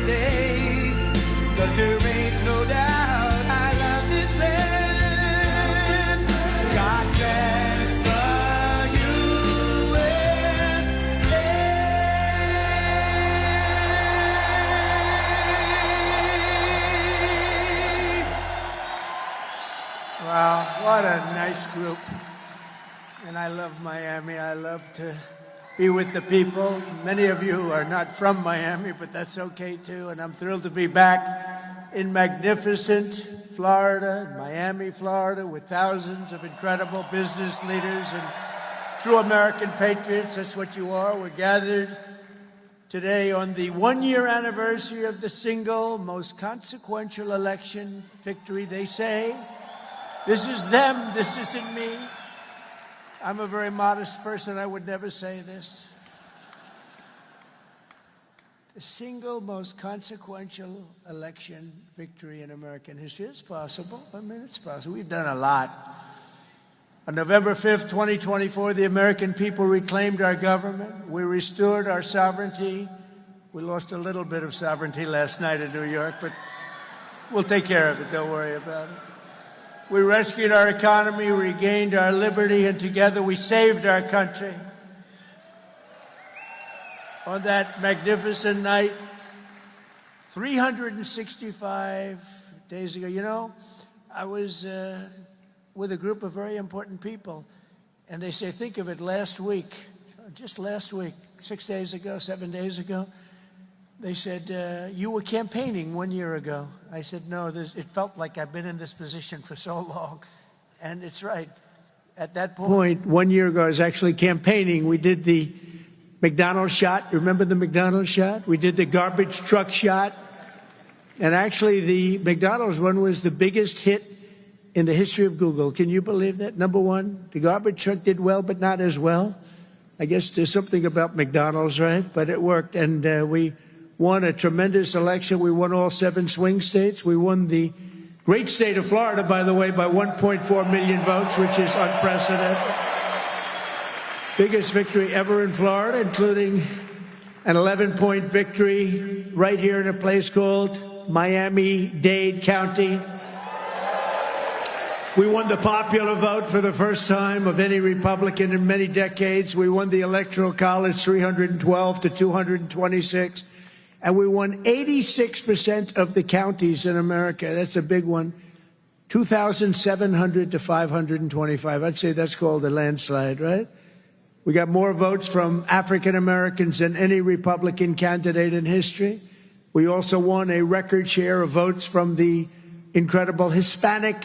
today. 'Cause there ain't no doubt I love this land. God bless the USA. Wow, what a nice group. And I love Miami. I love to be with the people. Many of you are not from Miami, but that's okay too. And I'm thrilled to be back in magnificent Florida, Miami, Florida, with thousands of incredible business leaders and true American patriots. That's what you are. We're gathered today on the one-year anniversary of the single most consequential election victory, they say. This is them, this isn't me. I'm a very modest person. I would never say this. The single most consequential election victory in American history. It's possible. I mean, it's possible. We've done a lot. On November 5th, 2024, the American people reclaimed our government. We restored our sovereignty. We lost a little bit of sovereignty last night in New York, but we'll take care of it. Don't worry about it. We rescued our economy, regained our liberty, and together we saved our country. On that magnificent night, 365 days ago, you know, I was with a group of very important people, and they say, think of it, last week, just last week, 6 days ago, 7 days ago, they said, you were campaigning 1 year ago. I said, no, it felt like I've been in this position for so long. And it's right. At that point, 1 year ago, I was actually campaigning. We did the McDonald's shot. Remember the McDonald's shot? We did the garbage truck shot. And actually, the McDonald's one was the biggest hit in the history of Google. Can you believe that? Number one, the garbage truck did well, but not as well. I guess there's something about McDonald's, right? But it worked. And we won a tremendous election. We won all 7 swing states. We won the great state of Florida, by the way, by 1.4 million votes, which is unprecedented. Biggest victory ever in Florida, including an 11-point victory right here in a place called Miami-Dade County. We won the popular vote for the first time of any Republican in many decades. We won the Electoral College 312 to 226. And we won 86% of the counties in America. That's a big one. 2,700 to 525. I'd say that's called a landslide, right? We got more votes from African Americans than any Republican candidate in history. We also won a record share of votes from the incredible Hispanic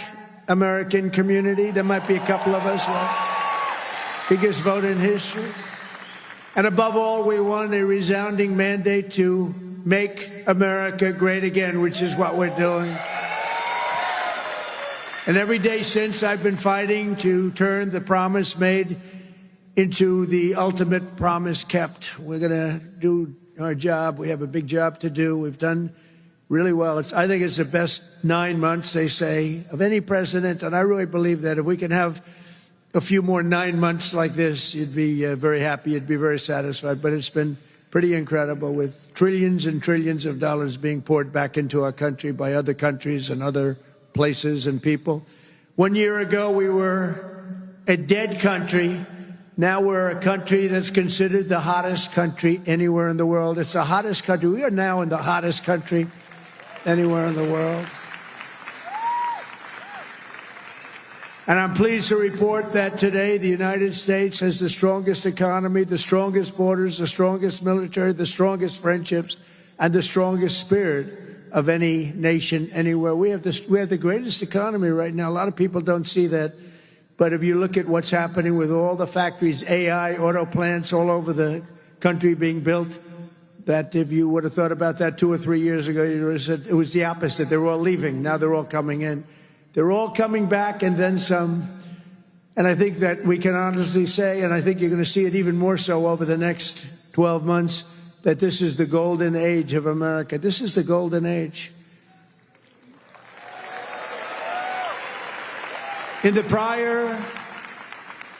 American community. There might be a couple of us, right? Biggest vote in history. And above all, we won a resounding mandate to make America great again, which is what we're doing. And every day since, I've been fighting to turn the promise made into the ultimate promise kept. We're going to do our job. We have a big job to do. We've done really well. I think it's the best 9 months, they say, of any president. And I really believe that if we can have a few more 9 months like this, you'd be very happy. You'd be very satisfied. But it's been pretty incredible, with trillions and trillions of dollars being poured back into our country by other countries and other places and people. 1 year ago, we were a dead country. Now we're a country that's considered the hottest country anywhere in the world. It's the hottest country. We are now in the hottest country anywhere in the world. And I'm pleased to report that today the United States has the strongest economy, the strongest borders, the strongest military, the strongest friendships, and the strongest spirit of any nation anywhere. We have the greatest economy right now. A lot of people don't see that. But if you look at what's happening with all the factories, AI, auto plants all over the country being built, that if you would have thought about that 2 or 3 years ago, you would have said it was the opposite. They were all leaving. Now they're all coming in. They're all coming back and then some. And I think that we can honestly say, and I think you're going to see it even more so over the next 12 months, that this is the golden age of America. This is the golden age. In the prior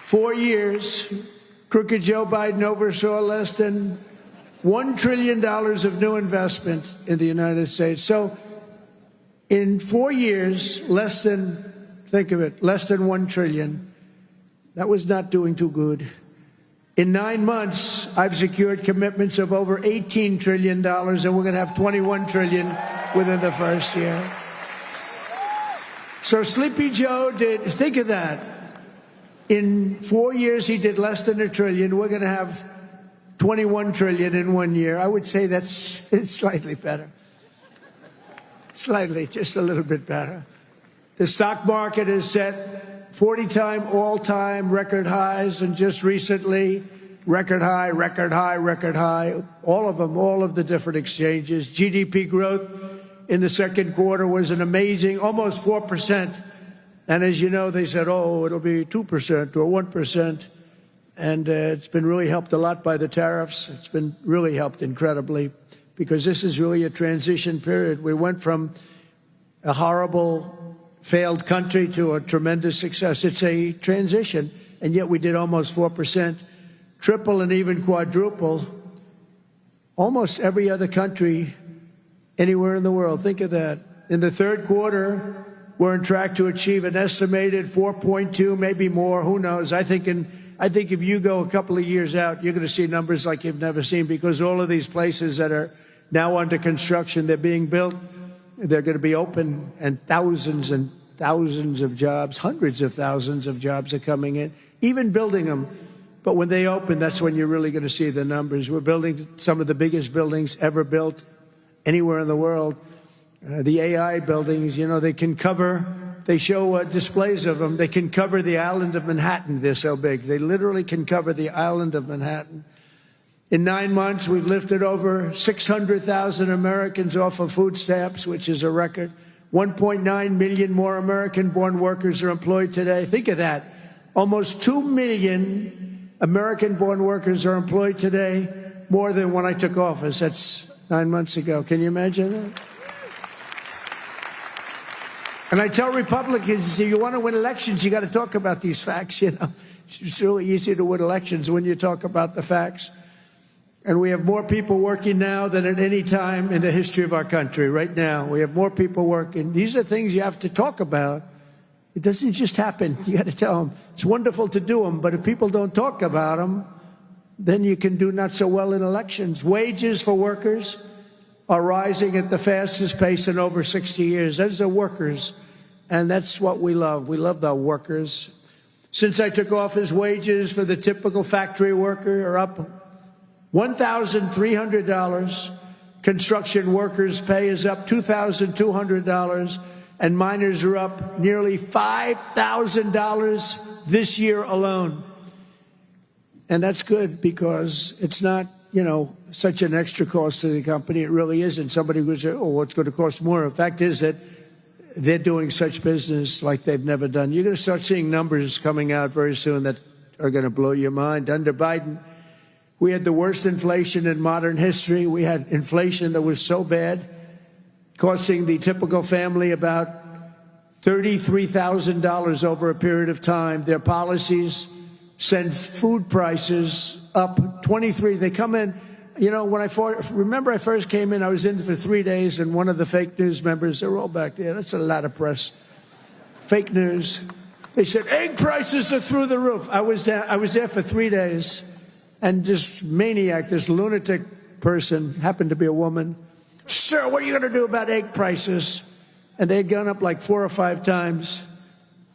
4 years, crooked Joe Biden oversaw less than $1 trillion of new investment in the United States. So in 4 years, less than 1 trillion. That was not doing too good. In 9 months, I've secured commitments of over $18 trillion, and we're going to have $21 trillion within the first year. So Sleepy Joe did, think of that. In 4 years, he did less than $1 trillion. We're going to have $21 trillion in 1 year. I would say it's slightly better. Slightly, just a little bit better. The stock market is set 40-time all-time record highs, and just recently, record high, record high, record high. All of them, all of the different exchanges. GDP growth in the second quarter was an amazing, almost 4%. And as you know, they said, oh, it'll be 2% or 1%. And it's been really helped a lot by the tariffs. It's been really helped incredibly, because this is really a transition period. We went from a horrible, failed country to a tremendous success. It's a transition, and yet we did almost 4%, triple and even quadruple almost every other country anywhere in the world. Think of that. In the third quarter, we're on track to achieve an estimated 4.2, maybe more. Who knows? I think if you go a couple of years out, you're going to see numbers like you've never seen, because all of these places that are now under construction, they're being built, they're going to be open, and thousands of jobs, hundreds of thousands of jobs are coming in, even building them. But when they open, that's when you're really going to see the numbers. We're building some of the biggest buildings ever built anywhere in the world. The AI buildings, you know, they show displays of them. They can cover the island of Manhattan. They're so big. They literally can cover the island of Manhattan. In 9 months, we've lifted over 600,000 Americans off of food stamps, which is a record. 1.9 million more American-born workers are employed today. Think of that. Almost 2 million American-born workers are employed today, more than when I took office. That's 9 months ago. Can you imagine that? And I tell Republicans, if you want to win elections, you got to talk about these facts. You know, it's really easy to win elections when you talk about the facts. And we have more people working now than at any time in the history of our country. Right now, we have more people working. These are things you have to talk about. It doesn't just happen. You got to tell them. It's wonderful to do them, but if people don't talk about them, then you can do not so well in elections. Wages for workers are rising at the fastest pace in over 60 years. Those are workers, and that's what we love. We love the workers. Since I took office, wages for the typical factory worker are up $1,300. Construction workers' pay is up $2,200, and miners are up nearly $5,000 this year alone. And that's good, because it's not, you know, such an extra cost to the company. It really isn't. Somebody would say, oh, what's going to cost more? The fact is that they're doing such business like they've never done. You're going to start seeing numbers coming out very soon that are going to blow your mind. Under Biden, we had the worst inflation in modern history. We had inflation that was so bad, costing the typical family about $33,000 over a period of time. Their policies send food prices up 23. They come in, you know, when I first came in, I was in for 3 days, and one of the fake news members, they're all back there. That's a lot of press. Fake news. They said, egg prices are through the roof. I was there for 3 days, and this maniac, this lunatic person, happened to be a woman. Sir, what are you going to do about egg prices? And they had gone up like 4 or 5 times.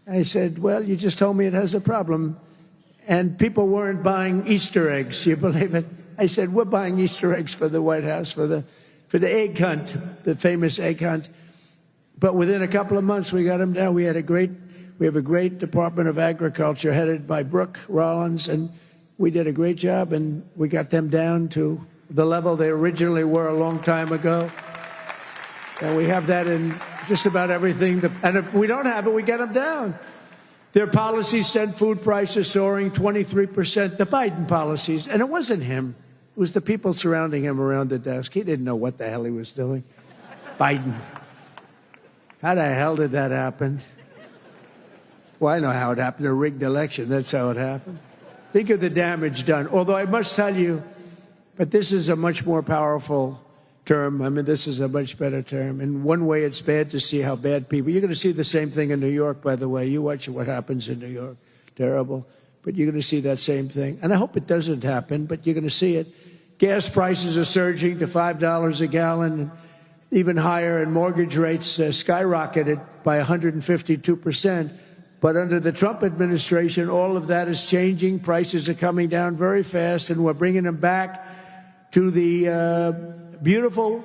I said, well, you just told me it has a problem. And people weren't buying Easter eggs. You believe it? I said, we're buying Easter eggs for the White House, for the egg hunt, the famous egg hunt. But within a couple of months, we got them down. We have a great Department of Agriculture headed by Brooke Rollins, and we did a great job, and we got them down to the level they originally were a long time ago. And we have that in just about everything. And if we don't have it, we get them down. Their policies sent food prices soaring 23%, the Biden policies. And it wasn't him. It was the people surrounding him around the desk. He didn't know what the hell he was doing. Biden. How the hell did that happen? Well, I know how it happened. A rigged election. That's how it happened. Think of the damage done. Although I must tell you, But this is a much more powerful term. I mean, this is a much better term. In one way, it's bad to see how bad people... You're going to see the same thing in New York, by the way. You watch what happens in New York. Terrible. But you're going to see that same thing. And I hope it doesn't happen, but you're going to see it. Gas prices are surging to $5 a gallon, even higher, and mortgage rates skyrocketed by 152%. But under the Trump administration, all of that is changing. Prices are coming down very fast, and we're bringing them back to the beautiful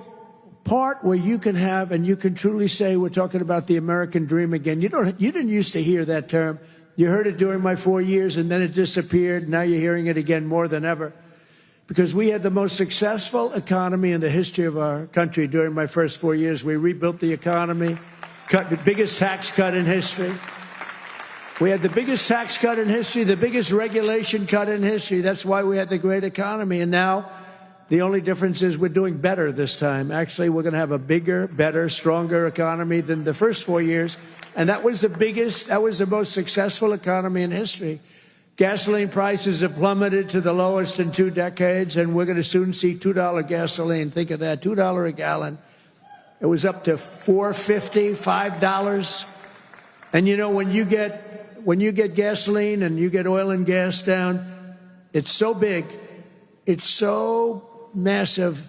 part where you can have, and you can truly say, we're talking about the American dream again. You didn't used to hear that term. You heard it during my 4 years, and then it disappeared. Now you're hearing it again more than ever. Because we had the most successful economy in the history of our country during my first 4 years. We rebuilt the economy, cut the biggest tax cut in history. We had the biggest tax cut in history, the biggest regulation cut in history. That's why we had the great economy. And now the only difference is we're doing better this time. Actually, we're going to have a bigger, better, stronger economy than the first 4 years. And that was the most successful economy in history. Gasoline prices have plummeted to the lowest in 2 decades, and we're going to soon see $2 gasoline. Think of that, $2 a gallon. It was up to $4.50, $5. And you know, when you get gasoline and you get oil and gas down, it's so big, it's so massive,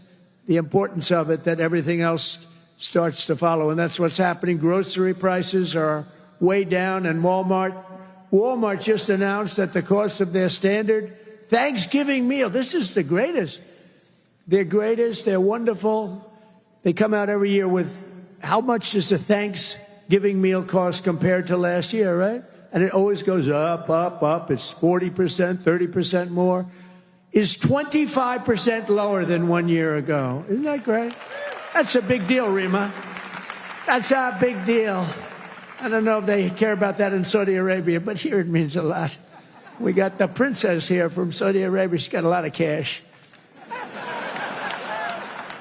the importance of it, that everything else starts to follow. And that's what's happening. Grocery prices are way down, and Walmart just announced that the cost of their standard Thanksgiving meal, this is the greatest. They're wonderful. They come out every year with how much does a Thanksgiving meal cost compared to last year, right? And it always goes up, up, up. It's 40%, 30% more. Is 25% lower than 1 year ago. Isn't that great? That's a big deal, Rima. That's a big deal. I don't know if they care about that in Saudi Arabia, but here it means a lot. We got the princess here from Saudi Arabia. She's got a lot of cash.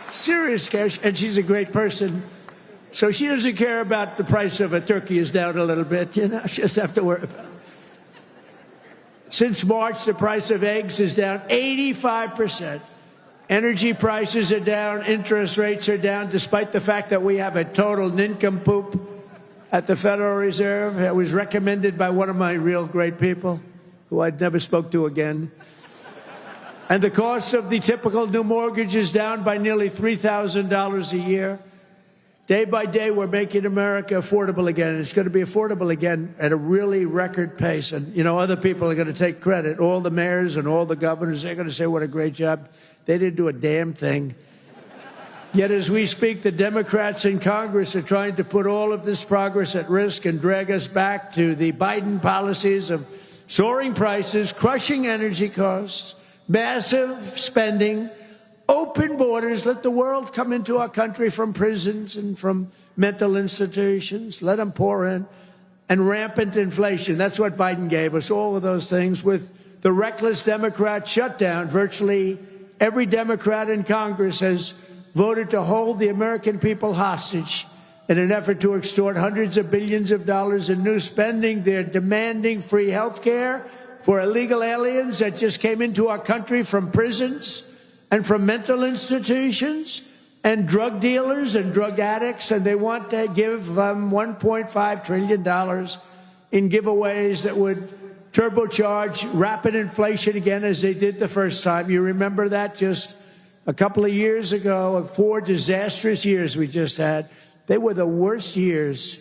Serious cash, and she's a great person. So she doesn't care about the price of a turkey is down a little bit, you know. She doesn't have to worry about it. Since March, the price of eggs is down 85%. Energy prices are down, interest rates are down, despite the fact that we have a total nincompoop at the Federal Reserve. It was recommended by one of my real great people, who I'd never spoke to again. And the cost of the typical new mortgage is down by nearly $3,000 a year. Day by day, we're making America affordable again. It's going to be affordable again at a really record pace. And, you know, other people are going to take credit. All the mayors and all the governors, they're going to say what a great job. They didn't do a damn thing. Yet as we speak, the Democrats in Congress are trying to put all of this progress at risk and drag us back to the Biden policies of soaring prices, crushing energy costs, massive spending, open borders. Let the world come into our country from prisons and from mental institutions. Let them pour in. And rampant inflation. That's what Biden gave us, all of those things. With the reckless Democrat shutdown, virtually every Democrat in Congress has voted to hold the American people hostage in an effort to extort hundreds of billions of dollars in new spending. They're demanding free health care for illegal aliens that just came into our country from prisons and from mental institutions, and drug dealers and drug addicts, and they want to give $1.5 trillion in giveaways that would turbocharge rapid inflation again, as they did the first time. You remember that just a couple of years ago, 4 disastrous years we just had. They were the worst years.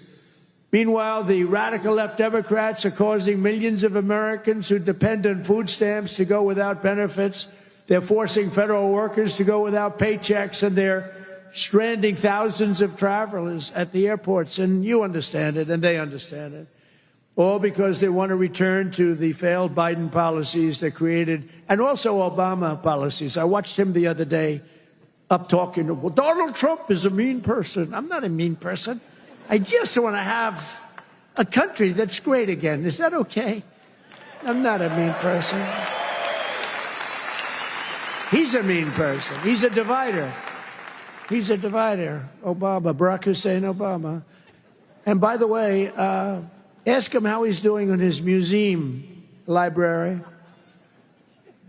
Meanwhile, the radical left Democrats are causing millions of Americans who depend on food stamps to go without benefits. They're forcing federal workers to go without paychecks, and they're stranding thousands of travelers at the airports. And you understand it, and they understand it. All because they want to return to the failed Biden policies that created, and also Obama policies. I watched him the other day up talking, well, Donald Trump is a mean person. I'm not a mean person. I just want to have a country that's great again. Is that okay? I'm not a mean person. He's a mean person. He's a divider. He's a divider. Obama, Barack Hussein Obama. And by the way, ask him how he's doing on his museum library.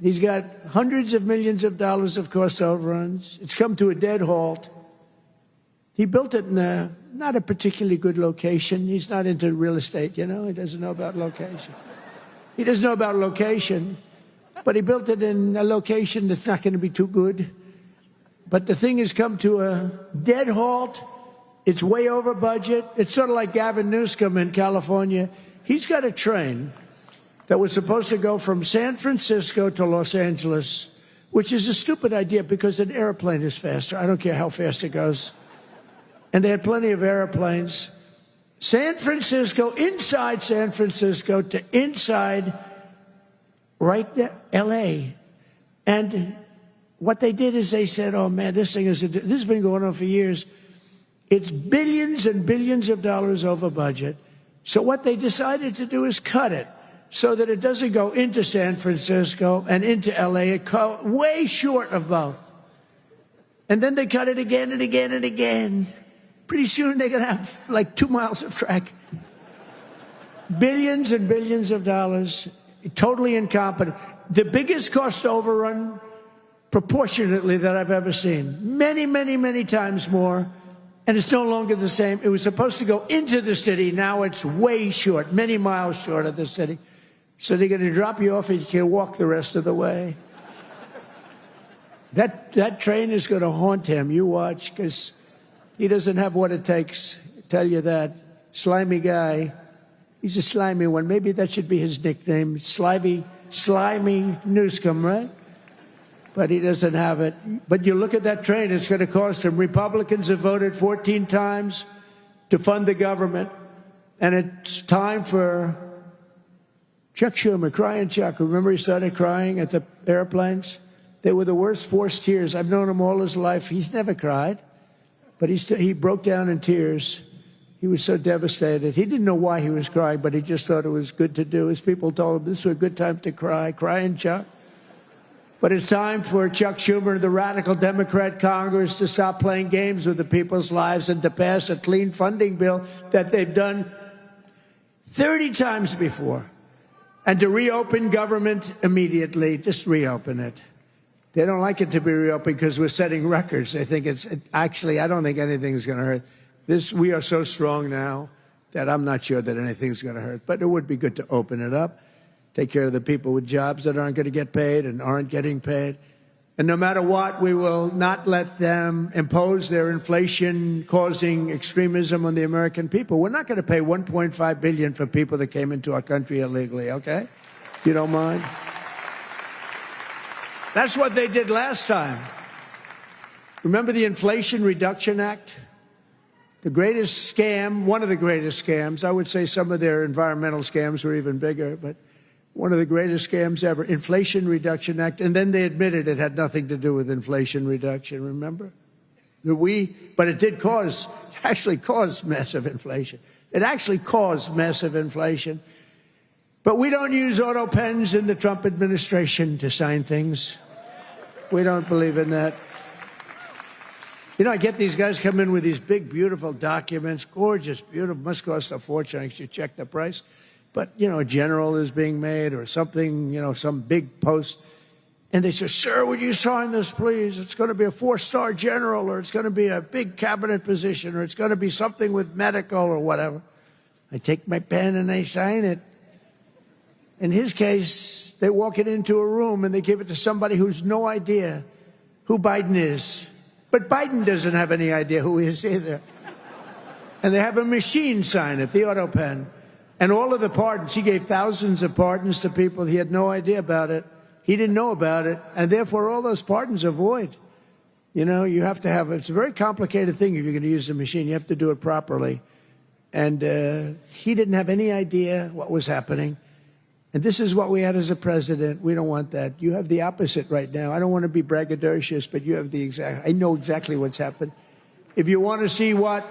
He's got hundreds of millions of dollars of cost overruns. It's come to a dead halt. He built it in not a particularly good location. He's not into real estate, you know. He doesn't know about location. He doesn't know about location, but he built it in a location that's not going to be too good. But the thing has come to a dead halt. It's way over budget. It's sort of like Gavin Newsom in California. He's got a train that was supposed to go from San Francisco to Los Angeles, which is a stupid idea because an airplane is faster. I don't care how fast it goes. And they had plenty of airplanes. San Francisco, inside San Francisco to inside right there, L.A. And what they did is they said, oh, man, this has been going on for years. It's billions and billions of dollars over budget. So what they decided to do is cut it so that it doesn't go into San Francisco and into L.A. It way short of both. And then they cut it again and again and again. Pretty soon they're going to have like 2 miles of track. Billions and billions of dollars, totally incompetent. The biggest cost overrun proportionately that I've ever seen. Many, many, many times more. And it's no longer the same. It was supposed to go into the city. Now it's way short, many miles short of the city. So they're going to drop you off and you can walk the rest of the way. That train is going to haunt him. You watch, because he doesn't have what it takes. I tell you that. Slimy guy. He's a slimy one. Maybe that should be his nickname. Slimy Newsom, right? But he doesn't have it. But you look at that train, it's going to cost him. Republicans have voted 14 times to fund the government. And it's time for Chuck Schumer, crying Chuck. Remember he started crying at the airplanes? They were the worst forced tears. I've known him all his life. He's never cried. But he broke down in tears. He was so devastated. He didn't know why he was crying, but he just thought it was good to do. His people told him this was a good time to cry. Crying Chuck. But it's time for Chuck Schumer and the radical Democrat Congress to stop playing games with the people's lives and to pass a clean funding bill that they've done 30 times before. And to reopen government immediately. Just reopen it. They don't like it to be reopened because we're setting records. They think actually, I don't think anything's going to hurt. We are so strong now that I'm not sure that anything's going to hurt. But it would be good to open it up, take care of the people with jobs that aren't going to get paid and aren't getting paid. And no matter what, we will not let them impose their inflation-causing extremism on the American people. We're not going to pay $1.5 billion for people that came into our country illegally, okay? If you don't mind. That's what they did last time. Remember the Inflation Reduction Act? The greatest scam, one of the greatest scams. I would say some of their environmental scams were even bigger, but one of the greatest scams ever, Inflation Reduction Act. And then they admitted it had nothing to do with inflation reduction, remember? But it did actually cause massive inflation. It actually caused massive inflation. But we don't use auto pens in the Trump administration to sign things. We don't believe in that. You know, I get these guys come in with these big, beautiful documents, gorgeous, beautiful, must cost a fortune. I should check the price. But, you know, a general is being made or something, you know, some big post. And they say, sir, would you sign this, please? It's going to be a 4-star general, or it's going to be a big cabinet position, or it's going to be something with medical or whatever. I take my pen and I sign it. In his case, they walk it into a room and they give it to somebody who's no idea who Biden is. But Biden doesn't have any idea who he is either. And they have a machine sign it, the auto pen. And all of the pardons, he gave thousands of pardons to people. He had no idea about it. He didn't know about it. And therefore, all those pardons are void. You know, you have to have, it's a very complicated thing if you're going to use the machine. You have to do it properly. And he didn't have any idea what was happening. And this is what we had as a president. We don't want that. You have the opposite right now. I don't want to be braggadocious, but you have the exact, I know exactly what's happened. If you want to see what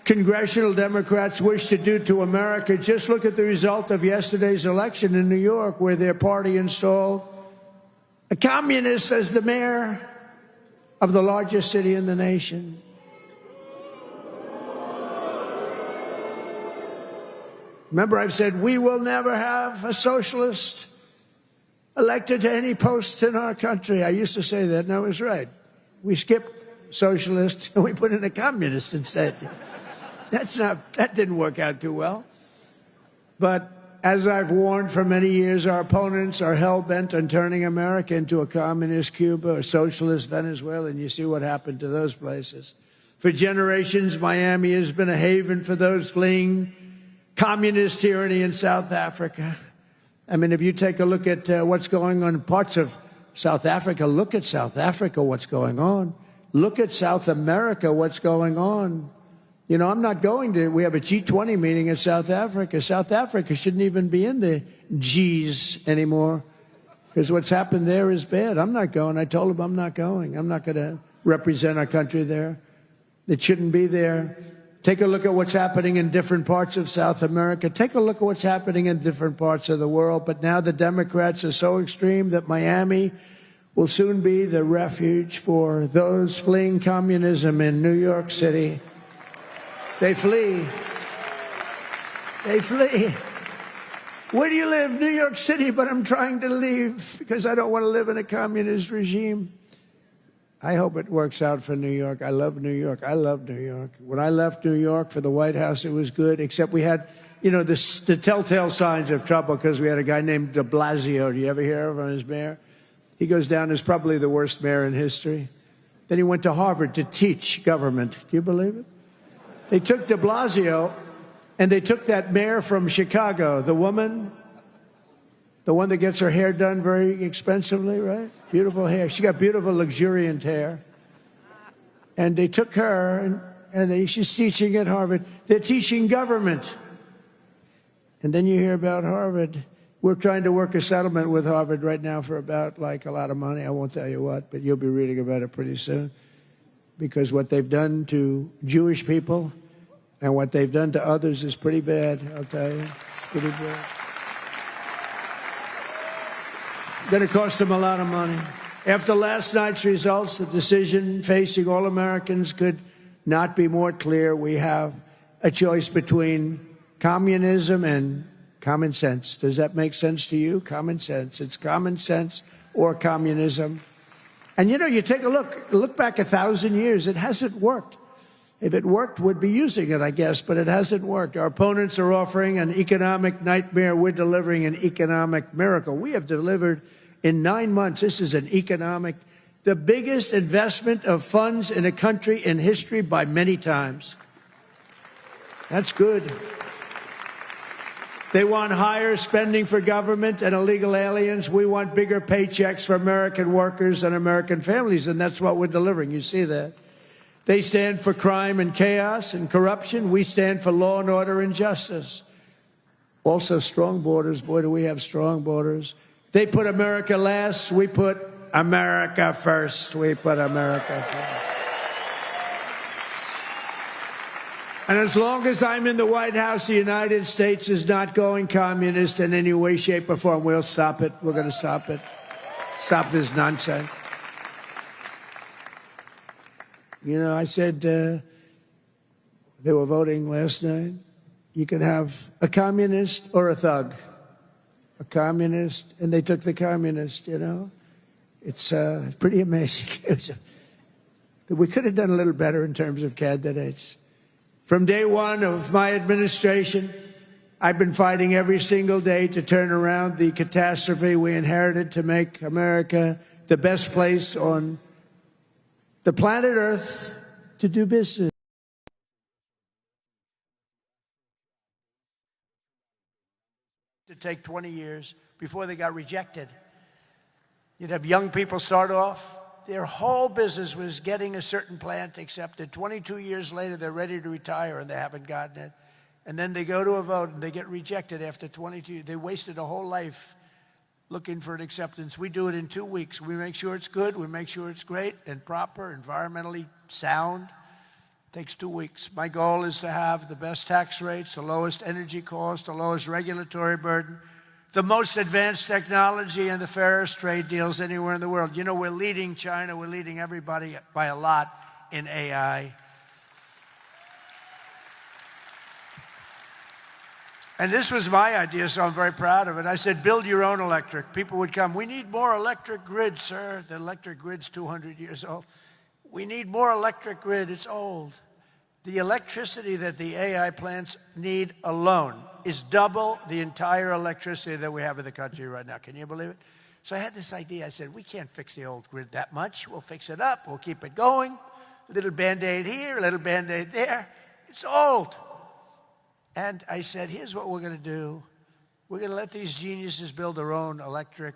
congressional Democrats wish to do to America, just look at the result of yesterday's election in New York, where their party installed a communist as the mayor of the largest city in the nation. Remember, I've said we will never have a socialist. elected to any post in our country. I used to say that, and I was right. We skipped socialist and we put in a communist instead. That didn't work out too well. But as I've warned for many years, our opponents are hell-bent on turning America into a communist Cuba or socialist Venezuela, and you see what happened to those places. For generations, Miami has been a haven for those fleeing communist tyranny in South Africa. I mean, if you take a look at what's going on in parts of South Africa, look at South Africa, what's going on. Look at South America, what's going on. You know, I'm not going to, we have a G20 meeting in South Africa. South Africa shouldn't even be in the Gs anymore because what's happened there is bad. I'm not going. I told them I'm not going. I'm not going to represent our country there. It shouldn't be there. Take a look at what's happening in different parts of South America. Take a look at what's happening in different parts of the world. But now the Democrats are so extreme that Miami will soon be the refuge for those fleeing communism in New York City. They flee. They flee. Where do you live? New York City, but I'm trying to leave because I don't want to live in a communist regime. I hope it works out for New York. I love New York. I love New York. When I left New York for the White House, it was good, except we had, you know, the telltale signs of trouble because we had a guy named de Blasio. Do you ever hear of him as mayor? He goes down as probably the worst mayor in history. Then he went to Harvard to teach government. Do you believe it? They took de Blasio, and they took that mayor from Chicago, the woman, the one that gets her hair done very expensively, right? Beautiful hair. She got beautiful, luxuriant hair. And they took her, and she's teaching at Harvard. They're teaching government. And then you hear about Harvard. We're trying to work a settlement with Harvard right now for about, like, a lot of money. I won't tell you what, but you'll be reading about it pretty soon. Because what they've done to Jewish people and what they've done to others is pretty bad, I'll tell you. It's pretty bad. Going to cost them a lot of money. After last night's results, the decision facing all Americans could not be more clear. We have a choice between communism and common sense. Does that make sense to you? Common sense. It's common sense or communism. And, you know, you take a look back 1,000 years, it hasn't worked. If it worked, we'd be using it, I guess, but it hasn't worked. Our opponents are offering an economic nightmare. We're delivering an economic miracle. We have delivered in 9 months. This is the biggest investment of funds in a country in history by many times. That's good. They want higher spending for government and illegal aliens. We want bigger paychecks for American workers and American families, and that's what we're delivering. You see that. They stand for crime and chaos and corruption. We stand for law and order and justice. Also, strong borders. Boy, do we have strong borders. They put America last. We put America first. We put America first. And as long as I'm in the White House, the United States is not going communist in any way, shape, or form. We'll stop it. We're going to stop it. Stop this nonsense. You know, I said they were voting last night. You can have a communist or a thug. A communist, and they took the communist, you know. It's pretty amazing. We could have done a little better in terms of candidates. From day one of my administration, I've been fighting every single day to turn around the catastrophe we inherited to make America the best place on the planet Earth to do business. To take 20 years before they got rejected. You'd have young people start off. Their whole business was getting a certain plant accepted. 22 years later, they're ready to retire and they haven't gotten it. And then they go to a vote and they get rejected after 22. They wasted a whole life looking for an acceptance. We do it in 2 weeks. We make sure it's good. We make sure it's great and proper, environmentally sound. It takes 2 weeks. My goal is to have the best tax rates, the lowest energy cost, the lowest regulatory burden, the most advanced technology, and the fairest trade deals anywhere in the world. You know, we're leading China. We're leading everybody by a lot in AI. And this was my idea, so I'm very proud of it. I said, build your own electric. People would come, we need more electric grid, sir. The electric grid's 200 years old. We need more electric grid, it's old. The electricity that the AI plants need alone is double the entire electricity that we have in the country right now. Can you believe it? So I had this idea. I said, we can't fix the old grid that much. We'll fix it up. We'll keep it going. A little Band-Aid here, a little Band-Aid there. It's old. And I said, here's what we're going to do. We're going to let these geniuses build their own electric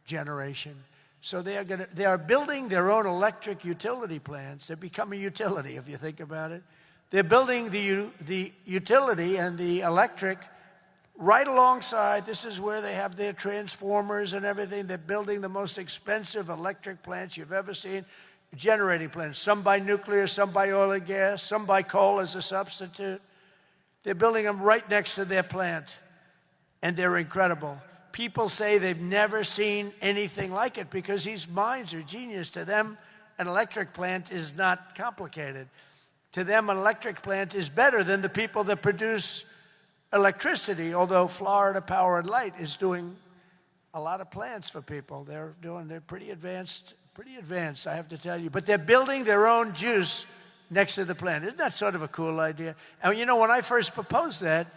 generation. So they are building their own electric utility plants. They become a utility, if you think about it. They're building the utility and the electric right alongside. This is where they have their transformers and everything. They're building the most expensive electric plants you've ever seen, generating plants. Some by nuclear, some by oil and gas, some by coal as a substitute. They're building them right next to their plant, and they're incredible. People say they've never seen anything like it because these minds are genius. To them, an electric plant is not complicated. To them, an electric plant is better than the people that produce electricity, although Florida Power and Light is doing a lot of plants for people. They're pretty advanced, I have to tell you. But they're building their own juice next to the plant. Isn't that sort of a cool idea? And you know, when I first proposed that,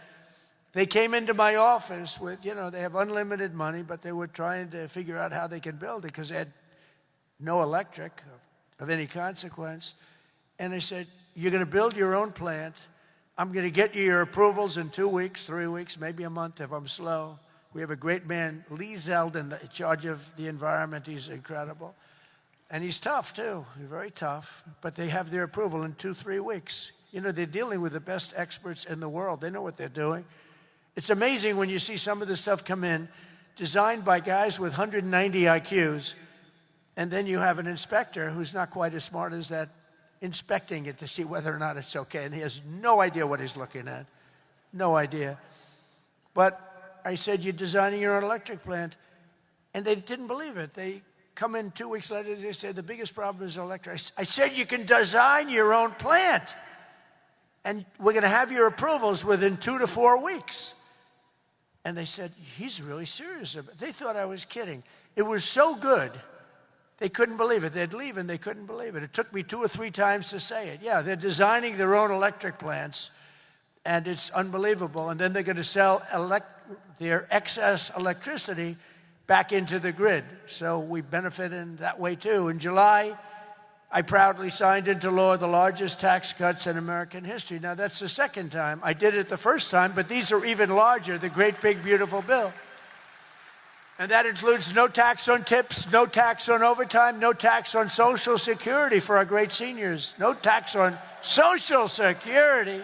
they came into my office with, they have unlimited money, but they were trying to figure out how they can build it because they had no electric of any consequence. And I said, you're going to build your own plant. I'm going to get you your approvals in 2 weeks, 3 weeks, maybe a month if I'm slow. We have a great man, Lee Zeldin, in charge of the environment. He's incredible. And he's tough, too. He's very tough. But they have their approval in 2-3 weeks. They're dealing with the best experts in the world. They know what they're doing. It's amazing when you see some of the stuff come in, designed by guys with 190 IQs, and then you have an inspector who's not quite as smart as that, inspecting it to see whether or not it's okay. And he has no idea what he's looking at. No idea. But I said, you're designing your own electric plant. And they didn't believe it. They come in 2 weeks later, they said, the biggest problem is electric. I said, you can design your own plant. And we're going to have your approvals within 2 to 4 weeks. And they said, he's really serious about it. They thought I was kidding. It was so good, they couldn't believe it. They'd leave and they couldn't believe it. It took me 2 or 3 times to say it. Yeah, they're designing their own electric plants, and it's unbelievable. And then they're going to sell their excess electricity back into the grid. So we benefit in that way, too. In July, I proudly signed into law the largest tax cuts in American history. Now, that's the second time. I did it the first time, but these are even larger, the great, big, beautiful bill. And that includes no tax on tips, no tax on overtime, no tax on Social Security for our great seniors, no tax on Social Security.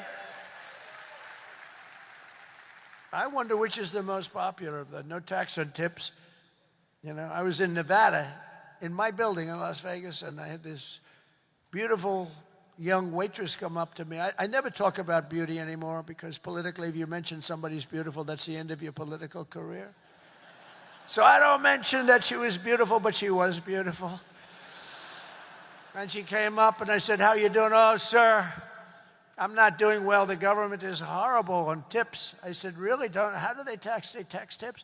I wonder which is the most popular of the no tax on tips. I was in Nevada, in my building in Las Vegas, and I had this beautiful young waitress come up to me. I never talk about beauty anymore because politically, if you mention somebody's beautiful, that's the end of your political career. So I don't mention that she was beautiful, but she was beautiful. And she came up and I said, how you doing? Oh, sir, I'm not doing well. The government is horrible on tips. I said, really? How do they tax? They tax tips?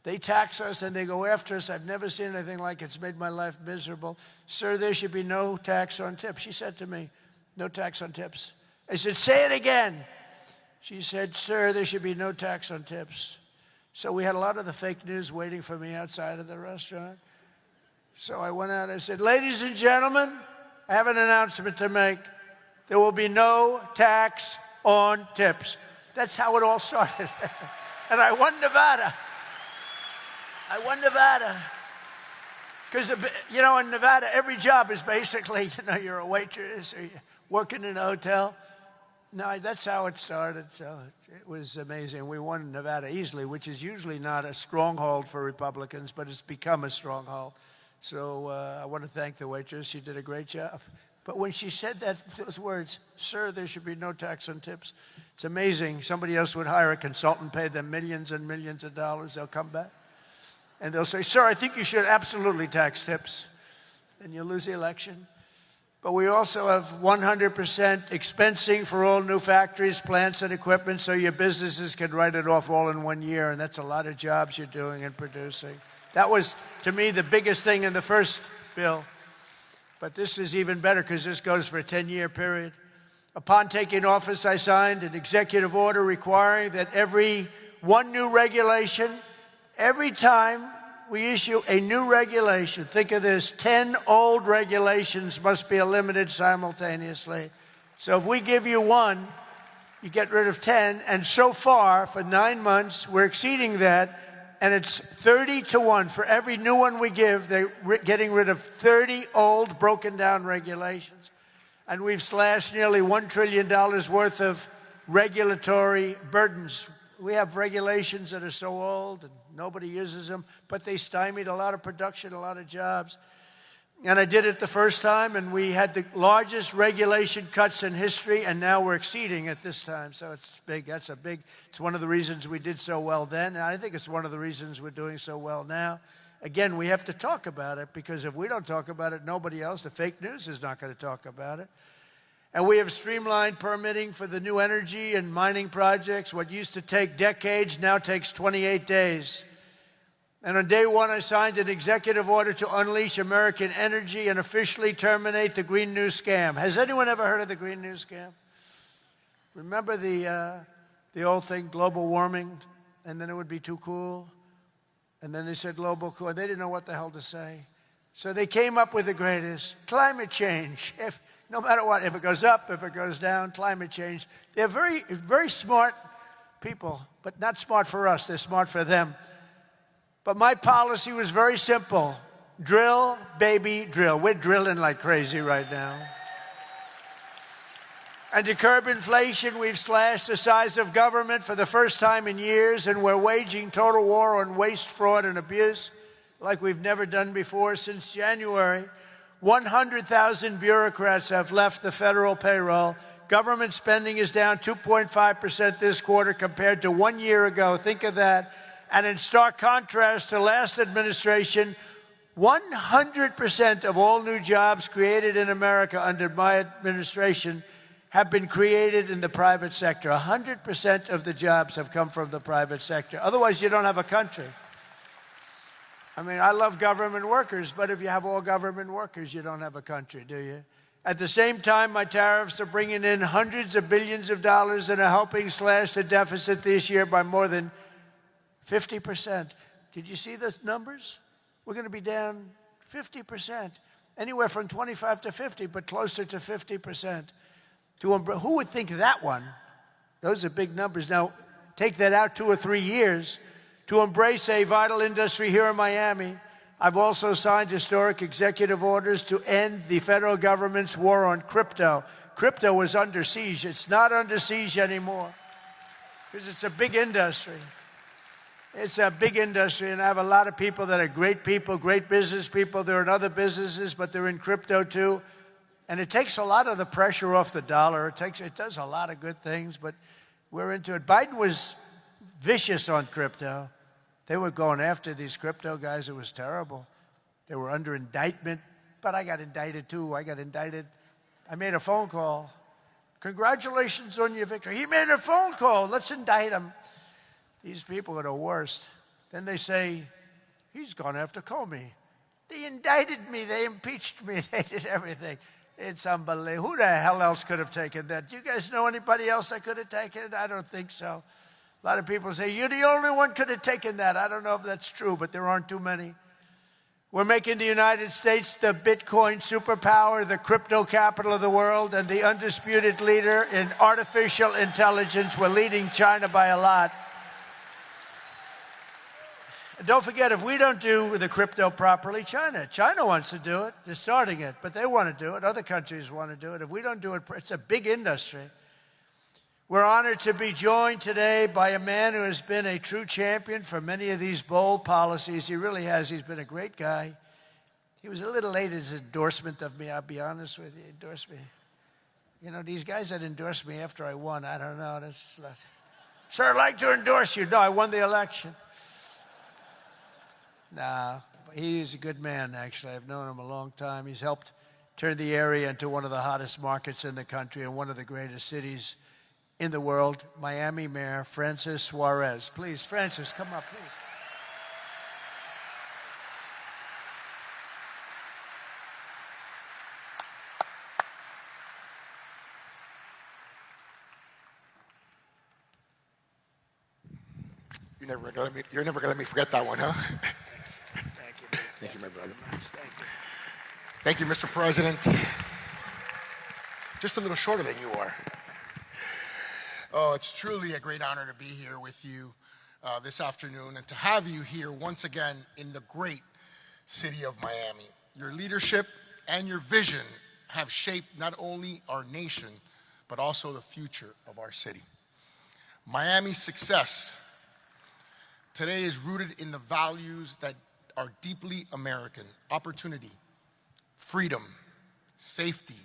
They tax us and they go after us. I've never seen anything like it. It's made my life miserable. Sir, there should be no tax on tips. She said to me, no tax on tips. I said, say it again. She said, sir, there should be no tax on tips. So we had a lot of the fake news waiting for me outside of the restaurant. So I went out, I said, ladies and gentlemen, I have an announcement to make. There will be no tax on tips. That's how it all started. And I won Nevada. Because, in Nevada, every job is basically, you're a waitress or you're working in a hotel. No, that's how it started. So it was amazing. We won Nevada easily, which is usually not a stronghold for Republicans, but it's become a stronghold. So I want to thank the waitress. She did a great job. But when she said those words, sir, there should be no tax on tips, it's amazing. Somebody else would hire a consultant, pay them millions and millions of dollars. They'll come back and they'll say, sir, I think you should absolutely tax tips. Then you'll lose the election. But we also have 100% expensing for all new factories, plants, and equipment, so your businesses can write it off all in 1 year, and that's a lot of jobs you're doing and producing. That was, to me, the biggest thing in the first bill. But this is even better because this goes for a 10-year period. Upon taking office, I signed an executive order requiring that every one new regulation, every time we issue a new regulation, think of this, 10 old regulations must be eliminated simultaneously. So if we give you one, you get rid of 10. And so far, for 9 months, we're exceeding that. And it's 30 to 1. For every new one we give, they're getting rid of 30 old, broken down regulations. And we've slashed nearly $1 trillion worth of regulatory burdens. We have regulations that are so old and nobody uses them, but they stymied a lot of production, a lot of jobs. And I did it the first time, and we had the largest regulation cuts in history, and now we're exceeding it this time. So it's big. It's one of the reasons we did so well then, and I think it's one of the reasons we're doing so well now. Again, we have to talk about it, because if we don't talk about it, nobody else, the fake news, is not going to talk about it. And we have streamlined permitting for the new energy and mining projects. What used to take decades now takes 28 days. And on day one, I signed an executive order to unleash American energy and officially terminate the Green New Scam. Has anyone ever heard of the Green New Scam? Remember the old thing, global warming, and then it would be too cool? And then they said global cool. They didn't know what the hell to say. So they came up with the greatest, climate change. No matter what, if it goes up, if it goes down, climate change. They're very, very smart people, but not smart for us. They're smart for them. But my policy was very simple. Drill, baby, drill. We're drilling like crazy right now. And to curb inflation, we've slashed the size of government for the first time in years, and we're waging total war on waste, fraud, and abuse like we've never done before. Since January, 100,000 bureaucrats have left the federal payroll. Government spending is down 2.5% this quarter compared to 1 year ago. Think of that. And in stark contrast to last administration, 100% of all new jobs created in America under my administration have been created in the private sector. 100% of the jobs have come from the private sector. Otherwise, you don't have a country. I mean, I love government workers, but if you have all government workers, you don't have a country, do you? At the same time, my tariffs are bringing in hundreds of billions of dollars and are helping slash the deficit this year by more than 50%. Did you see the numbers? We're going to be down 50%. Anywhere from 25 to 50, but closer to 50%. Who would think that one? Those are big numbers. Now, take that out 2 or 3 years. To embrace a vital industry here in Miami, I've also signed historic executive orders to end the federal government's war on crypto. Crypto was under siege. It's not under siege anymore because it's a big industry. It's a big industry, and I have a lot of people that are great people, great business people. They're in other businesses, but they're in crypto too. And it takes a lot of the pressure off the dollar. It does a lot of good things, but we're into it. Biden was vicious on crypto. They were going after these crypto guys. It was terrible. They were under indictment, but I got indicted too. I made a phone call. Congratulations on your victory. He made a phone call. Let's indict him. These people are the worst. Then they say, he's gone after Comey. They indicted me. They impeached me. They did everything. It's unbelievable. Who the hell else could have taken that? Do you guys know anybody else that could have taken it? I don't think so. A lot of people say, you're the only one could have taken that. I don't know if that's true, but there aren't too many. We're making the United States the Bitcoin superpower, the crypto capital of the world, and the undisputed leader in artificial intelligence. We're leading China by a lot. And don't forget, if we don't do the crypto properly, China wants to do it. They're starting it, but they want to do it. Other countries want to do it. If we don't do it, it's a big industry. We're honored to be joined today by a man who has been a true champion for many of these bold policies. He really has. He's been a great guy. He was a little late in his endorsement of me, I'll be honest with you. He endorsed me. You know, these guys that endorsed me after I won, I don't know. Sir, I'd like to endorse you. No, I won the election. No, he is a good man, actually. I've known him a long time. He's helped turn the area into one of the hottest markets in the country and one of the greatest cities in the world. Miami Mayor Francis Suarez. Please, Francis, come up, please. You're never gonna let me forget that one, huh? Thank you. Thank you, my brother. Thank you. Thank you, Mr. President. Just a little shorter than you are. Oh, it's truly a great honor to be here with you this afternoon and to have you here once again in the great city of Miami. Your leadership and your vision have shaped not only our nation, but also the future of our city. Miami's success today is rooted in the values that are deeply American: opportunity, freedom, safety,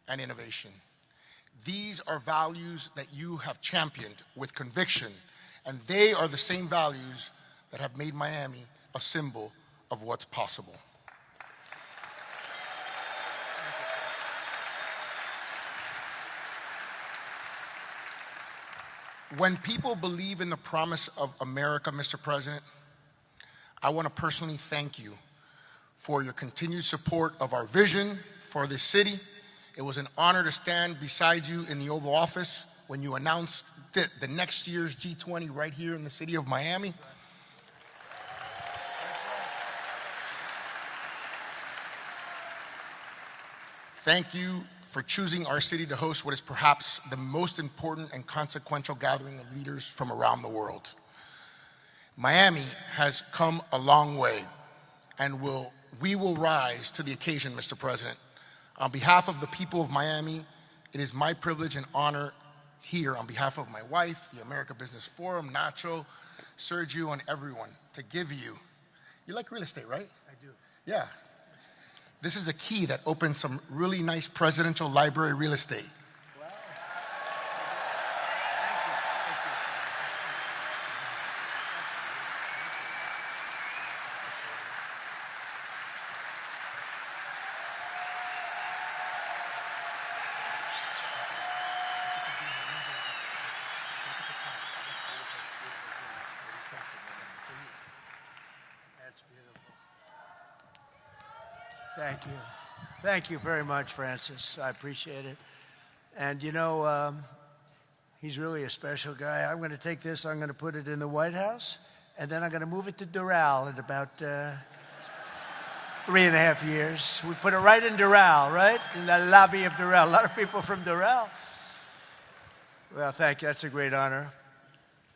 and innovation. These are values that you have championed with conviction, and they are the same values that have made Miami a symbol of what's possible. When people believe in the promise of America, Mr. President, I want to personally thank you for your continued support of our vision for this city. It was an honor to stand beside you in the Oval Office when you announced the next year's G20 right here in the city of Miami. Thank you for choosing our city to host what is perhaps the most important and consequential gathering of leaders from around the world. Miami has come a long way, and we will rise to the occasion, Mr. President. On behalf of the people of Miami, it is my privilege and honor here, on behalf of my wife, the America Business Forum, Nacho, Sergio, and everyone, to give you like real estate, right? I do. Yeah. This is a key that opens some really nice presidential library real estate. Wow. That's beautiful. Thank you. Thank you very much, Francis. I appreciate it. And you know, he's really a special guy. I'm going to take this, I'm going to put it in the White House, and then I'm going to move it to Doral in about 3.5 years. We put it right in Doral, right? In the lobby of Doral. A lot of people from Doral. Well, thank you. That's a great honor.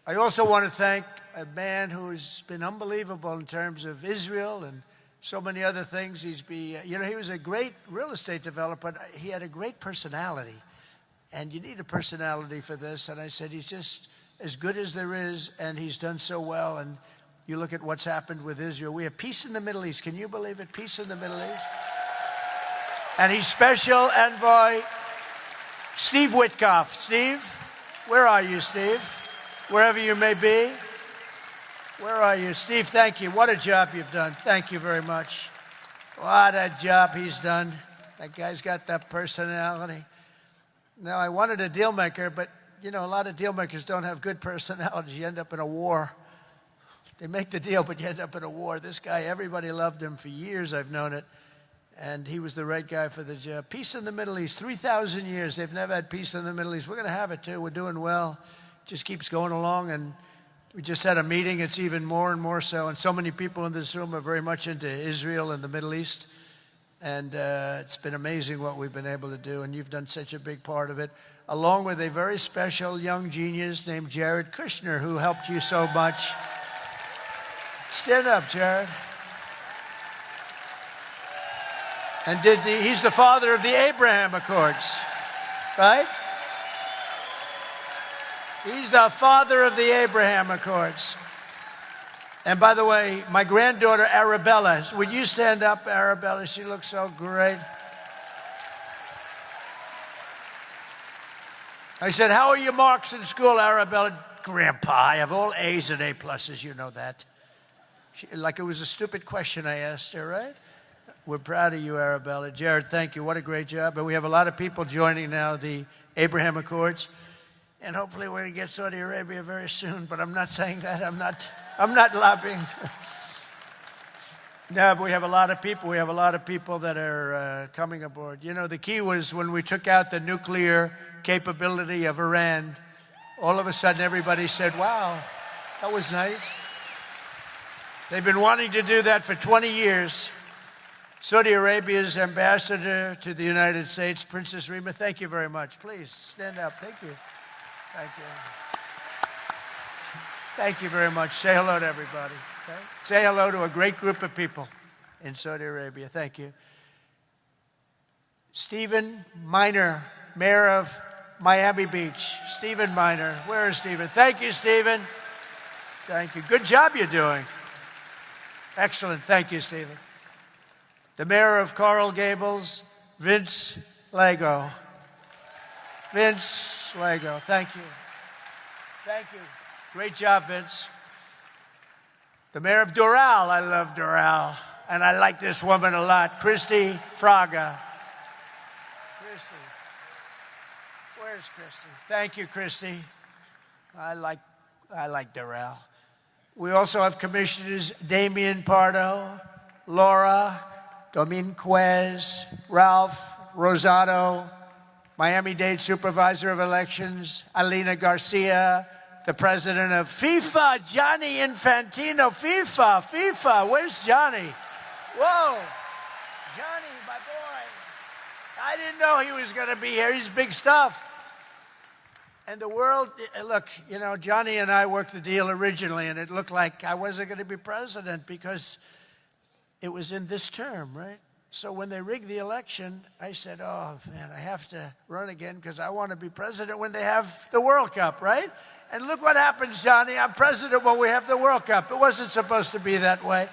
I also want to thank a man who's been unbelievable in terms of Israel and so many other things. He was a great real estate developer, but he had a great personality. And you need a personality for this. And I said, he's just as good as there is, and he's done so well. And you look at what's happened with Israel. We have peace in the Middle East. Can you believe it? Peace in the Middle East. And he's special envoy Steve Witkoff. Steve, where are you, Steve? Wherever you may be. Where are you? Steve, thank you. What a job you've done. Thank you very much. What a job he's done. That guy's got that personality. Now, I wanted a deal maker, but, you know, a lot of deal makers don't have good personalities. You end up in a war. They make the deal, but you end up in a war. This guy, everybody loved him for years. I've known it. And he was the right guy for the job. Peace in the Middle East. 3,000 years. They've never had peace in the Middle East. We're going to have it, too. We're doing well. Just keeps going along, and we just had a meeting. It's even more and more so. And so many people in this room are very much into Israel and the Middle East. And it's been amazing what we've been able to do. And you've done such a big part of it, along with a very special young genius named Jared Kushner, who helped you so much. Stand up, Jared. And he's the father of the Abraham Accords, right? He's the father of the Abraham Accords. And by the way, my granddaughter, Arabella, would you stand up, Arabella? She looks so great. I said, how are your marks in school, Arabella? Grandpa, I have all A's and A pluses, you know that. Like it was a stupid question I asked her, right? We're proud of you, Arabella. Jared, thank you. What a great job. And we have a lot of people joining now the Abraham Accords. And hopefully we're going to get Saudi Arabia very soon. But I'm not saying that. I'm not lobbying. No, but we have a lot of people. We have a lot of people that are coming aboard. You know, the key was when we took out the nuclear capability of Iran, all of a sudden everybody said, wow, that was nice. They've been wanting to do that for 20 years. Saudi Arabia's ambassador to the United States, Princess Rima, thank you very much. Please stand up. Thank you. Thank you. Thank you very much. Say hello to everybody. Okay? Say hello to a great group of people in Saudi Arabia. Thank you. Stephen Miner, Mayor of Miami Beach. Stephen Miner. Where is Stephen? Thank you, Stephen. Thank you. Good job you're doing. Excellent. Thank you, Stephen. The mayor of Coral Gables, Vince Lago. Vince Lago. Thank you. Thank you. Great job, Vince. The mayor of Doral. I love Doral. And I like this woman a lot. Christy Fraga. Christy. Where's Christy? Thank you, Christy. I like Doral. We also have Commissioners Damian Pardo, Laura Dominguez, Ralph Rosado, Miami-Dade Supervisor of Elections, Alina Garcia, the President of FIFA, Gianni Infantino. FIFA, where's Johnny? Whoa, Johnny, my boy. I didn't know he was going to be here. He's big stuff. And the world, look, you know, Johnny and I worked the deal originally, and it looked like I wasn't going to be president because it was in this term, right? So when they rigged the election, I said, oh, man, I have to run again because I want to be president when they have the World Cup, right? And look what happens, Johnny. I'm president when we have the World Cup. It wasn't supposed to be that way.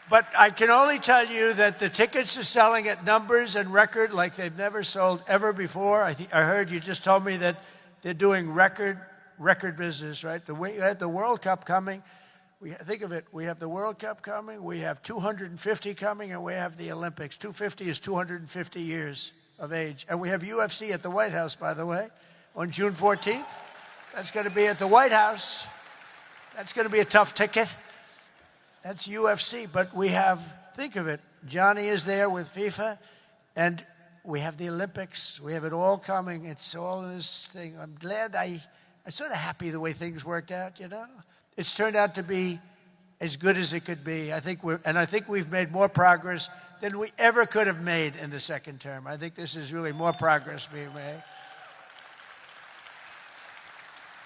But I can only tell you that the tickets are selling at numbers and record like they've never sold ever before. I heard you just told me that they're doing record business, right? We had the World Cup coming. Think of it. We have the World Cup coming. We have 250 coming, and we have the Olympics. 250 is 250 years of age. And we have UFC at the White House, by the way, on June 14th. That's going to be at the White House. That's going to be a tough ticket. That's UFC. But we have, think of it, Johnny is there with FIFA, and we have the Olympics. We have it all coming. It's all this thing. I'm glad I'm sort of happy the way things worked out, you know. It's turned out to be as good as it could be. I think we've made more progress than we ever could have made in the second term. I think this is really more progress being made.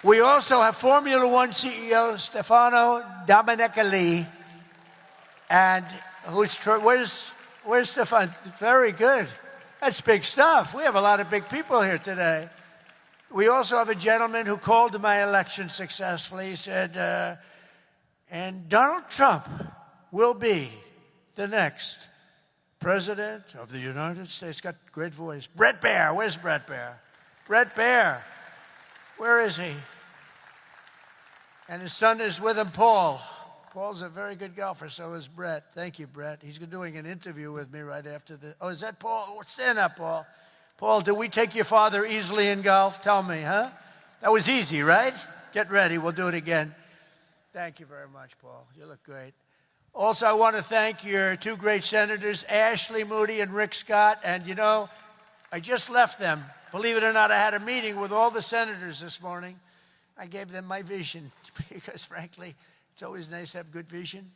We also have Formula One CEO Stefano Domenicali, and where's Stefano? Very good. That's big stuff. We have a lot of big people here today. We also have a gentleman who called my election successfully. He said, and Donald Trump will be the next president of the United States. Got a great voice. Brett Baer. Where's Brett Baer? Brett Baer. Where is he? And his son is with him, Paul. Paul's a very good golfer, so is Brett. Thank you, Brett. He's doing an interview with me right after the... Oh, is that Paul? Stand up, Paul. Paul, did we take your father easily in golf? Tell me, huh? That was easy, right? Get ready. We'll do it again. Thank you very much, Paul. You look great. Also, I want to thank your two great senators, Ashley Moody and Rick Scott. And, you know, I just left them. Believe it or not, I had a meeting with all the senators this morning. I gave them my vision because, frankly, it's always nice to have good vision.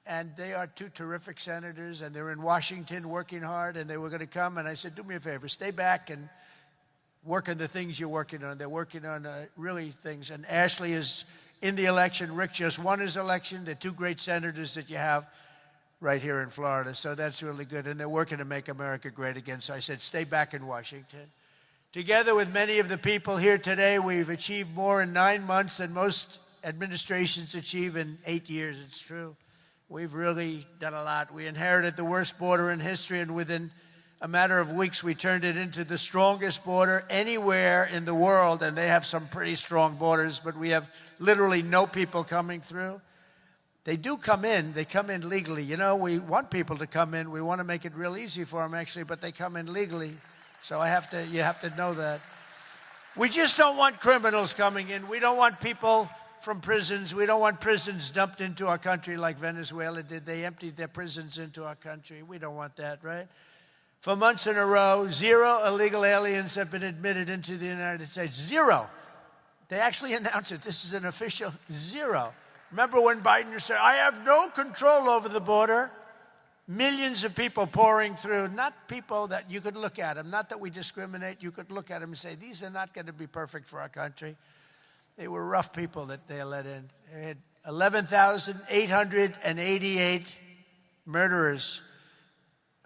And they are two terrific senators, and they're in Washington working hard, and they were going to come. And I said, do me a favor, stay back and work on the things you're working on. They're working on really things. And Ashley is in the election. Rick just won his election. They're two great senators that you have right here in Florida. So that's really good. And they're working to make America great again. So I said, stay back in Washington. Together with many of the people here today, we've achieved more in 9 months than most administrations achieve in 8 years. It's true. We've really done a lot. We inherited the worst border in history, and within a matter of weeks, we turned it into the strongest border anywhere in the world, and they have some pretty strong borders, but we have literally no people coming through. They do come in. They come in legally. You know, we want people to come in. We want to make it real easy for them, actually, but they come in legally. So you have to know that. We just don't want criminals coming in. We don't want people from prisons. We don't want prisons dumped into our country like Venezuela did. They emptied their prisons into our country. We don't want that, right? For months in a row, 0 illegal aliens have been admitted into the United States. 0. They actually announced it. This is an official 0. Remember when Biden said, I have no control over the border? Millions of people pouring through, not people that you could look at them, not that we discriminate. You could look at them and say, these are not going to be perfect for our country. They were rough people that they let in. They had 11,888 murderers,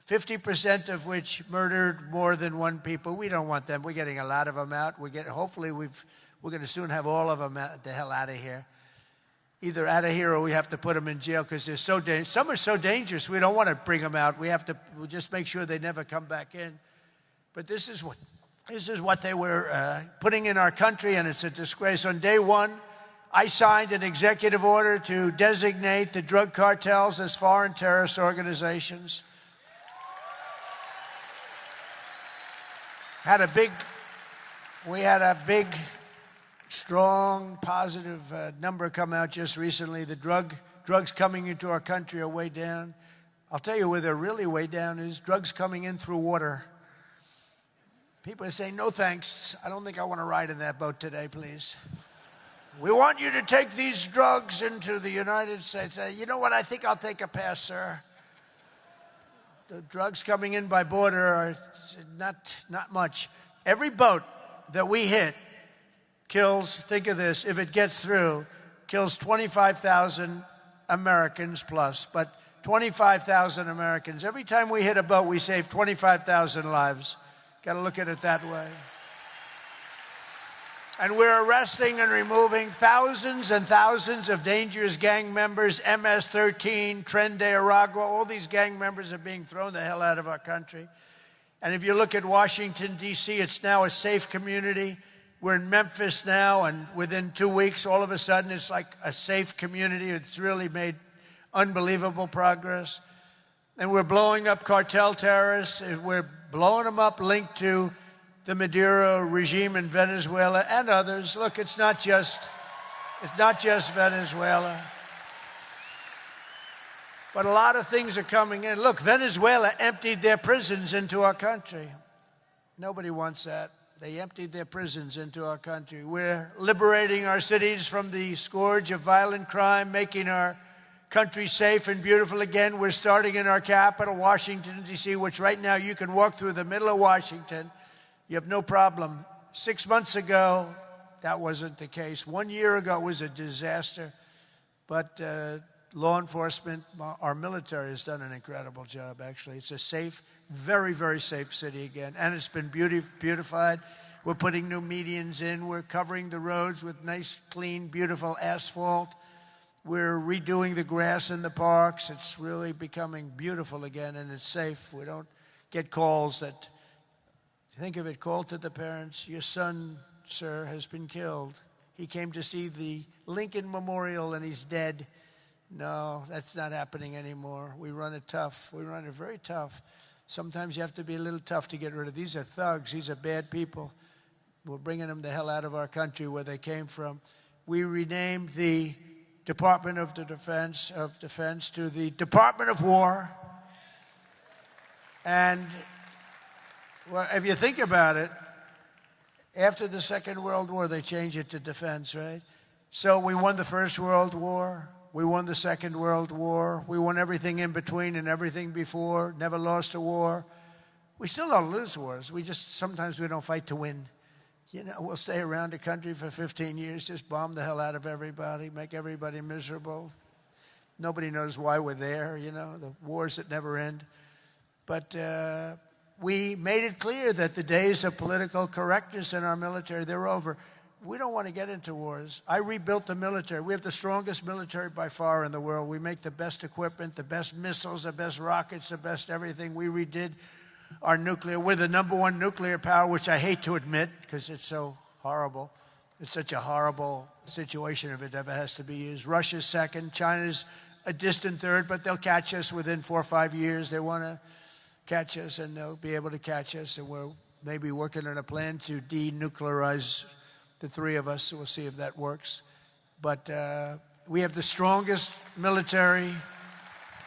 50% of which murdered more than one people. We don't want them. We're getting a lot of them out. Hopefully we're going to soon have all of them the hell out of here. Either out of here or we have to put them in jail because they're so dangerous. Some are so dangerous we don't want to bring them out. We'll just make sure they never come back in. But this is what they were putting in our country, and it's a disgrace. On day one, I signed an executive order to designate the drug cartels as foreign terrorist organizations. We had a big, strong, positive number come out just recently. The drugs coming into our country are way down. I'll tell you where they're really way down is drugs coming in through water. People are saying, no thanks. I don't think I want to ride in that boat today, please. We want you to take these drugs into the United States. You know what? I think I'll take a pass, sir. The drugs coming in by border are not much. Every boat that we hit kills, think of this, if it gets through, kills 25,000 Americans plus, but 25,000 Americans. Every time we hit a boat, we save 25,000 lives. Got to look at it that way. And we're arresting and removing thousands and thousands of dangerous gang members, MS-13, Tren de Aragua, all these gang members are being thrown the hell out of our country. And if you look at Washington, D.C., it's now a safe community. We're in Memphis now, and within 2 weeks, all of a sudden, it's like a safe community. It's really made unbelievable progress. And we're blowing up cartel terrorists. We're blowing them up linked to the Maduro regime in Venezuela and others. Look, it's not just Venezuela. But a lot of things are coming in. Look, Venezuela emptied their prisons into our country. Nobody wants that. They emptied their prisons into our country. We're liberating our cities from the scourge of violent crime, making our country safe and beautiful again. We're starting in our capital, Washington, D.C., which right now you can walk through the middle of Washington. You have no problem. 6 months ago, that wasn't the case. 1 year ago, it was a disaster. But law enforcement, our military has done an incredible job, actually. It's a safe, very, very safe city again. And it's been beautified. We're putting new medians in. We're covering the roads with nice, clean, beautiful asphalt. We're redoing the grass in the parks. It's really becoming beautiful again, and it's safe. We don't get calls that, think of it, call to the parents, your son, sir, has been killed. He came to see the Lincoln Memorial, and he's dead. No, that's not happening anymore. We run it tough. We run it very tough. Sometimes you have to be a little tough to get rid of. These are thugs. These are bad people. We're bringing them the hell out of our country where they came from. We renamed the Department of Defense to the Department of War. And well, if you think about it, after the Second World War, they changed it to defense, right? So we won the First World War. We won the Second World War. We won everything in between and everything before. Never lost a war. We still don't lose wars. Sometimes we don't fight to win. You know, we'll stay around the country for 15 years, just bomb the hell out of everybody, make everybody miserable. Nobody knows why we're there, you know, the wars that never end. But we made it clear that the days of political correctness in our military, they're over. We don't want to get into wars. I rebuilt the military. We have the strongest military by far in the world. We make the best equipment, the best missiles, the best rockets, the best everything. We redid our nuclear. We're the #1 nuclear power, which I hate to admit because it's so horrible. It's such a horrible situation if it ever has to be used. Russia's second. China's a distant third, but they'll catch us within 4 or 5 years. They want to catch us, and they'll be able to catch us. And we're maybe working on a plan to denuclearize the three of us. So we'll see if that works. But we have the strongest military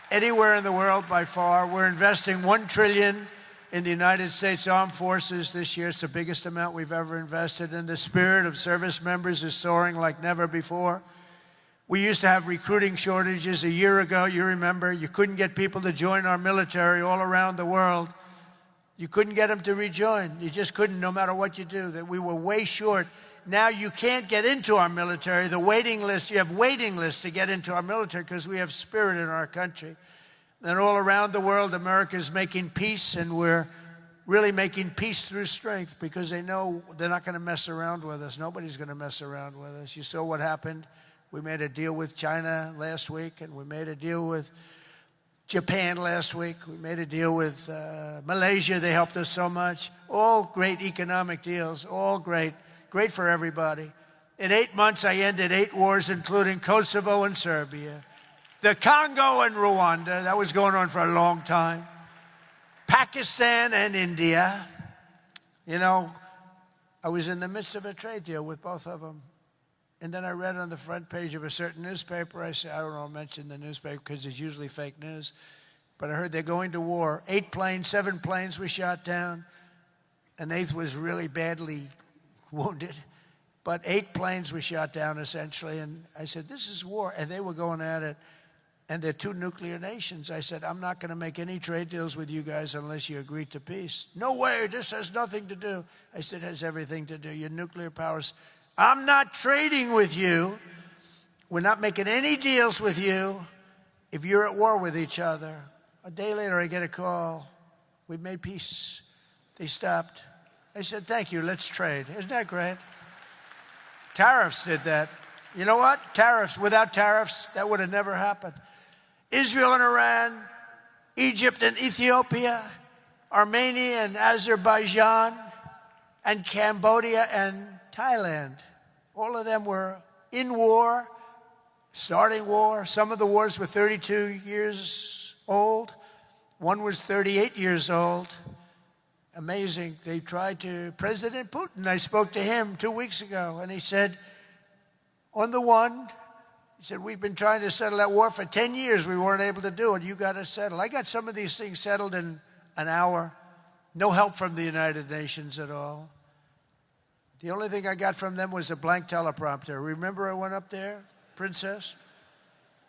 anywhere in the world by far. We're investing $1 trillion in the United States Armed Forces this year. It's the biggest amount we've ever invested, and the spirit of service members is soaring like never before. We used to have recruiting shortages a year ago. You remember, you couldn't get people to join our military all around the world. You couldn't get them to rejoin. You just couldn't, no matter what you do. That we were way short. Now you can't get into our military. The waiting list, you have waiting lists to get into our military because we have spirit in our country. And all around the world, America is making peace, and we're really making peace through strength because they know they're not going to mess around with us. Nobody's going to mess around with us. You saw what happened. We made a deal with China last week, and we made a deal with Japan last week. We made a deal with Malaysia. They helped us so much. All great economic deals, all great. Great for everybody. In 8 months, I ended 8 wars, including Kosovo and Serbia. The Congo and Rwanda, that was going on for a long time. Pakistan and India. You know, I was in the midst of a trade deal with both of them. And then I read on the front page of a certain newspaper, I said, I don't want to mention the newspaper because it's usually fake news, but I heard they're going to war. 8 planes, 7 planes were shot down. An 8th was really badly wounded. But 8 planes were shot down, essentially. And I said, this is war. And they were going at it. And they're 2 nuclear nations. I said, I'm not going to make any trade deals with you guys unless you agree to peace. No way, this has nothing to do. I said, it has everything to do. Your nuclear powers. I'm not trading with you. We're not making any deals with you if you're at war with each other. A day later, I get a call. We made peace. They stopped. I said, thank you, let's trade. Isn't that great? Tariffs did that. You know what? Tariffs. Without tariffs, that would have never happened. Israel and Iran, Egypt and Ethiopia, Armenia and Azerbaijan, and Cambodia and Thailand. All of them were in war, starting war. Some of the wars were 32 years old. One was 38 years old. Amazing. They tried to, President Putin, I spoke to him 2 weeks ago, and he said, on the one, he said, we've been trying to settle that war for 10 years. We weren't able to do it. You got to settle. I got some of these things settled in an hour. No help from the United Nations at all. The only thing I got from them was a blank teleprompter. Remember I went up there, Princess?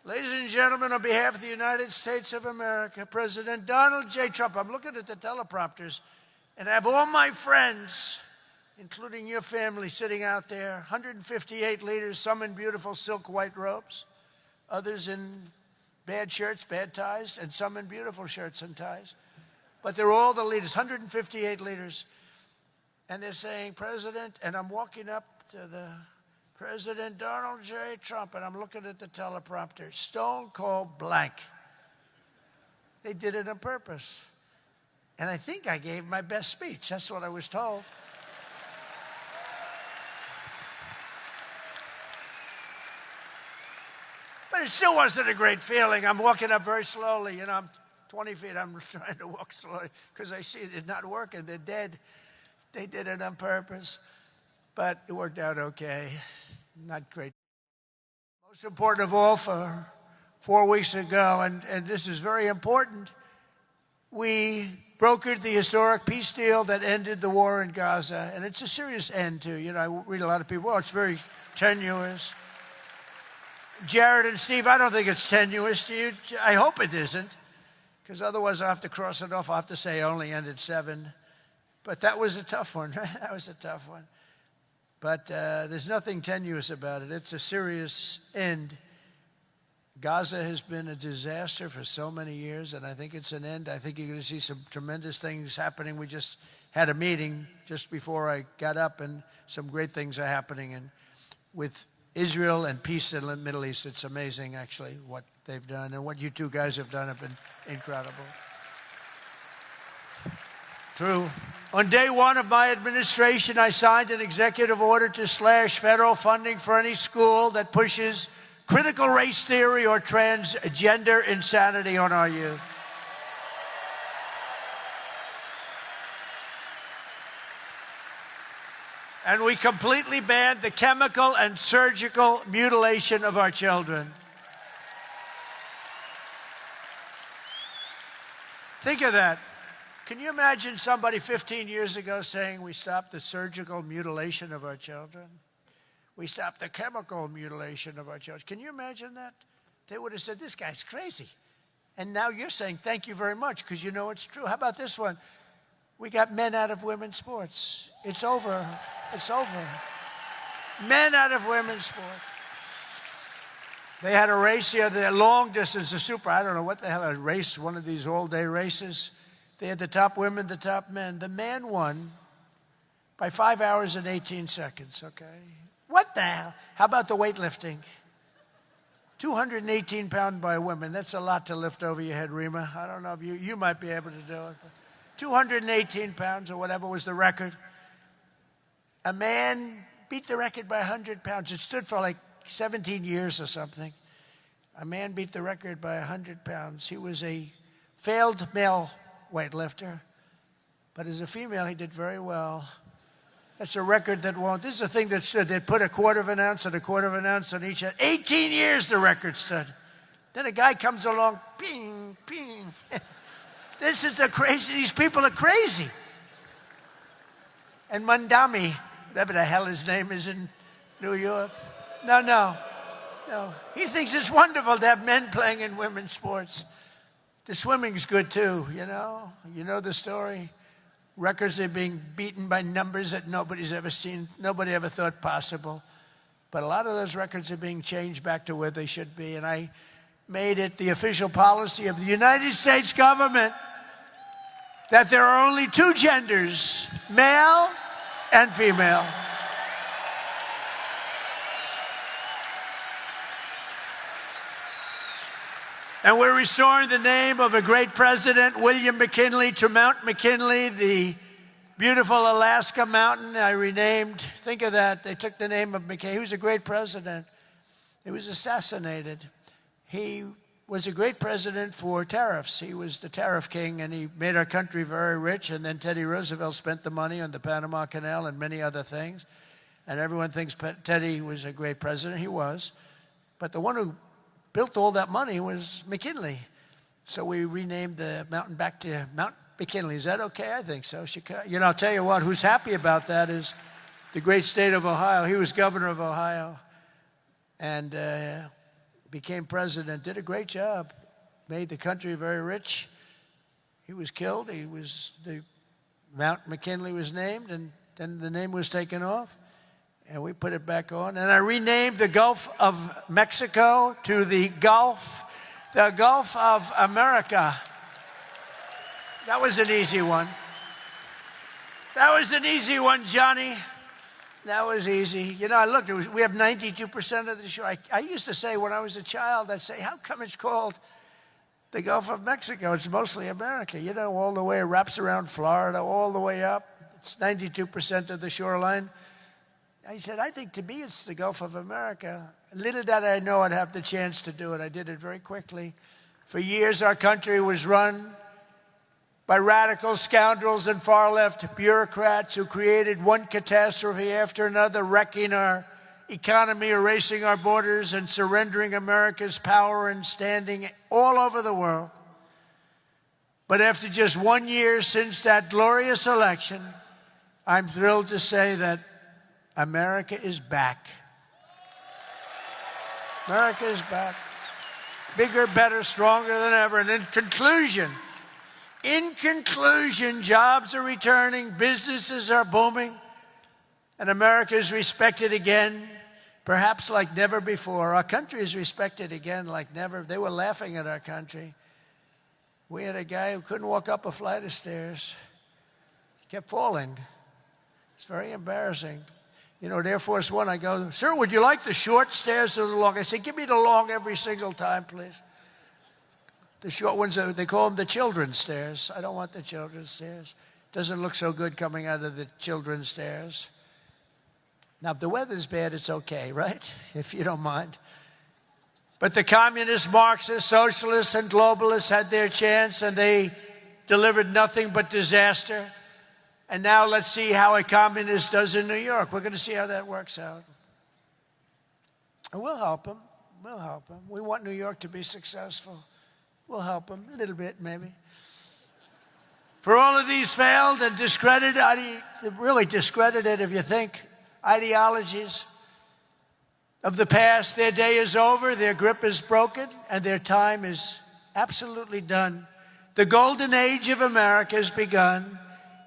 Ladies and gentlemen, on behalf of the United States of America, President Donald J. Trump, I'm looking at the teleprompters, and I have all my friends, including your family, sitting out there, 158 leaders, some in beautiful silk white robes, others in bad shirts, bad ties, and some in beautiful shirts and ties. But they're all the leaders, 158 leaders. And they're saying, President, and I'm walking up to the President Donald J. Trump, and I'm looking at the teleprompter, stone cold blank. They did it on purpose. And I think I gave my best speech. That's what I was told. But it still wasn't a great feeling. I'm walking up very slowly. You know, I'm 20 feet. I'm trying to walk slowly because I see it's not working. They're dead. They did it on purpose. But it worked out okay. Not great. Most important of all, for 4 weeks ago, and this is very important, we brokered the historic peace deal that ended the war in Gaza. And it's a serious end, too. You know, I read a lot of people, oh, it's very tenuous. Jared and Steve, I don't think it's tenuous to you. I hope it isn't, because otherwise I'll have to cross it off. I'll have to say I only ended 7. But that was a tough one, right? That was a tough one. But there's nothing tenuous about it. It's a serious end. Gaza has been a disaster for so many years, and I think it's an end. I think you're going to see some tremendous things happening. We just had a meeting just before I got up, and some great things are happening. And with Israel and peace in the Middle East, it's amazing, actually, what they've done. And what you two guys have done have been incredible. True. On day 1 of my administration, I signed an executive order to slash federal funding for any school that pushes critical race theory or transgender insanity on our youth. And we completely banned the chemical and surgical mutilation of our children. Think of that. Can you imagine somebody 15 years ago saying we stopped the surgical mutilation of our children? We stopped the chemical mutilation of our children. Can you imagine that? They would have said, this guy's crazy. And now you're saying, thank you very much, because you know it's true. How about this one? We got men out of women's sports. It's over. It's over. Men out of women's sports. They had a race the other day, long distance, I don't know what the hell, a race, one of these all-day races. They had the top women, the top men. The man won by 5 hours and 18 seconds, okay? What the hell? How about the weightlifting? 218 pounds by women. That's a lot to lift over your head, Rima. I don't know if you might be able to do it. But 218 pounds or whatever was the record. A man beat the record by 100 pounds. It stood for like 17 years or something. A man beat the record by 100 pounds. He was a failed male weightlifter, but as a female, he did very well. That's a record that won't. This is a thing that stood. They'd put a quarter of an ounce and a quarter of an ounce on each end. 18 years the record stood. Then a guy comes along, ping, ping. This is the crazy. These people are crazy. And Mandami, whatever the hell his name is in New York. No. He thinks it's wonderful to have men playing in women's sports. The swimming's good too, you know. You know the story. Records are being beaten by numbers that nobody's ever seen, nobody ever thought possible. But a lot of those records are being changed back to where they should be. And I made it the official policy of the United States government that there are only two genders, male and female. And we're restoring the name of a great president, William McKinley, to Mount McKinley, the beautiful Alaska mountain I renamed. Think of that. They took the name of McKinley. He was a great president. He was assassinated. He was a great president for tariffs. He was the tariff king, and he made our country very rich. And then Teddy Roosevelt spent the money on the Panama Canal and many other things. And everyone thinks Teddy was a great president. He was. But the one who built all that money was McKinley. So we renamed the mountain back to Mount McKinley. Is that okay? I think so. You know, I'll tell you what, who's happy about that is the great state of Ohio. He was governor of Ohio and became president, did a great job, made the country very rich. He was killed. The Mount McKinley was named, and then the name was taken off. And we put it back on. And I renamed the Gulf of Mexico to the Gulf of America. That was an easy one. That was an easy one, Johnny. That was easy. You know, I looked, we have 92% of the shore. I used to say when I was a child, I'd say, how come it's called the Gulf of Mexico? It's mostly America. You know, all the way, it wraps around Florida, all the way up. It's 92% of the shoreline. I said, I think to me it's the Gulf of America. Little did I know I'd have the chance to do it. I did it very quickly. For years, our country was run by radical scoundrels and far-left bureaucrats who created one catastrophe after another, wrecking our economy, erasing our borders, and surrendering America's power and standing all over the world. But after just 1 year since that glorious election, I'm thrilled to say that America is back. America is back. Bigger, better, stronger than ever. And in conclusion, jobs are returning, businesses are booming, and America is respected again, perhaps like never before. Our country is respected again like never. They were laughing at our country. We had a guy who couldn't walk up a flight of stairs. He kept falling. It's very embarrassing. You know, at Air Force One, I go, sir, would you like the short stairs or the long? I say, give me the long every single time, please. The short ones, they call them the children's stairs. I don't want the children's stairs. Doesn't look so good coming out of the children's stairs. Now, if the weather's bad, it's okay, right? If you don't mind. But the communists, Marxists, socialists, and globalists had their chance, and they delivered nothing but disaster. And now let's see how a communist does in New York. We're going to see how that works out. And we'll help them. We'll help them. We want New York to be successful. We'll help them a little bit, maybe. For all of these failed and discredited, really discredited, if you think, ideologies of the past, their day is over, their grip is broken, and their time is absolutely done. The golden age of America has begun,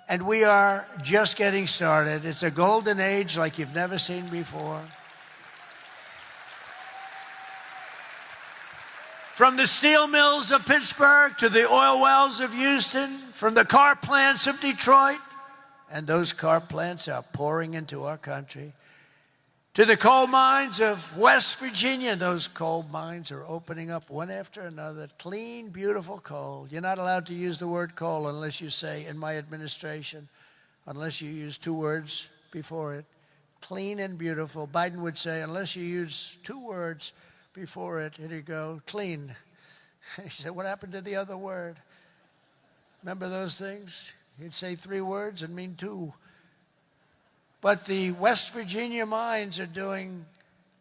and we are just getting started. It's a golden age like you've never seen before. From the steel mills of Pittsburgh to the oil wells of Houston, from the car plants of Detroit, and those car plants are pouring into our country, to the coal mines of West Virginia. Those coal mines are opening up one after another. Clean, beautiful coal. You're not allowed to use the word coal unless you say, in my administration, unless you use two words before it. Clean and beautiful. Biden would say, unless you use two words before it, here you go, clean. He said, what happened to the other word? Remember those things? He'd say three words and mean two. But the West Virginia mines are doing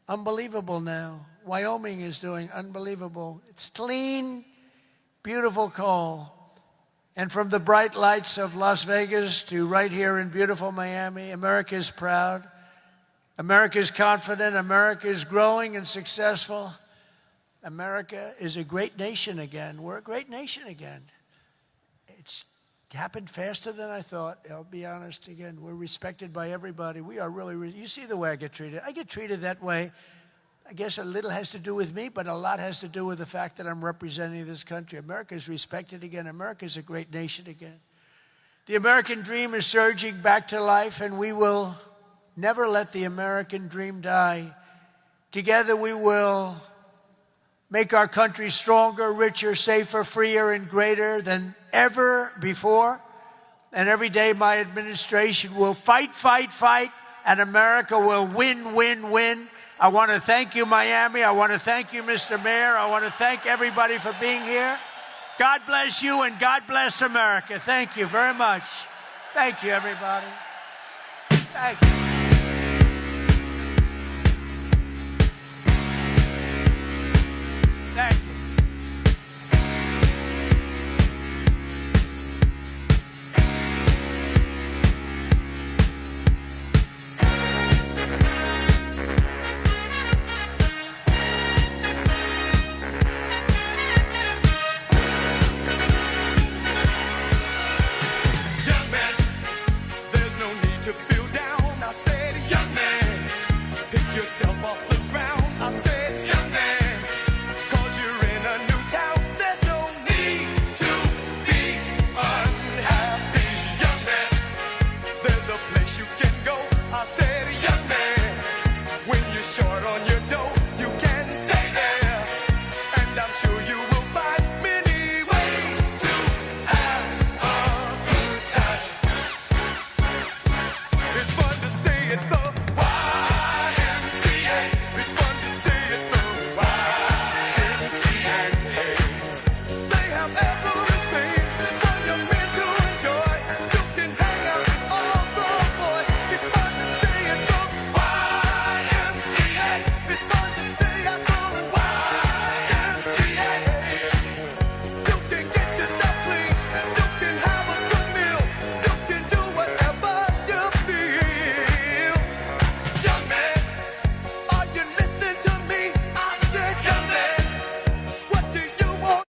unbelievable now. Wyoming is doing unbelievable. It's clean, beautiful coal. And from the bright lights of Las Vegas to right here in beautiful Miami, America is proud. America is confident. America is growing and successful. America is a great nation again. We're a great nation again. It's happened faster than I thought. I'll be honest again. We're respected by everybody. We are really, you see the way I get treated. I get treated that way. I guess a little has to do with me, but a lot has to do with the fact that I'm representing this country. America is respected again. America is a great nation again. The American dream is surging back to life, and we will never let the American dream die. Together we will make our country stronger, richer, safer, freer, and greater than ever before. And every day my administration will fight, fight, fight, and America will win, win, win. I want to thank you, Miami. I want to thank you, Mr. Mayor. I want to thank everybody for being here. God bless you, and God bless America. Thank you very much. Thank you, everybody. Thank you. Thank you. Young man, there's no need to feel down. I said, young man, pick yourself off the ground. I said, young man. You can go. I said, young man, when you're short on your dough, you can stay there. And I'm sure you will find many ways to have a good time. It's fun to stay at the YMCA. It's fun to stay at the YMCA. They have everything for young men to enjoy. You can hang out with all the boys. It's fun to stay at the YMCA. It's fun to stay at the YMCA. You can get yourself clean. You can have a good meal. You can do whatever you feel. Young man, are you listening to me? I said, young man, what do you want?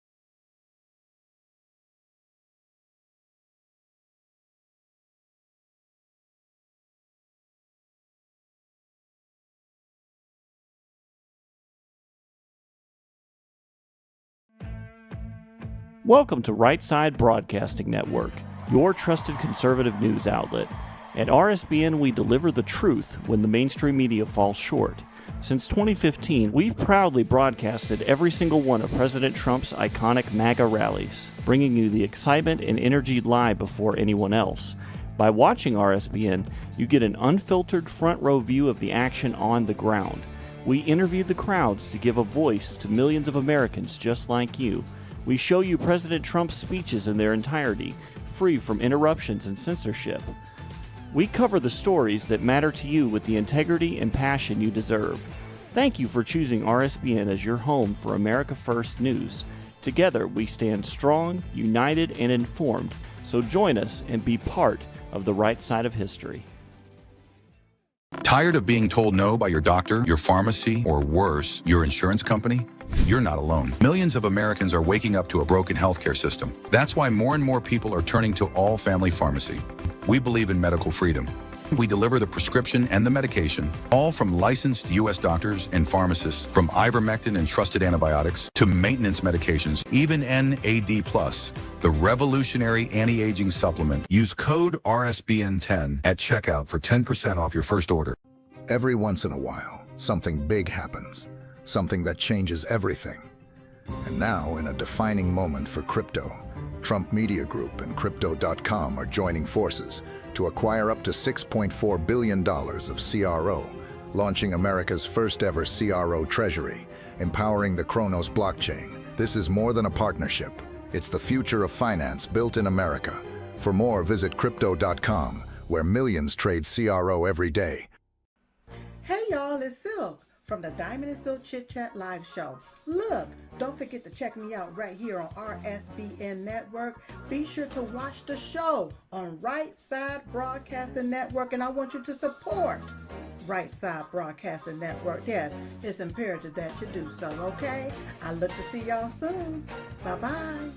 Welcome to Right Side Broadcasting Network, your trusted conservative news outlet. At RSBN, we deliver the truth when the mainstream media falls short. Since 2015, we've proudly broadcasted every single one of President Trump's iconic MAGA rallies, bringing you the excitement and energy live before anyone else. By watching RSBN, you get an unfiltered front row view of the action on the ground. We interview the crowds to give a voice to millions of Americans just like you. We show you President Trump's speeches in their entirety, free from interruptions and censorship. We cover the stories that matter to you with the integrity and passion you deserve. Thank you for choosing RSBN as your home for America First News. Together, we stand strong, united, and informed. So join us and be part of the right side of history. Tired of being told no by your doctor, your pharmacy, or worse, your insurance company? You're not alone. Millions of Americans are waking up to a broken healthcare system. That's why more and more people are turning to All Family Pharmacy. We believe in medical freedom. We deliver the prescription and the medication, all from licensed U.S. doctors and pharmacists, from ivermectin and trusted antibiotics to maintenance medications, even NAD+, the revolutionary anti-aging supplement. Use code RSBN10 at checkout for 10% off your first order. Every once in a while, something big happens, something that changes everything. And now, in a defining moment for crypto, Trump Media Group and Crypto.com are joining forces to acquire up to $6.4 billion of CRO, launching America's first ever CRO treasury, empowering the Kronos blockchain. This is more than a partnership. It's the future of finance built in America. For more, visit Crypto.com, where millions trade CRO every day. Hey y'all, it's Silk from the Diamond and Silk Chit Chat live show. Look, don't forget to check me out right here on RSBN Network. Be sure to watch the show on Right Side Broadcasting Network, and I want you to support Right Side Broadcasting Network. Yes, it's imperative that you do so, okay? I look to see y'all soon. Bye-bye.